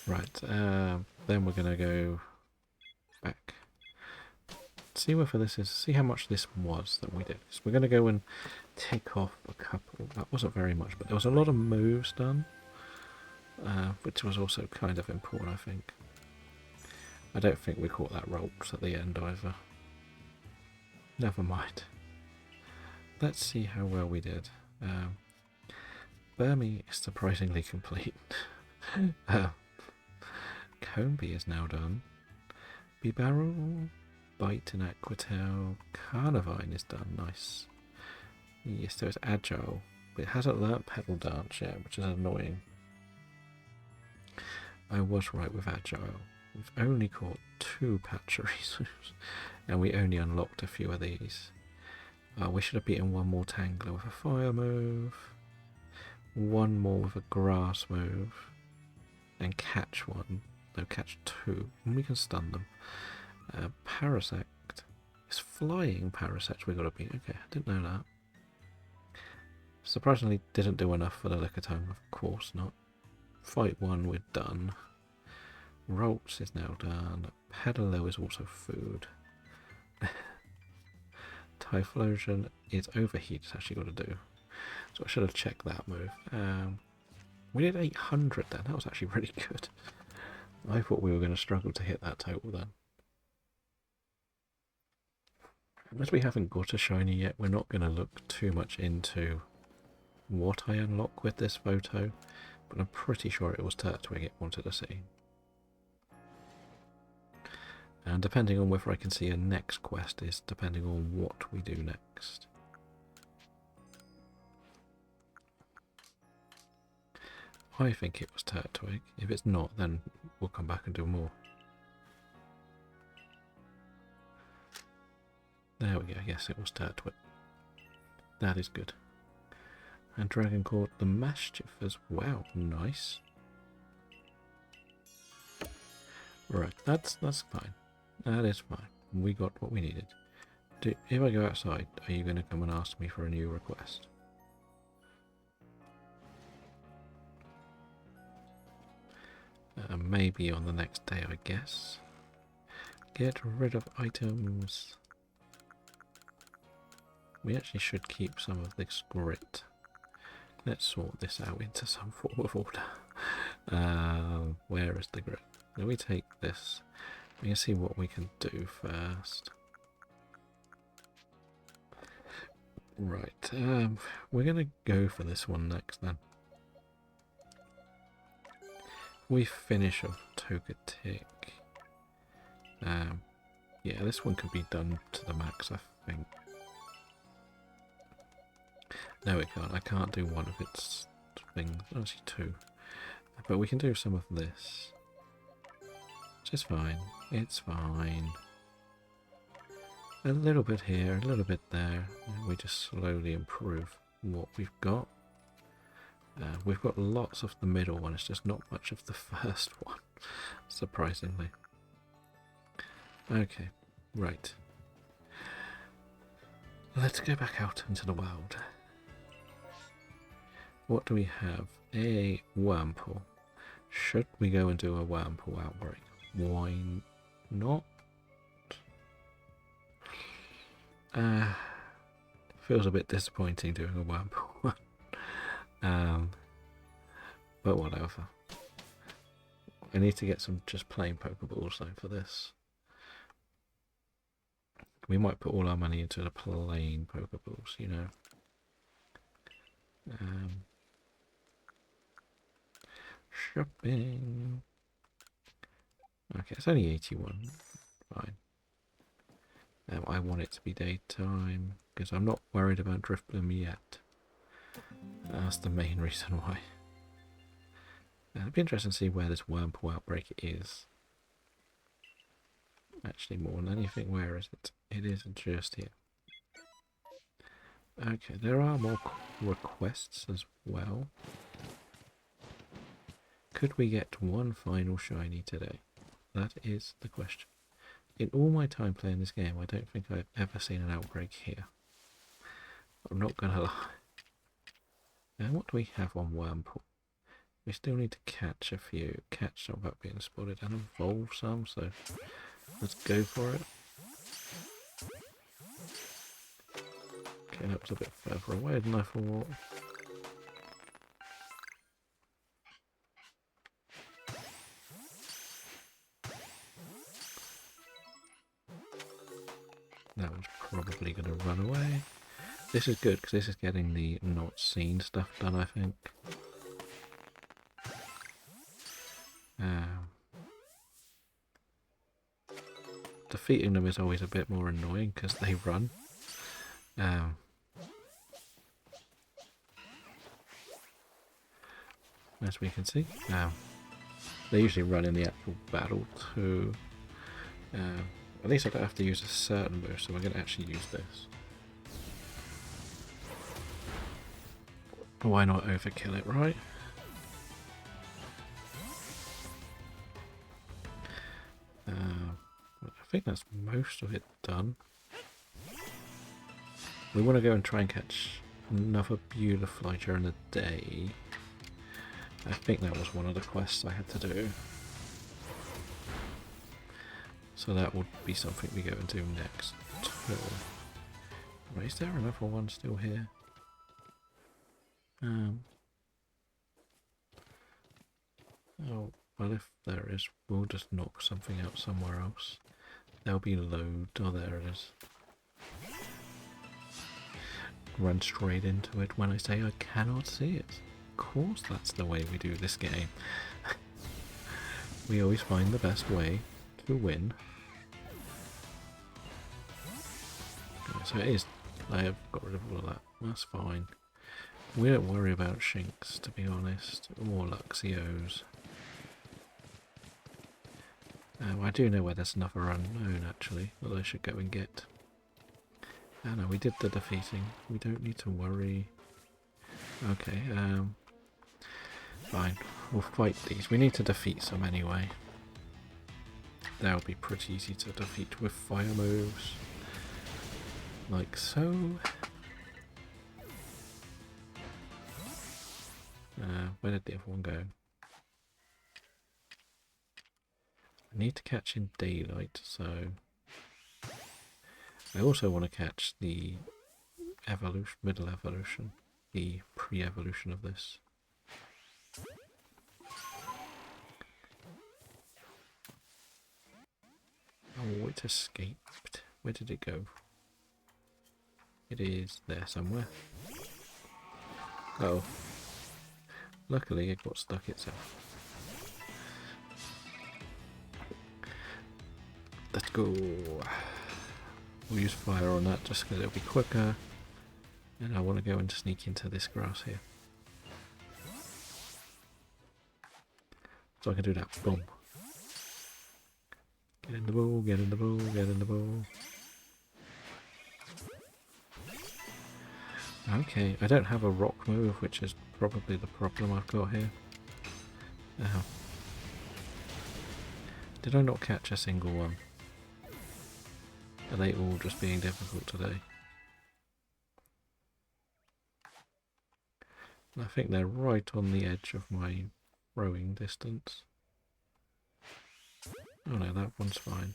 Right, then we're going to go back. See whether this is, see how much this was that we did. So we're going to go and tick off a couple. That wasn't very much, but there was a lot of moves done, which was also kind of important, I think. I don't think we caught that ropes at the end either. Never mind. Let's see how well we did. Burmy is surprisingly complete. Comby is now done. Bibarrel, Bite and Aquatail. Carnivine is done. Nice. Yes, so it's Agile. But it hasn't learnt Pedal Dance yet, which is annoying. I was right with Agile. We've only caught 2 Patcheries. And we only unlocked a few of these. We should have beaten one more Tangler with a fire move. One more with a grass move. And catch one. No, catch 2. And we can stun them. Parasect. It's flying Parasect we got to beat. Okay, I didn't know that. Surprisingly, didn't do enough for the Lickitung. Of course not. Fight 1, we're done. Rolts is now done. Pedalo is also food. Typhlosion is overheat. It's actually got to do. So I should have checked that move. We did 800 then. That was actually really good. I thought we were going to struggle to hit that total then. As we haven't got a shiny yet, we're not going to look too much into what I unlock with this photo, but I'm pretty sure it was Turtwig it wanted to see. And depending on whether I can see a next quest is depending on what we do next. I think it was Turtwig. If it's not, then we'll come back and do more. There we go. Yes, it was Turtwig. That is good. And Dragon caught the Mischief as well. Nice. Right, that's fine. That is fine. We got what we needed. If I go outside, are you going to come and ask me for a new request? Maybe on the next day, I guess. Get rid of items. We actually should keep some of this grit. Let's sort this out into some form of order. Where is the grit? Let me take this. We can see what we can do first. Right, we're going to go for this one next then. We finish off Togetic. Yeah, this one could be done to the max, I think. No, it can't. I can't do one of its things. Actually, 2. But we can do some of this. Which is fine. It's fine. A little bit here, a little bit there. And we just slowly improve what we've got. We've got lots of the middle one. It's just not much of the first one, surprisingly. Okay, right. Let's go back out into the world. What do we have? A Wurmple. Should we go and do a Wurmple outbreak? Why not? Feels a bit disappointing doing a Wurmple one. But whatever. I need to get some just plain Pokeballs though for this. We might put all our money into the plain Pokeballs, you know. Shopping. Okay, it's only 81. Fine. I want it to be daytime because I'm not worried about Drifblim yet. That's the main reason why. It'd be interesting to see where this Wurmple outbreak is. Actually, more than anything, where is it? It is just here. Okay, there are more requests as well. Could we get one final shiny today? That is the question. In all my time playing this game, I don't think I've ever seen an outbreak here. I'm not gonna lie. Now, what do we have on Wormpool? We still need to catch a few, catch some without being spotted, and evolve some, so let's go for it. Okay, that was a bit further away than I thought. That one's probably going to run away. This is good, because this is getting the not seen stuff done, I think. Defeating them is always a bit more annoying, because they run. As we can see. They usually run in the actual battle too. At least I don't have to use a certain move, so we're going to actually use this. Why not overkill it, right? I think that's most of it done. We want to go and try and catch another Beautifly during the day. I think that was one of the quests I had to do. So that would be something we go and do next. Right, is there another one still here? Oh, well, if there is, we'll just knock something out somewhere else. There'll be loads. Oh, there it is. Run straight into it when I say I cannot see it. Of course, that's the way we do this game. We always find the best way to win. So it is. I have got rid of all of that. That's fine. We don't worry about Shinx, to be honest, or Luxios. I do know where there's another unknown, actually, that I should go and get. Oh no, we did the defeating. We don't need to worry. Okay, fine. We'll fight these. We need to defeat some anyway. They'll be pretty easy to defeat with fire moves. Like so. Where did the other one go? I need to catch in daylight, so I also want to catch the evolution, middle evolution, the pre-evolution of this. Oh, it escaped. Where did it go? It is there somewhere. Oh. Luckily it got stuck itself. Let's go. We'll use fire on that just because it'll be quicker. And I want to go and sneak into this grass here. So I can do that. Boom. Get in the ball, get in the ball, get in the ball. Okay, I don't have a rock move, which is probably the problem I've got here. Ow. Did I not catch a single one? Are they all just being difficult today? I think they're right on the edge of my throwing distance. Oh no, that one's fine.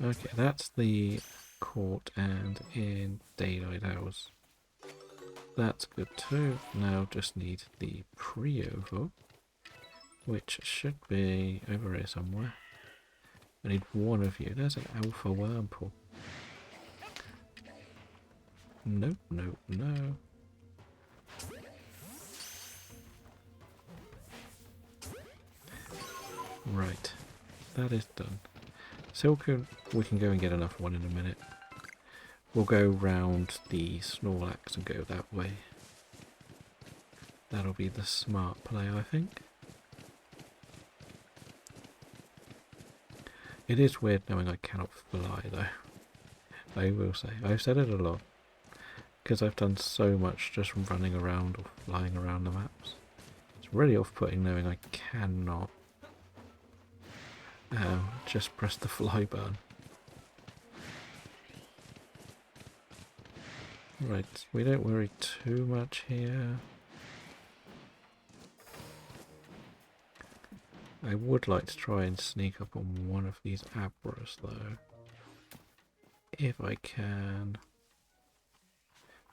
Okay, that's the court and in daylight hours. That's good too. Now just need the pre-ovo, which should be over here somewhere. I need one of you. There's an alpha wormpool. Nope, nope, no. Right, that is done. Silcoon, we can go and get another one in a minute. We'll go round the Snorlax and go that way. That'll be the smart play, I think. It is weird knowing I cannot fly though. I will say. I've said it a lot. Because I've done so much just from running around or flying around the maps. It's really off-putting knowing I cannot just press the fly button. Right, we don't worry too much here. I would like to try and sneak up on one of these Abras though. If I can.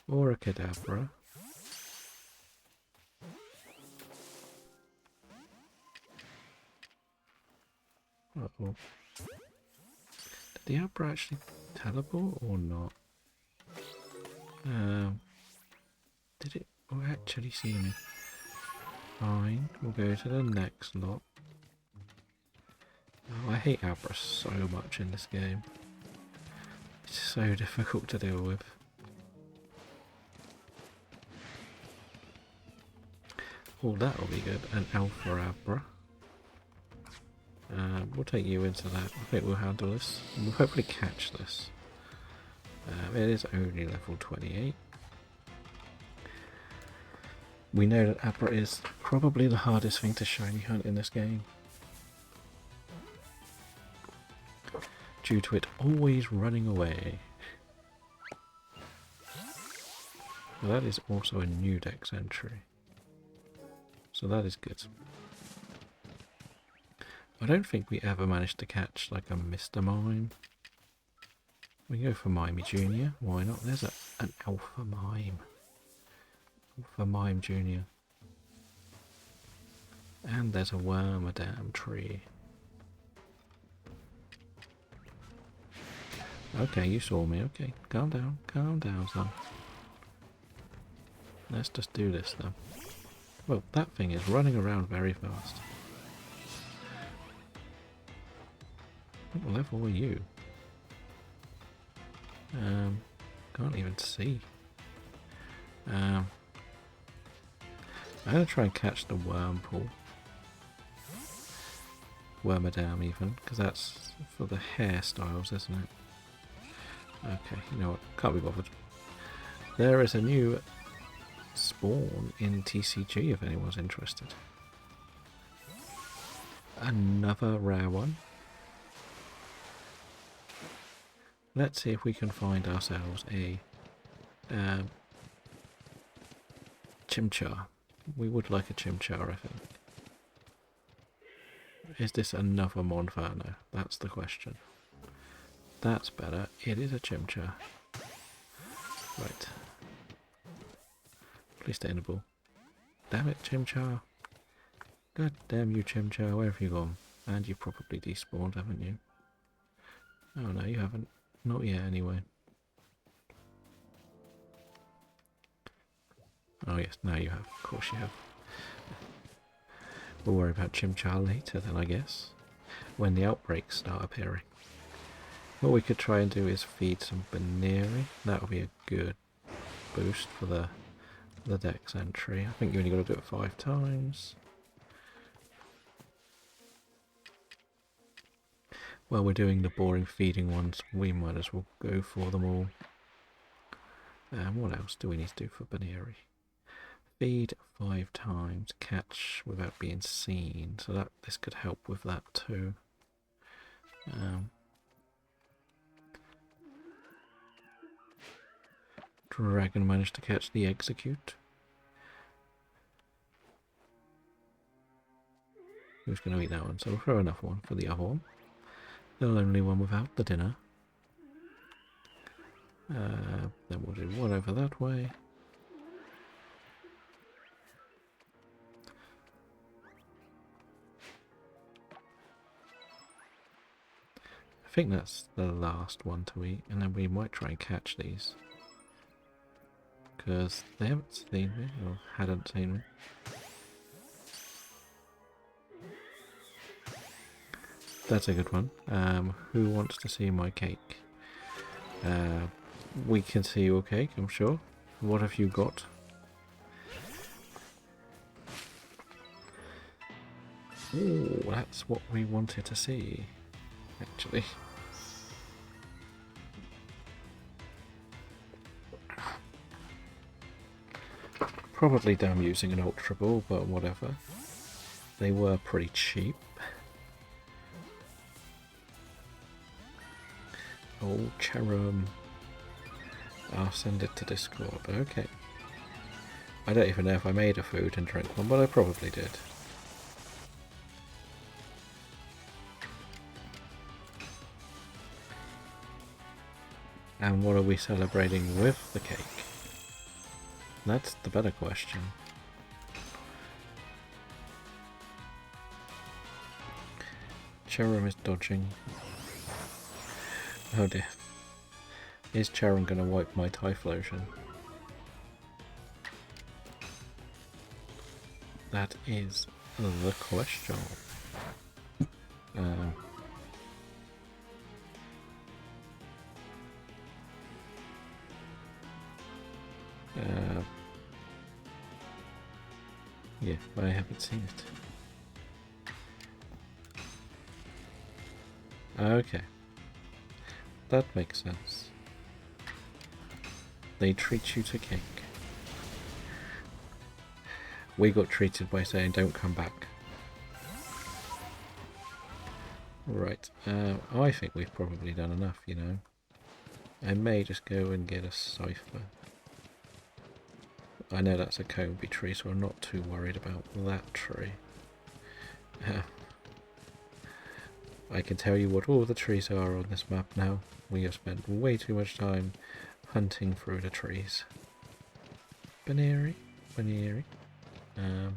Or a Kadabra. Uh-oh. Did the Abra actually teleport or not? Did it actually see me? Fine, we'll go to the next lot. Oh, I hate Abra so much in this game. It's so difficult to deal with. Oh, that'll be good. An Alpha Abra. We'll take you into that. I think we'll handle this. We'll hopefully catch this. It is only level 28. We know that Abra is probably the hardest thing to shiny hunt in this game. Due to it always running away. Well, that is also a new dex entry. So that is good. I don't think we ever managed to catch like a Mr. Mime. We can go for Mimey Jr. Why not? There's an Alpha Mime. Alpha Mime Jr. And there's a Wormadam tree. Okay, you saw me. Okay, calm down, son. Let's just do this then. Well, that thing is running around very fast. What level are you? Can't even see. I'm gonna try and catch the Wormpool. Wormadam even, because that's for the hairstyles, isn't it? Okay, you know what? Can't be bothered. There is a new spawn in TCG if anyone's interested. Another rare one. Let's see if we can find ourselves a Chimchar. We would like a Chimchar, I think. Is this another Monferno? That's the question. That's better. It is a Chimchar. Right. Please stay in the ball. Damn it, Chimchar. God damn you, Chimchar. Where have you gone? And you probably despawned, haven't you? Oh no, you haven't. Not yet, anyway. Oh yes, now you have. Of course you have. We'll worry about Chimchar later then, I guess. When the outbreaks start appearing. What we could try and do is feed some Baneri. That'll be a good boost for the dex entry. I think you only got to do it 5 times. While we're doing the boring feeding ones, we might as well go for them all. And what else do we need to do for Baneri? Feed 5 times, catch without being seen. So that this could help with that too. Dragon managed to catch the execute. Who's going to eat that one? So we'll throw another one for the other one. The only one without the dinner. Then we'll do one over that way. I think that's the last one to eat, and then we might try and catch these. Because they haven't seen me, or hadn't seen me. That's a good one. Who wants to see my cake? We can see your cake, I'm sure. What have you got? Ooh, that's what we wanted to see. actually. Probably dumb using an Ultra Ball, but whatever. They were pretty cheap. Oh, Cherum. I'll send it to Discord. Okay. I don't even know if I made a food and drink one, but I probably did. And what are we celebrating with the cake? That's the better question. Cherum is dodging. Oh dear. Is Cherum going to wipe my Typhlosion? That is the question. Yeah, I haven't seen it. Okay. That makes sense. They treat you to cake. We got treated by saying don't come back. Right, I think we've probably done enough, you know. I may just go and get a cipher. I know that's a Comby tree, so I'm not too worried about that tree. I can tell you what all the trees are on this map now. We have spent way too much time hunting through the trees. Baneri. Yeah,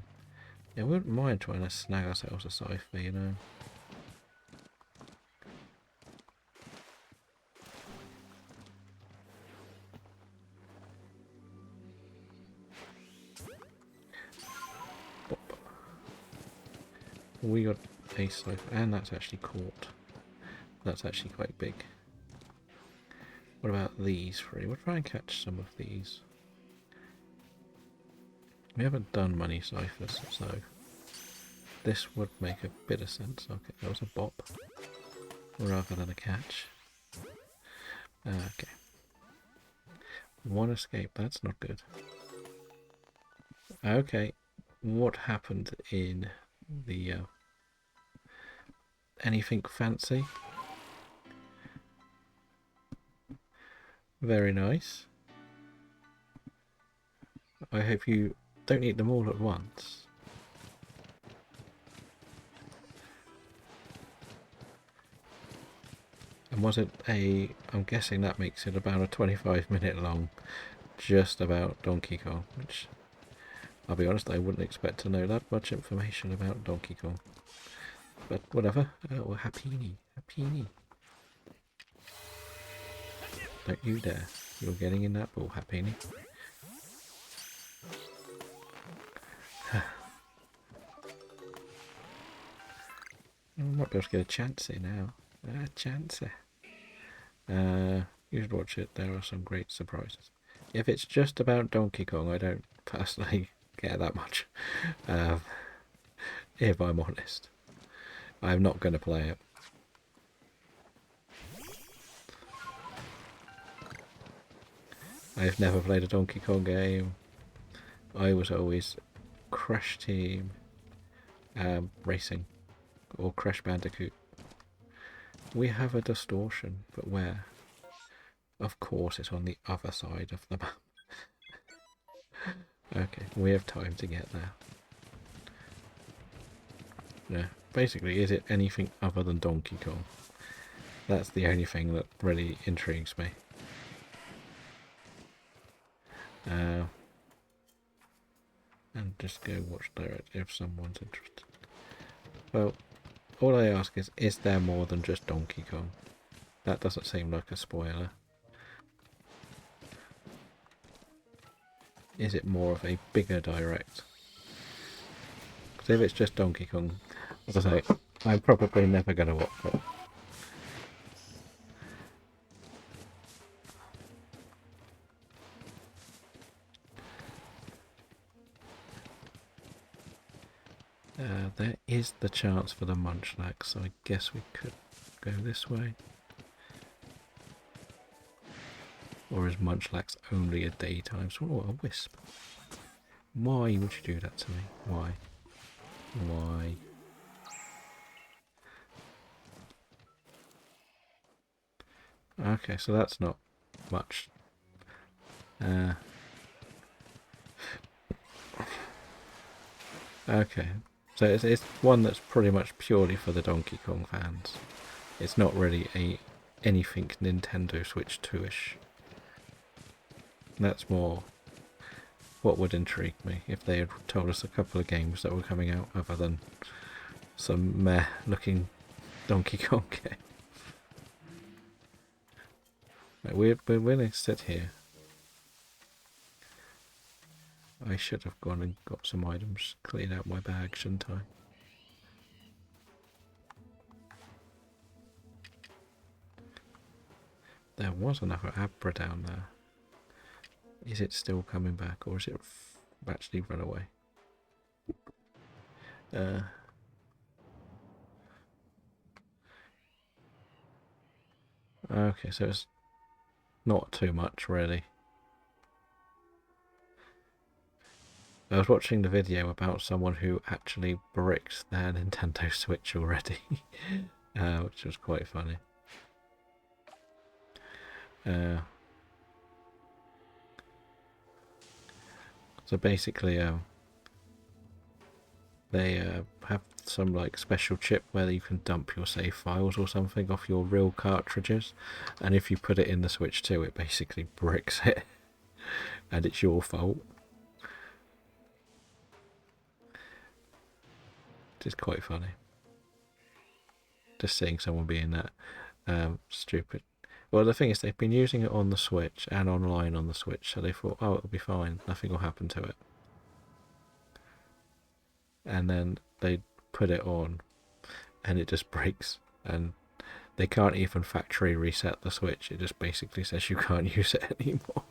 we wouldn't mind trying to snag ourselves a cipher, you know. Bop. We got a cipher, and that's actually caught. That's actually quite big. What about these three? We'll try and catch some of these. We haven't done money ciphers, so this would make a bit of sense. Okay, that was a bop rather than a catch. Okay. One escape, that's not good. Okay, what happened in the anything fancy? Very nice. I hope you don't eat them all at once. And was it a... I'm guessing that makes it about a 25-minute long, just about Donkey Kong, which, I'll be honest, I wouldn't expect to know that much information about Donkey Kong. But whatever. Oh, Happini. Don't you dare. You're getting in that ball, Happini. I might be able to get a Chansey now. Chansey. You should watch it. There are some great surprises. If it's just about Donkey Kong, I don't personally care that much. If I'm honest. I'm not going to play it. I've never played a Donkey Kong game. I was always Crash Team Racing or Crash Bandicoot. We have a distortion, but where? Of course it's on the other side of the map. Okay, we have time to get there. Yeah, basically, is it anything other than Donkey Kong? That's the only thing that really intrigues me. And just go watch direct if someone's interested. Well, all I ask is there more than just Donkey Kong? That doesn't seem like a spoiler. Is it more of a bigger direct? Because if it's just Donkey Kong, as I say, I'm probably never going to watch it. There is the chance for the Munchlax, so I guess we could go this way? Or is Munchlax only a daytime sword? Oh, a wisp. Why would you do that to me? Why? Why? Okay, so that's not much. Okay, so it's one that's pretty much purely for the Donkey Kong fans. It's not really anything Nintendo Switch 2-ish. That's more what would intrigue me if they had told us a couple of games that were coming out other than some meh looking Donkey Kong game. Right, we're going to sit here. I should have gone and got some items cleared out my bag, shouldn't I? There was another Abra down there. Is it still coming back, or is it actually run away? Okay, so it's not too much, really. I was watching the video about someone who actually bricked their Nintendo Switch already, which was quite funny. So basically, they have some like special chip where you can dump your save files or something off your real cartridges, and if you put it in the Switch 2, it basically bricks it, and it's your fault. It's quite funny. Just seeing someone being that stupid. Well, the thing is, they've been using it on the Switch and online on the Switch, so they thought, oh, it'll be fine, nothing will happen to it. And then they put it on, and it just breaks, and they can't even factory reset the Switch. It just basically says you can't use it anymore.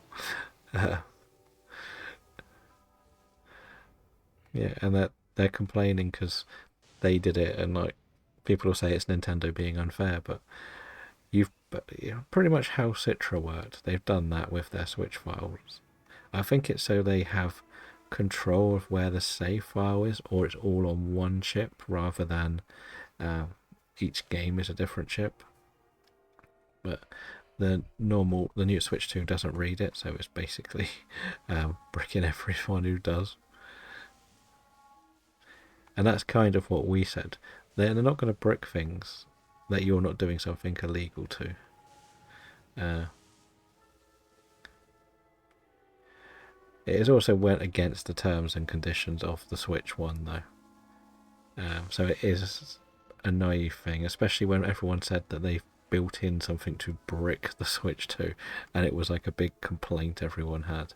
Yeah, and that they're complaining because they did it, and like people will say it's Nintendo being unfair, but pretty much how Citra worked. They've done that with their Switch files. I think it's so they have control of where the save file is, or it's all on one chip rather than each game is a different chip. But the new Switch 2 doesn't read it, so it's basically bricking everyone who does. And that's kind of what we said. They're not going to brick things that you're not doing something illegal to. It also went against the terms and conditions of the Switch one, though. So it is a naive thing, especially when everyone said that they've built in something to brick the Switch 2, and it was like a big complaint everyone had.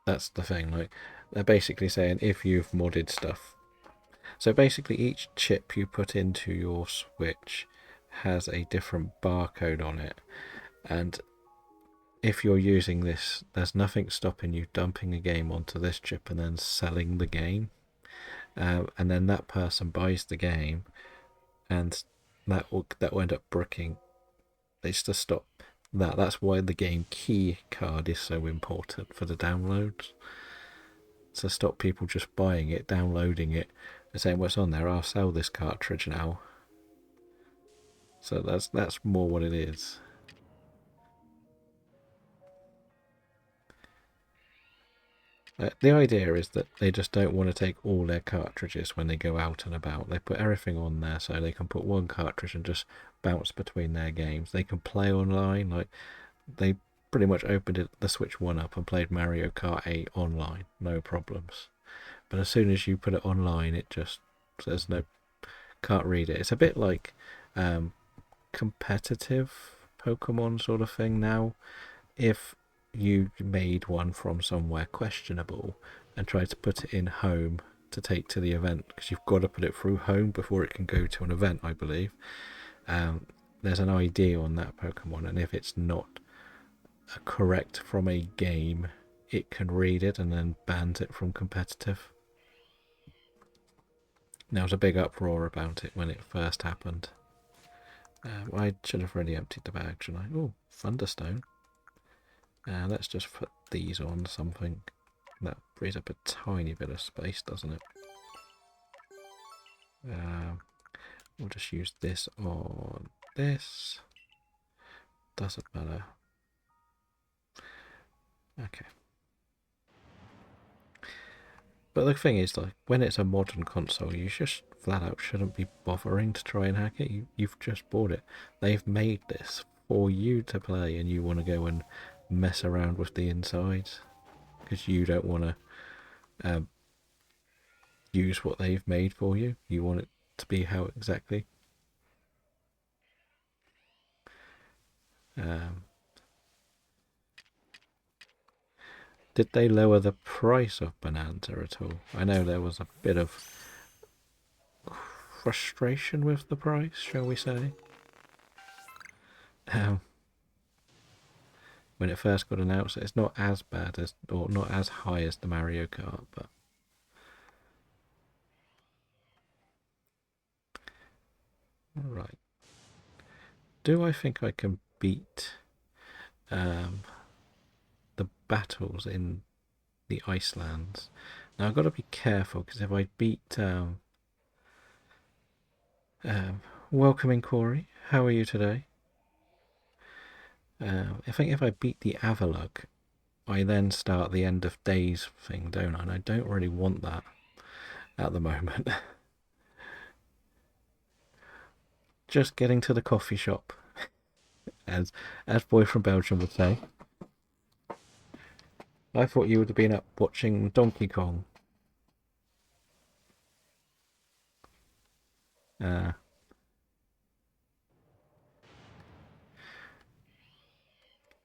That's the thing, like, they're basically saying if you've modded stuff. So basically each chip you put into your Switch has a different barcode on it, and if you're using this, there's nothing stopping you dumping a game onto this chip and then selling the game, and then that person buys the game, and that will end up bricking. It's to stop that. That's why the game key card is so important for the downloads. To stop people just buying it, downloading it, and saying what's on there. I'll sell this cartridge now. So that's more what it is. The idea is that they just don't want to take all their cartridges when they go out and about. They put everything on there so they can put one cartridge and just bounce between their games. They can play online. Like, they pretty much opened the Switch 1 up and played Mario Kart 8 online, no problems. But as soon as you put it online, it just says no, can't read it. It's a bit like competitive Pokemon sort of thing now. If you made one from somewhere questionable and tried to put it in home to take to the event, because you've got to put it through home before it can go to an event, I believe. There's an ID on that Pokemon, and if it's not correct from a game it can read it and then bans it from competitive. There was a big uproar about it when it first happened. I should have already emptied the bag, shouldn't I? Oh, Thunderstone. Let's just put these on something. That frees up a tiny bit of space, doesn't it? We'll just use this on this. Doesn't matter. Okay. But the thing is, like, when it's a modern console, you just flat out shouldn't be bothering to try and hack it. You've just bought it. They've made this for you to play, and you want to go and mess around with the insides because you don't want to use what they've made for you. You want it to be how exactly. Did they lower the price of Bonanza at all? I know there was a bit of frustration with the price, shall we say. When it first got announced, it's not as bad as, or not as high as the Mario Kart, but alright. Do I think I can beat the battles in the Icelands? Now I've got to be careful, because if I beat welcoming Corey, how are you today? I think if I beat the Avalug, I then start the end of days thing, don't I? And I don't really want that at the moment. Just getting to the coffee shop, as Boy from Belgium would say. I thought you would have been up watching Donkey Kong.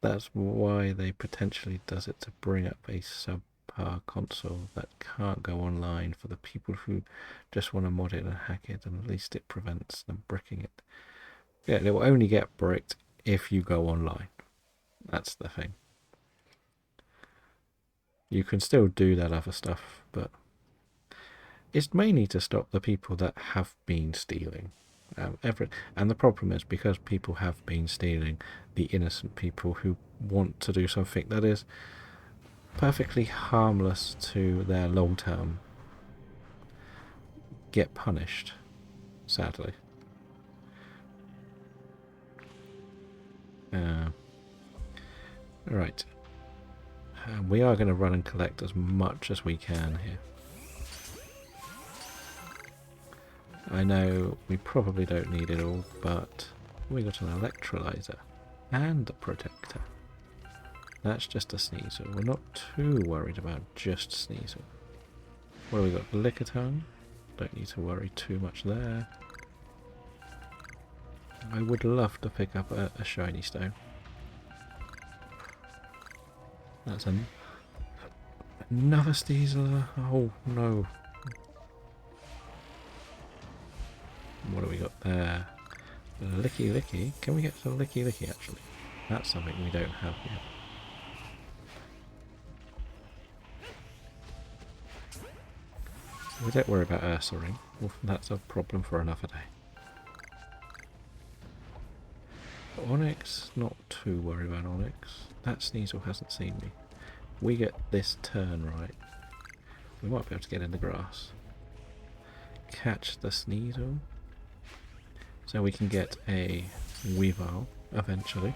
That's why they potentially does it, to bring up a subpar console that can't go online for the people who just want to mod it and hack it, and at least it prevents them bricking it. Yeah, it will only get bricked if you go online. That's the thing. You can still do that other stuff, but it's mainly to stop the people that have been stealing. And the problem is, because people have been stealing, the innocent people who want to do something that is perfectly harmless to their long term get punished, sadly. Right. We are going to run and collect as much as we can here. I know we probably don't need it all, but we got an electrolyzer and a protector. That's just a Sneasel. We're not too worried about just Sneasel. What do we got? Lickitung. Don't need to worry too much there. I would love to pick up a shiny stone. That's another Sneasel. Oh no. What do we got there? Licky Licky. Can we get to Licky Licky actually? That's something we don't have yet. We don't worry about Ursaring. Well, that's a problem for another day. Onyx, not too worried about Onyx. That Sneasel hasn't seen me. We get this turn right. We might be able to get in the grass. Catch the Sneasel. So we can get a Weavile eventually.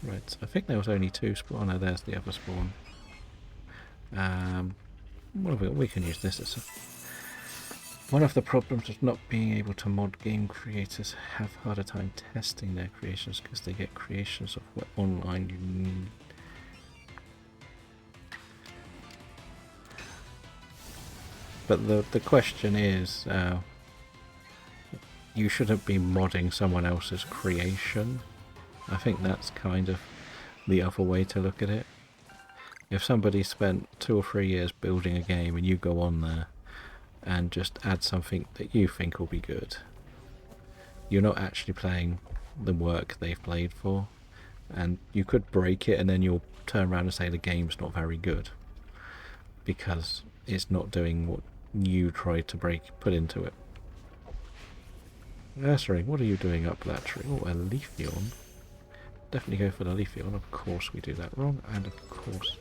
Right, I think there was only two spawn. Oh no, there's the other spawn. What have we got? We can use this as a... One of the problems of not being able to mod, game creators have harder time testing their creations because they get creations of what online you need. But the question is, you shouldn't be modding someone else's creation. I think that's kind of the other way to look at it. If somebody spent 2 or 3 years building a game and you go on there and just add something that you think will be good. You're not actually playing the work they've played for, and you could break it and then you'll turn around and say the game's not very good because it's not doing what you tried to put into it. Nursery, what are you doing up that tree? Oh, a Leafeon. Definitely go for the Leafeon. Of course we do that wrong, and of course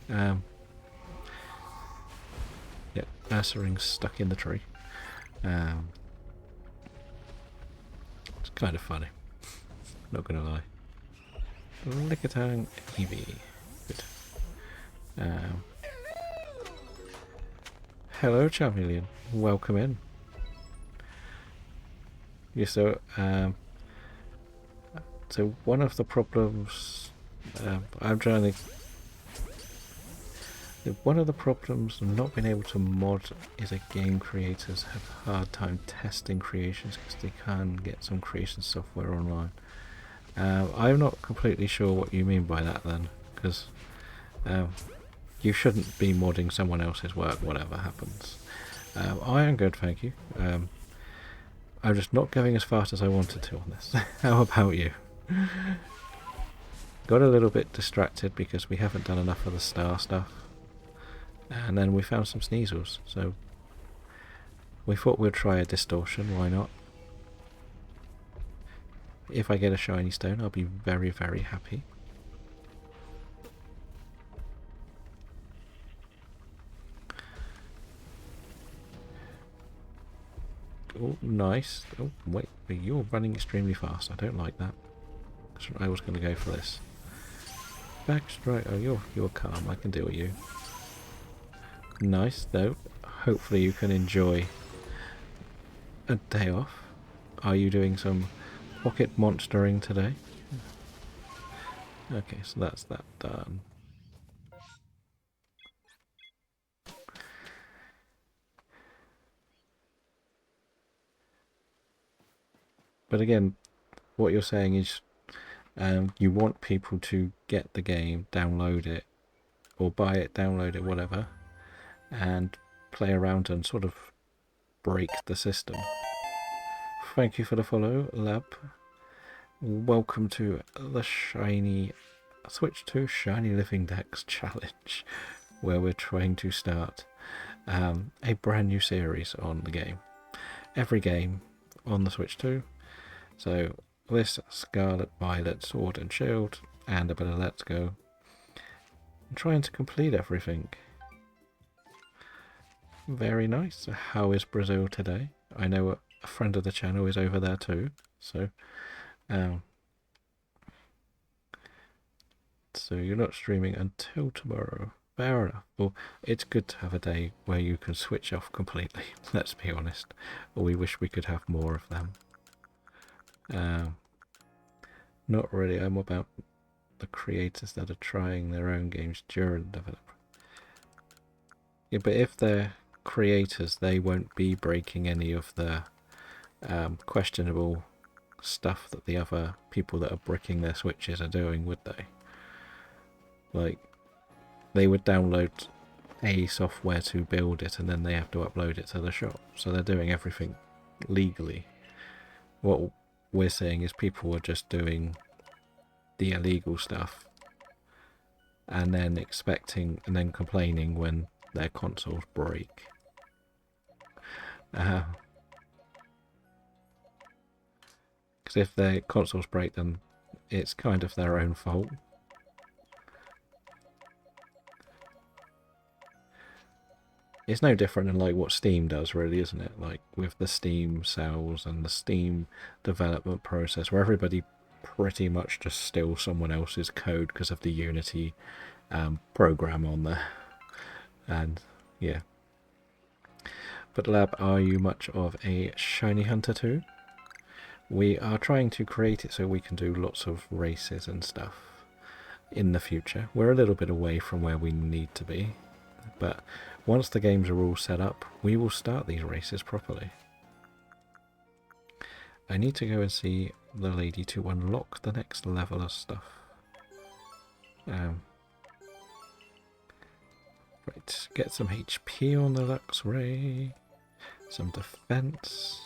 yeah, Ursaring's stuck in the tree. It's kind of funny, not gonna lie. Lickitung Eevee. Good. Hello, Charmeleon. Welcome in. Yeah, so one of the problems I'm trying to. One of the problems of not being able to mod is that game creators have a hard time testing creations because they can't get some creation software online. I'm not completely sure what you mean by that then, because you shouldn't be modding someone else's work whatever happens. I am good, thank you. I'm just not going as fast as I wanted to on this. How about you? Got a little bit distracted because we haven't done enough of the star stuff. And then we found some Sneasels, so we thought we'd try a distortion, why not? If I get a shiny stone, I'll be very, very happy. Oh, nice. Oh, wait, you're running extremely fast. I don't like that. I was going to go for this. Backstrike. Oh, you're calm. I can deal with you. Nice, though. Hopefully you can enjoy a day off. Are you doing some pocket monstering today? Okay, so that's that done. But again, what you're saying is you want people to get the game, download it, or buy it, download it, whatever, and play around and sort of break the system. Thank you for the follow, Lab. Welcome to the Switch to Shiny Living Dex challenge, where we're trying to start a brand new series on the game. Every game on the Switch 2. So this Scarlet, Violet, Sword and Shield, and a bit of Let's Go. I'm trying to complete everything. Very nice. How is Brazil today? I know a friend of the channel is over there too, so so you're not streaming until tomorrow. Fair enough. Well, it's good to have a day where you can switch off completely, let's be honest. We wish we could have more of them. Not really. I'm about the creators that are trying their own games during development. Yeah, but if they're creators, they won't be breaking any of the questionable stuff that the other people that are bricking their Switches are doing, would they? Like, they would download a software to build it and then they have to upload it to the shop. So they're doing everything legally. What we're saying is people are just doing the illegal stuff and then complaining when their consoles break. Because if their consoles break, then it's kind of their own fault. It's no different than like what Steam does, really, isn't it? Like with the Steam sales and the Steam development process, where everybody pretty much just steals someone else's code because of the Unity program on there. And yeah. But Lab, are you much of a shiny hunter too? We are trying to create it so we can do lots of races and stuff in the future. We're a little bit away from where we need to be, but once the games are all set up, we will start these races properly. I need to go and see the lady to unlock the next level of stuff. Right, get some HP on the Luxray. Some defense.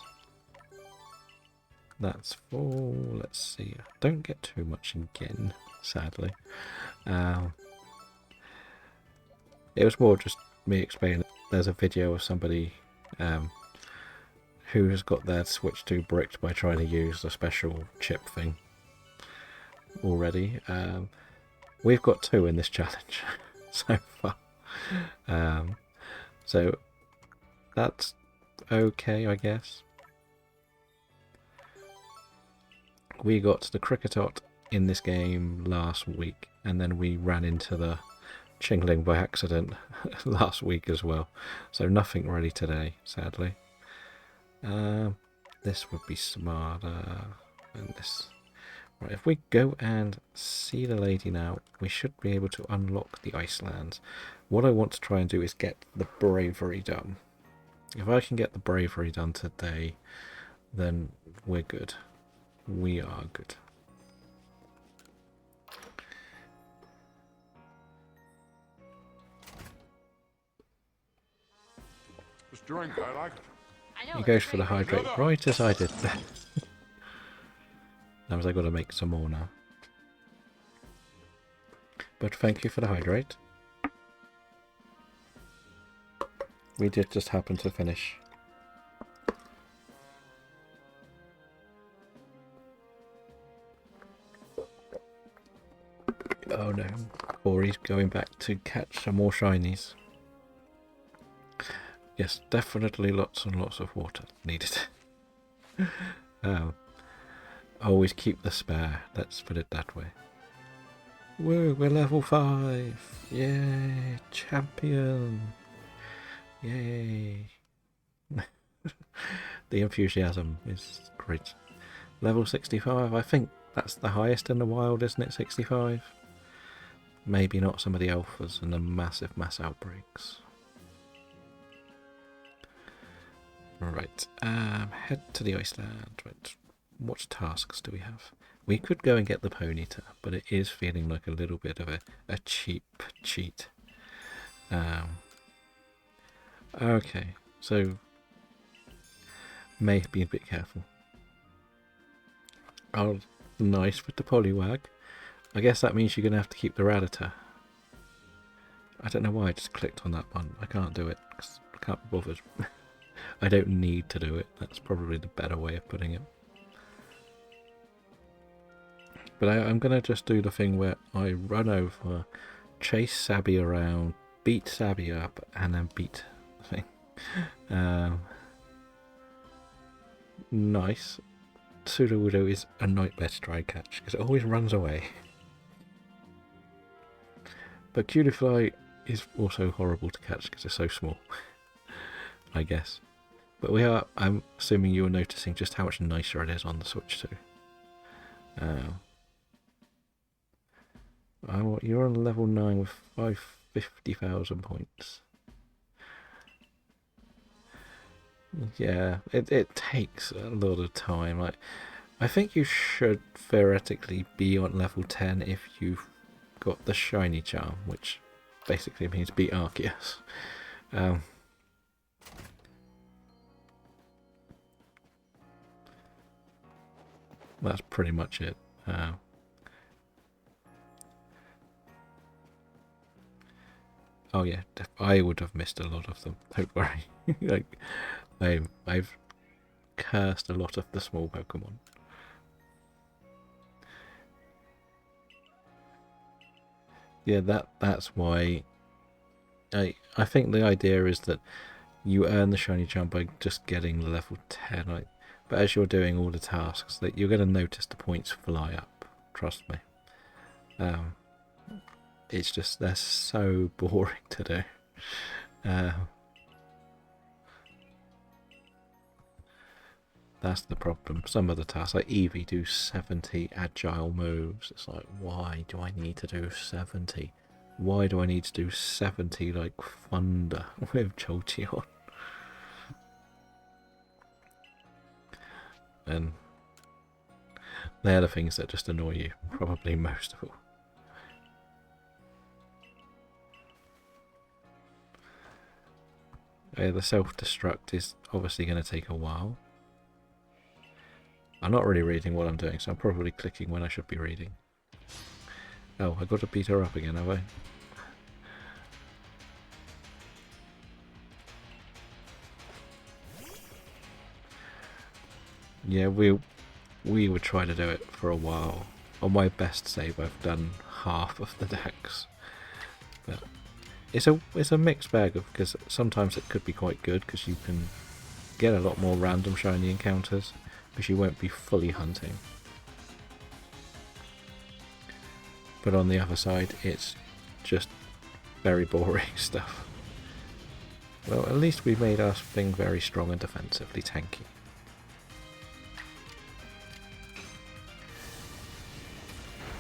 That's full. Let's see. Don't get too much again, sadly. It was more just me explaining. There's a video of somebody who has got their Switch 2 bricked by trying to use the special chip thing already. We've got 2 in this challenge so far. So that's okay, I guess. We got the Cricketot in this game last week, and then we ran into the Chingling by accident last week as well. So nothing ready today, sadly. This would be smarter than this. Right, if we go and see the lady now, we should be able to unlock the Icelands. What I want to try and do is get the bravery done. If I can get the bravery done today, then we're good. We are good. This drink, I like it. He goes for the hydrate right as I did. That was I got to make some more now. But thank you for the hydrate. We did just happen to finish. Oh no, Corey's going back to catch some more shinies. Yes, definitely lots and lots of water needed. Always keep the spare, let's put it that way. Woo, we're level 5! Yay! Champion! Yay! The enthusiasm is great. Level 65, I think that's the highest in the wild, isn't it? 65? Maybe not some of the alphas and the massive mass outbreaks. Right, head to the Iceland. Right, what tasks do we have? We could go and get the Ponyta, but it is feeling like a little bit of a cheap cheat. Okay, so may be a bit careful. Oh, nice with the Poliwag. I guess that means you're going to have to keep the Rattata. I don't know why I just clicked on that one. I can't do it because I can't be bothered. I don't need to do it. That's probably the better way of putting it. But I'm going to just do the thing where I run over, chase Sabby around, beat Sabby up, and then beat the thing. Nice. Sudowoodo is a nightmare to try and catch because it always runs away. But Cutiefly is also horrible to catch because it's so small, I guess. But I'm assuming you're noticing just how much nicer it is on the Switch too. You're on level 9 with 550,000 points. Yeah, it takes a lot of time. I think you should theoretically be on level 10 if you've got the shiny charm, which basically means beat Arceus. That's pretty much it. Oh yeah, I would have missed a lot of them. Don't worry. I've cursed a lot of the small Pokemon. Yeah, that's why. I think the idea is that you earn the shiny charm by just getting level 10. But as you're doing all the tasks, that you're going to notice the points fly up. Trust me. It's just they're so boring to do. That's the problem. Some of the tasks, like Eevee, do 70 agile moves. It's like, why do I need to do 70? Why do I need to do 70 like Thunder with Jolteon? And they're the things that just annoy you, probably most of all. The self-destruct is obviously going to take a while. I'm not really reading what I'm doing, so I'm probably clicking when I should be reading. Oh, I got to beat her up again, have I? Yeah, we would try to do it for a while. On my best save, I've done half of the decks, but it's a mixed bag because sometimes it could be quite good because you can get a lot more random shiny encounters because you won't be fully hunting. But on the other side, it's just very boring stuff. Well, at least we've made our thing very strong and defensively tanky.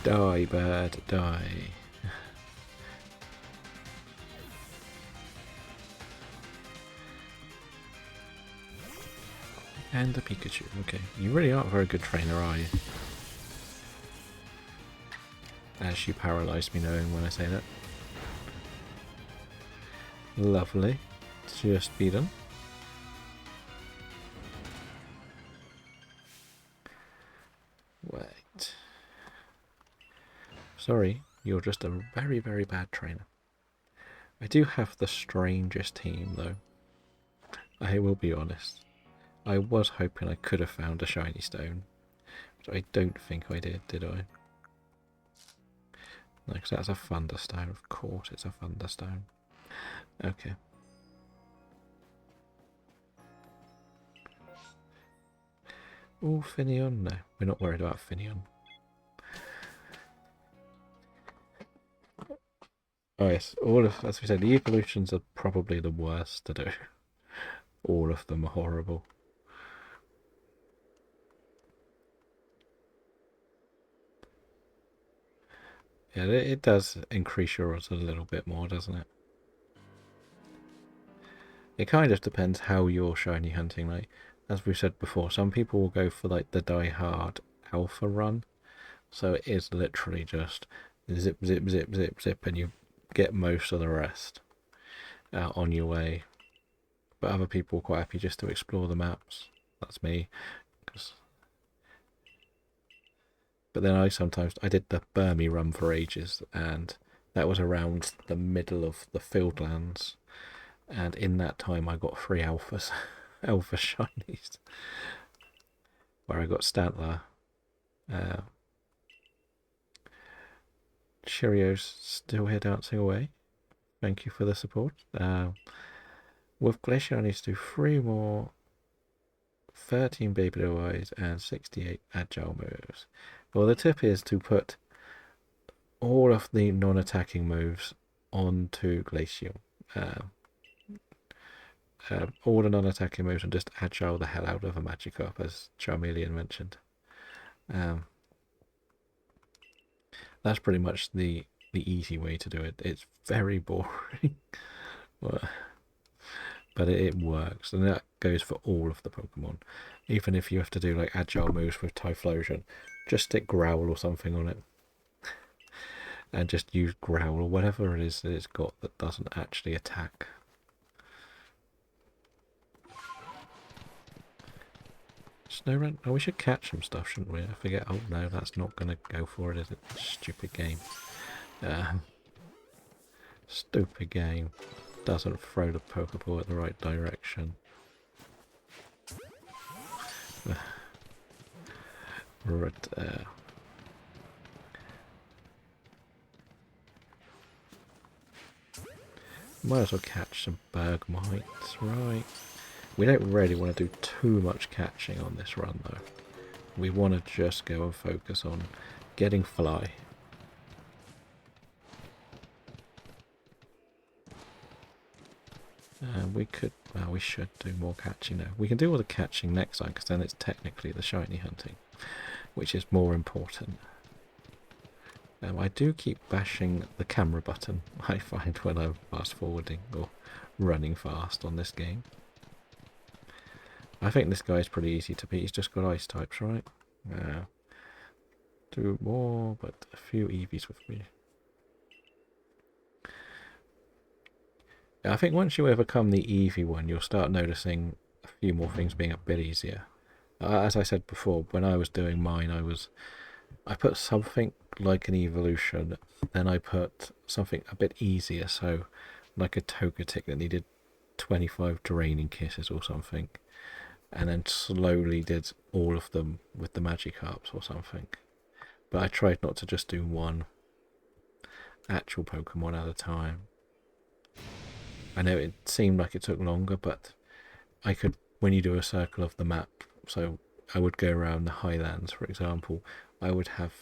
Die, bird, die. And the Pikachu. Okay, you really aren't a very good trainer, are you? As you paralysed me knowing when I say that. Lovely. Just be done. Wait. Sorry, you're just a very, very bad trainer. I do have the strangest team, though. I will be honest. I was hoping I could have found a shiny stone, but I don't think I did I? No, because that's a Thunderstone. Of course it's a Thunderstone. Okay. Oh, Finneon. No, we're not worried about Finneon. Oh yes, as we said, the evolutions are probably the worst to do. All of them are horrible. Yeah, it does increase your odds a little bit more, doesn't it? It kind of depends how you're shiny hunting. Like, as we've said before, some people will go for like the die-hard alpha run. So it is literally just zip, zip, zip, zip, zip, and you get most of the rest on your way. But other people are quite happy just to explore the maps. That's me. But then I did the Burmy run for ages, and that was around the middle of the Fieldlands. And in that time, I got 3 alphas, alpha shinies, where I got Stantler. Cheerios still here dancing away. Thank you for the support. With Glacier, I need to do 3 more, 13 Baby Blue Eyes, and 68 Agile moves. Well, the tip is to put all of the non-attacking moves onto Glacier. All the non-attacking moves and just agile the hell out of a Magikarp, as Charmeleon mentioned. That's pretty much the easy way to do it. It's very boring, but it works, and that goes for all of the Pokemon. Even if you have to do like agile moves with Typhlosion, just stick Growl or something on it, and just use Growl or whatever it is that it's got that doesn't actually attack. Snowrun? Oh, we should catch some stuff, shouldn't we? I forget. Oh no, that's not going to go for it, is it? Stupid game. Stupid game. Doesn't throw the Pokeball at the right direction. Right there. Might as well catch some Bergmites, right? We don't really want to do too much catching on this run, though. We want to just go and focus on getting Fly. We should do more catching now. We can do all the catching next time, because then it's technically the shiny hunting, which is more important. I do keep bashing the camera button, I find, when I'm fast forwarding or running fast on this game. I think this guy's pretty easy to beat. He's just got ice types, right? Do more, but a few Eevees with me. I think once you overcome the Eevee one, you'll start noticing a few more things being a bit easier. As I said before, when I was doing mine, I put something like an evolution, then I put something a bit easier, so like a Togetic that needed 25 draining kisses or something, and then slowly did all of them with the Magikarps or something. But I tried not to just do one actual Pokemon at a time. I know it seemed like it took longer, but I could, when you do a circle of the map, so I would go around the Highlands, for example, I would have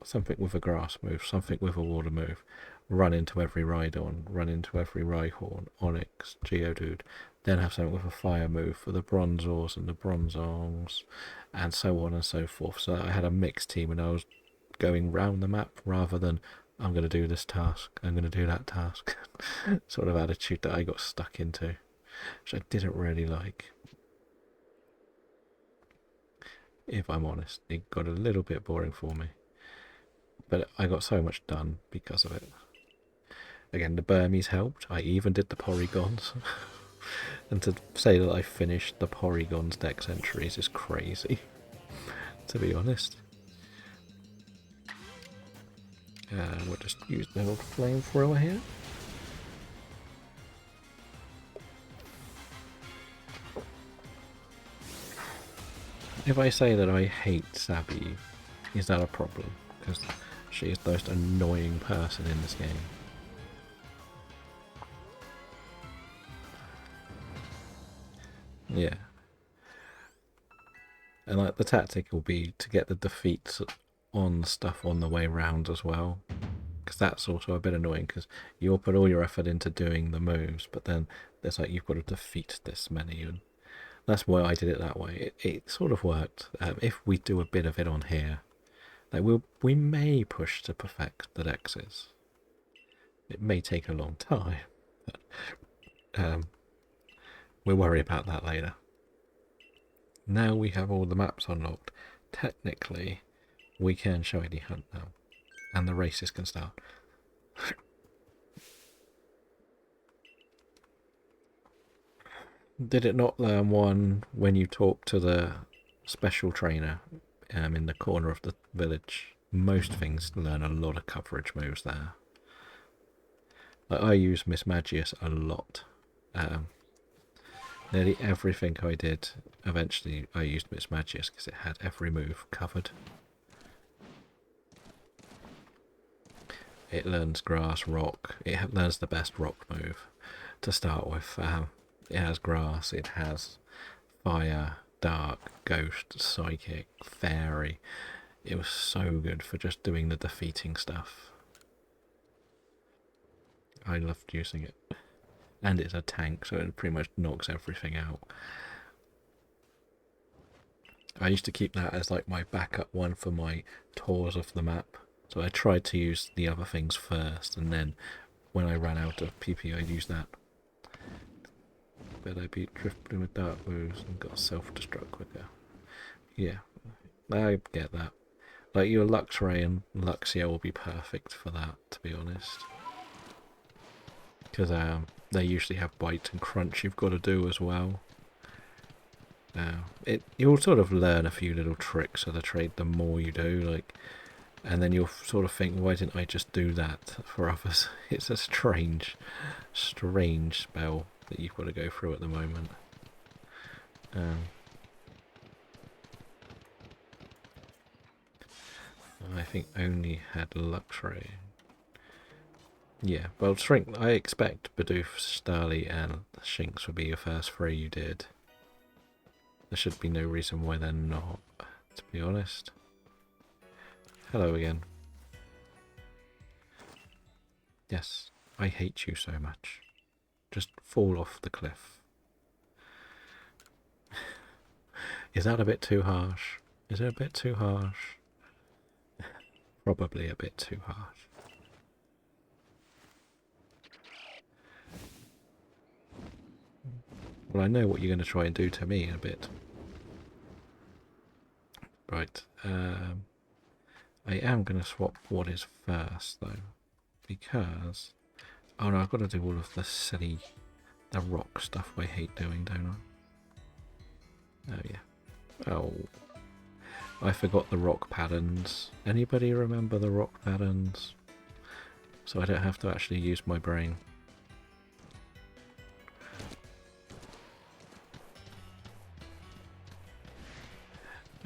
something with a grass move, something with a water move, run into every Rhydon, run into every Rhyhorn, Onyx, Geodude, then have something with a fire move for the Bronzors and the Bronzongs, and so on and so forth. So I had a mixed team and I was going round the map rather than I'm going to do this task, I'm going to do that task sort of attitude that I got stuck into, which I didn't really like. If I'm honest, it got a little bit boring for me. But I got so much done because of it. Again, the Burmese helped. I even did the Porygons. And to say that I finished the Porygons dex entries is crazy, to be honest. We'll just use the old flamethrower here. If I say that I hate Sabby, is that a problem? Because she is the most annoying person in this game. Yeah. And like the tactic will be to get the defeats on stuff on the way round as well. Because that's also a bit annoying because you'll put all your effort into doing the moves, but then there's like you've got to defeat this many, and that's why I did it that way. It sort of worked. If we do a bit of it on here, like we may push to perfect the dexes. It may take a long time. But, we'll worry about that later. Now we have all the maps unlocked. Technically, we can shiny hunt now, and the races can start. Did it not learn one when you talk to the special trainer in the corner of the village? Most things learn a lot of coverage moves there. Like I use Miss Magius a lot. Nearly everything I did, eventually I used Miss Magius because it had every move covered. It learns grass, rock. It learns the best rock move to start with. It has grass, it has fire, dark, ghost, psychic, fairy. It was so good for just doing the defeating stuff. I loved using it. And it's a tank, so it pretty much knocks everything out. I used to keep that as like my backup one for my tours of the map. So I tried to use the other things first, and then when I ran out of PP, I'd use that. But I beat Drifbloom with Dark Moves and got self-destruct quicker. Yeah, I get that. Like your Luxray and Luxio will be perfect for that, to be honest. Because they usually have bite and crunch you've got to do as well. You'll sort of learn a few little tricks of the trade the more you do, like, and then you'll sort of think, why didn't I just do that for others? It's a strange spell that you've got to go through at the moment. I think only had Luxray. Yeah, well, Shrink, I expect Bidoof, Starly, and Shinx would be your first three you did. There should be no reason why they're not, to be honest. Hello again. Yes, I hate you so much. Just fall off the cliff. Is that a bit too harsh? Is it a bit too harsh? Probably a bit too harsh. Well, I know what you're going to try and do to me in a bit. Right, I am going to swap what is first, though, because Oh no, I've got to do all of the silly, the rock stuff I hate doing, don't I? Oh yeah. Oh, I forgot the rock patterns. Anybody remember the rock patterns? So I don't have to actually use my brain.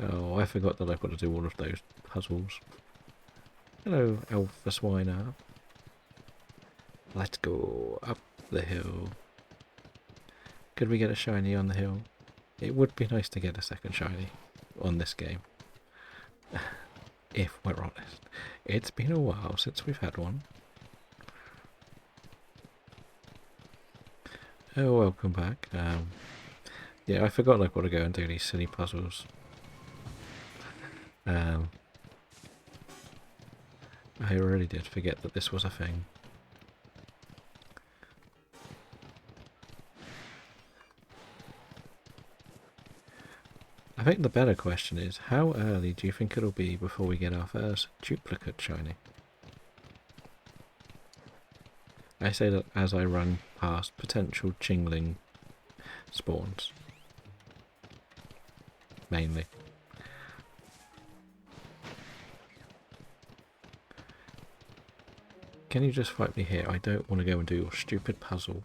Oh, I forgot that I've got to do all of those puzzles. Hello, Alpha Swiner. Let's go up the hill. Could we get a shiny on the hill? It would be nice to get a second shiny on this game. If we're honest. It's been a while since we've had one. Oh, welcome back. Yeah, I forgot I've got to go and do these silly puzzles. I really did forget that this was a thing. I think the better question is, how early do you think it'll be before we get our first duplicate shiny? I say that as I run past potential Chingling spawns. Mainly. Can you just fight me here? I don't want to go and do your stupid puzzle.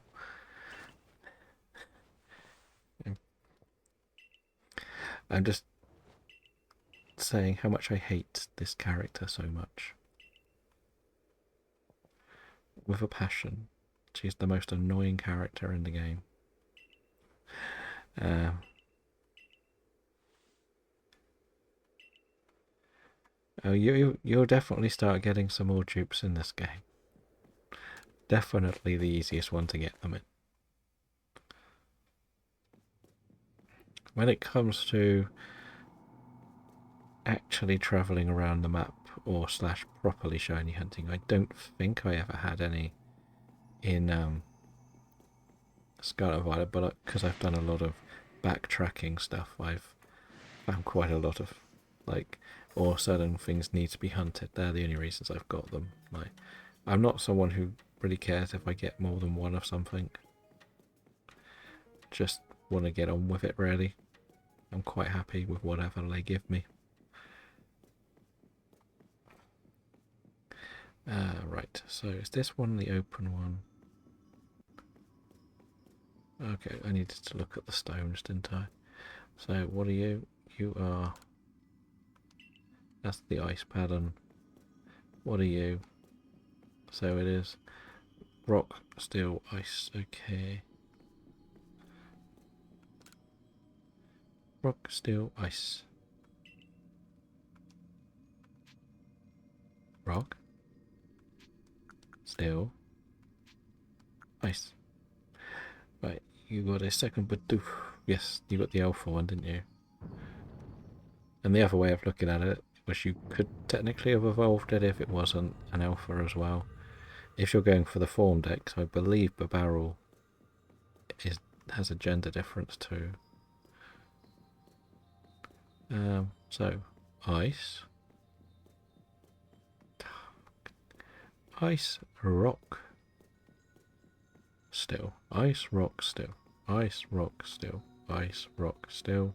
I'm just saying how much I hate this character so much. With a passion. She's the most annoying character in the game. Oh, you'll definitely start getting some more dupes in this game. Definitely the easiest one to get them in. When it comes to actually travelling around the map or / properly shiny hunting, I don't think I ever had any in Scarlet Violet, but because I've done a lot of backtracking stuff, I've found quite a lot of, like, or certain things need to be hunted. They're the only reasons I've got them. Like, I'm not someone who really cares if I get more than one of something. Just want to get on with it, really. I'm quite happy with whatever they give me. Right, so is this one the open one? Okay, I needed to look at the stones, didn't I? So, what are you? You are... That's the ice pattern. What are you? So it is rock, steel, ice. Okay. Rock, steel, ice. Rock, steel, ice. Right, you got a second Bidoof. Yes, you got the alpha one, didn't you? And the other way of looking at it was you could technically have evolved it if it wasn't an alpha as well. If you're going for the form deck, I believe Babarrel has a gender difference too. So, ice. Ice, rock, still. Ice, rock, still. Ice, rock, still. Ice, rock, still.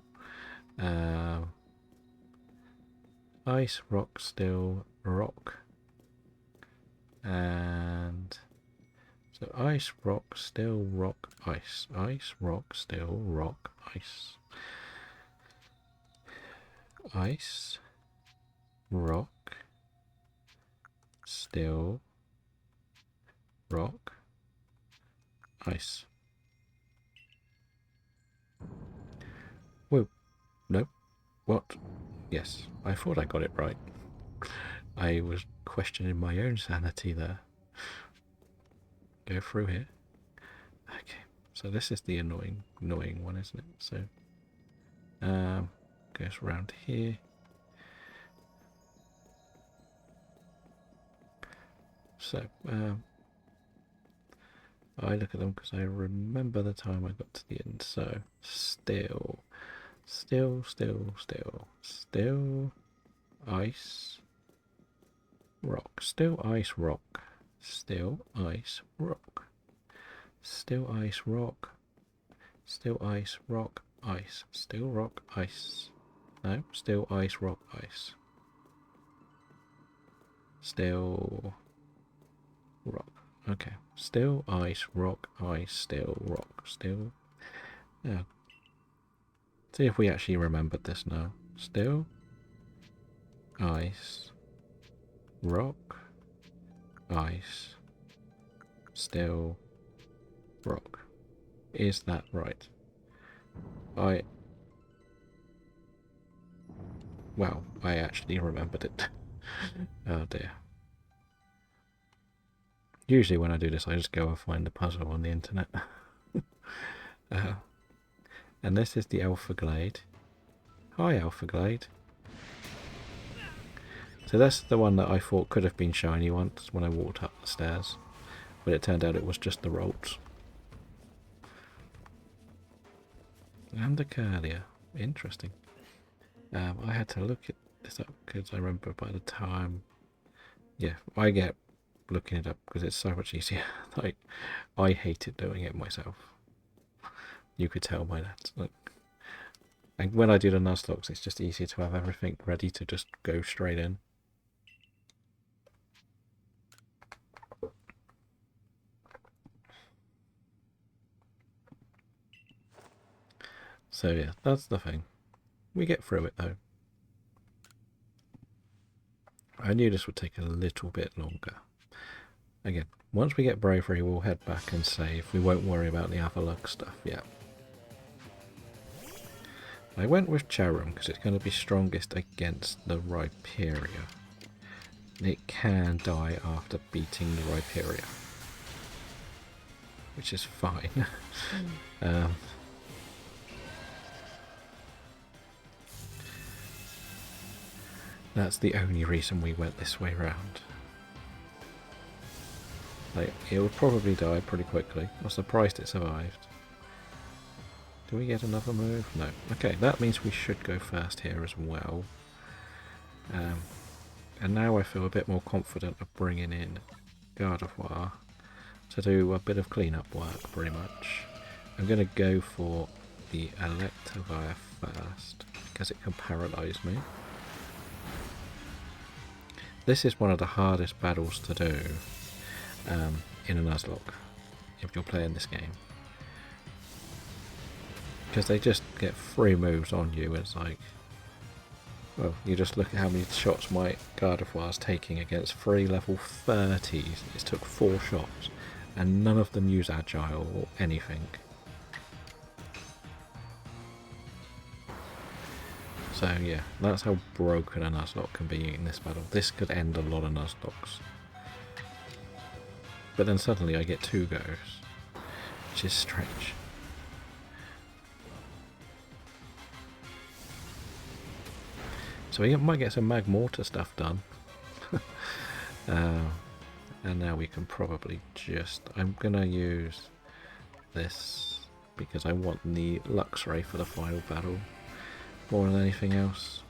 Ice, rock, still, rock. And so ice, rock, still, rock, ice. Ice, rock, still, rock, ice. Ice, rock, still, rock, ice. Whoa, no, what? Yes, I thought I got it right. I was questioning my own sanity there. Go through here. Okay, so this is the annoying one, isn't it? So, goes around here. So, I look at them because I remember the time I got to the end. So, still, ice, rock, still, ice, rock. Still, ice, rock. Still, ice, rock. Still, ice, rock, ice. Still, rock, ice. No, still, ice, rock, ice. Still, rock. Okay. Still, ice, rock, ice. Still, rock. Still. Yeah. See if we actually remembered this now. Still, ice, rock, ice. Still, rock. Is that right? Well, I actually remembered it. Oh dear. Usually when I do this, I just go and find the puzzle on the internet. And this is the Alpha Glade. Hi, Alpha Glade. So that's the one that I thought could have been shiny once when I walked up the stairs. But it turned out it was just the rolls. And the Curlia. Interesting. I had to look this up because I remember by the time... Yeah, I get looking it up because it's so much easier. Like, I hated doing it myself. You could tell by that. Like, and when I do the Nuzlocke, it's just easier to have everything ready to just go straight in. So yeah, that's the thing. We get through it though. I knew this would take a little bit longer. Again, once we get bravery, we'll head back and save. We won't worry about the other luck stuff yet. I went with Charum because it's going to be strongest against the Rhyperia. It can die after beating the Rhyperia, which is fine. That's the only reason we went this way round. Like, it would probably die pretty quickly. I'm surprised it survived. Do we get another move? No. Okay, that means we should go first here as well. And now I feel a bit more confident of bringing in Gardevoir to do a bit of cleanup work, pretty much. I'm going to go for the Electivire first, because it can paralyse me. This is one of the hardest battles to do in a Nuzlocke, if you're playing this game. Because they just get 3 moves on you, and it's like... Well, you just look at how many shots my Gardevoir's taking against 3 level 30s. It's took 4 shots, and none of them use Agile or anything. So yeah, that's how broken a Nuzlocke can be in this battle. This could end a lot of Nuzlockes. But then suddenly I get 2 goes, which is strange. So we might get some Magmortar stuff done. And now we can probably just... I'm going to use this because I want the Luxray for the final battle more than anything else.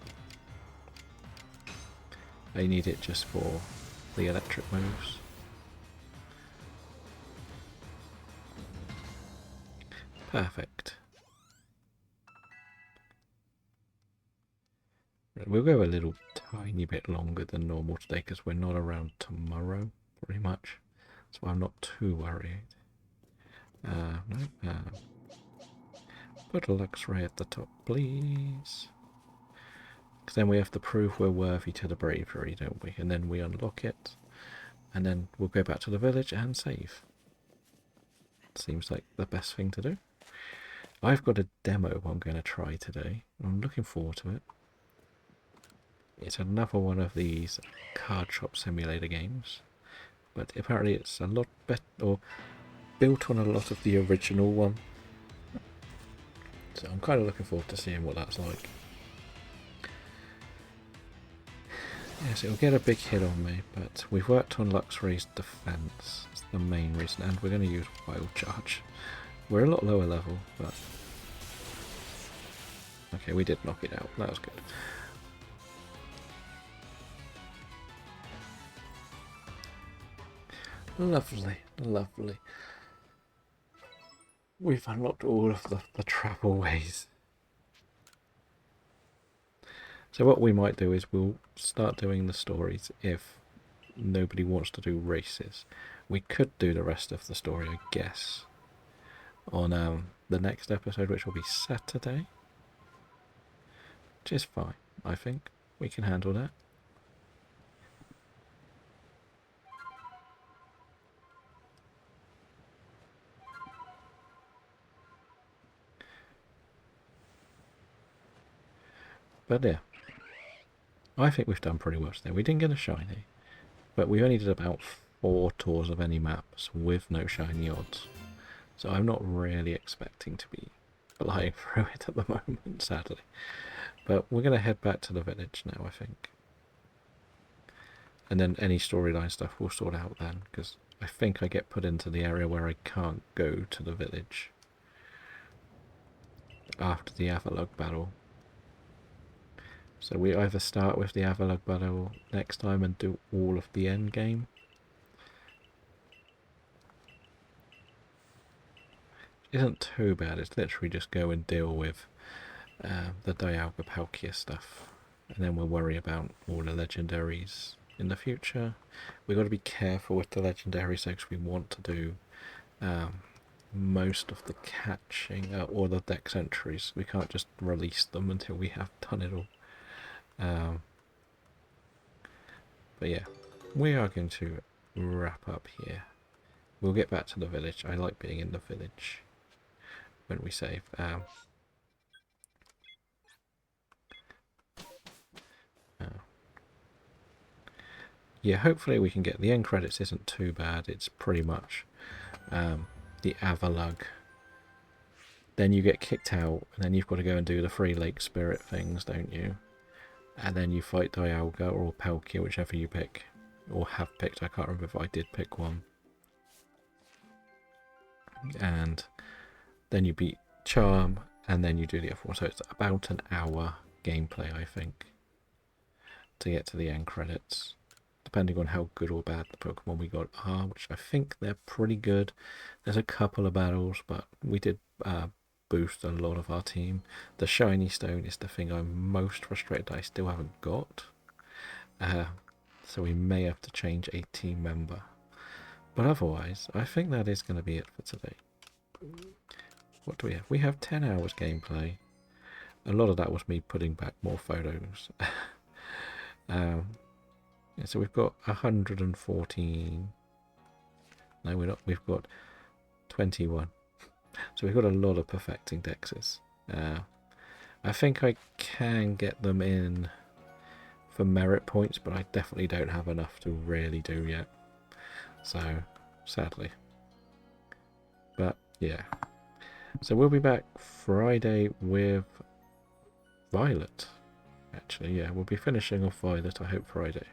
I need it just for the electric moves. Perfect. We'll go a little tiny bit longer than normal today because we're not around tomorrow, pretty much. So I'm not too worried. Put a Luxray at the top, please. Because then we have to prove we're worthy to the bravery, don't we? And then we unlock it. And then we'll go back to the village and save. Seems like the best thing to do. I've got a demo I'm going to try today. I'm looking forward to it. It's another one of these card shop simulator games, but apparently it's a lot better, or built on a lot of the original one. So I'm kind of looking forward to seeing what that's like. Yes, it'll get a big hit on me, but we've worked on Luxray's defense. It's the main reason, and we're going to use Wild Charge. We're a lot lower level, but... Okay, we did knock it out. That was good. Lovely, lovely. We've unlocked all of the travel ways. So what we might do is we'll start doing the stories if nobody wants to do races. We could do the rest of the story, I guess, on the next episode, which will be Saturday. Which is fine, I think. We can handle that. But yeah, I think we've done pretty well today. We didn't get a shiny, but we only did about 4 tours of any maps with no shiny odds. So I'm not really expecting to be flying through it at the moment, sadly. But we're going to head back to the village now, I think. And then any storyline stuff we'll sort out then, because I think I get put into the area where I can't go to the village after the Avalug battle. So we either start with the Avalug battle next time and do all of the end game. Isn't too bad, it's literally just go and deal with the Dialga Palkia stuff. And then we'll worry about all the legendaries in the future. We've got to be careful with the legendaries because we want to do most of the catching or the dex entries. We can't just release them until we have done it all. But yeah, we are going to wrap up here. We'll get back to the village. I like being in the village when we save. Yeah, hopefully we can get the end credits. Isn't too bad. It's pretty much the Avalug. Then you get kicked out, and then you've got to go and do the Free Lake Spirit things, don't you? And then you fight Dialga or Palkia, whichever you pick. Or have picked, I can't remember if I did pick one. And then you beat Charm, and then you do the other one. So it's about an hour gameplay, I think, to get to the end credits. Depending on how good or bad the Pokemon we got are, which I think they're pretty good. There's a couple of battles, but we did boost a lot of our team. The Shiny Stone is the thing I'm most frustrated I still haven't got. So we may have to change a team member. But otherwise, I think that is going to be it for today. What do we have? We have 10 hours gameplay. A lot of that was me putting back more photos. Yeah, so we've got 114. No, we're not. We've got 21. So we've got a lot of perfecting dexes. I think I can get them in for merit points, but I definitely don't have enough to really do yet. So, sadly. But, yeah. So we'll be back Friday with Violet. Actually, yeah, we'll be finishing off Violet, I hope, Friday.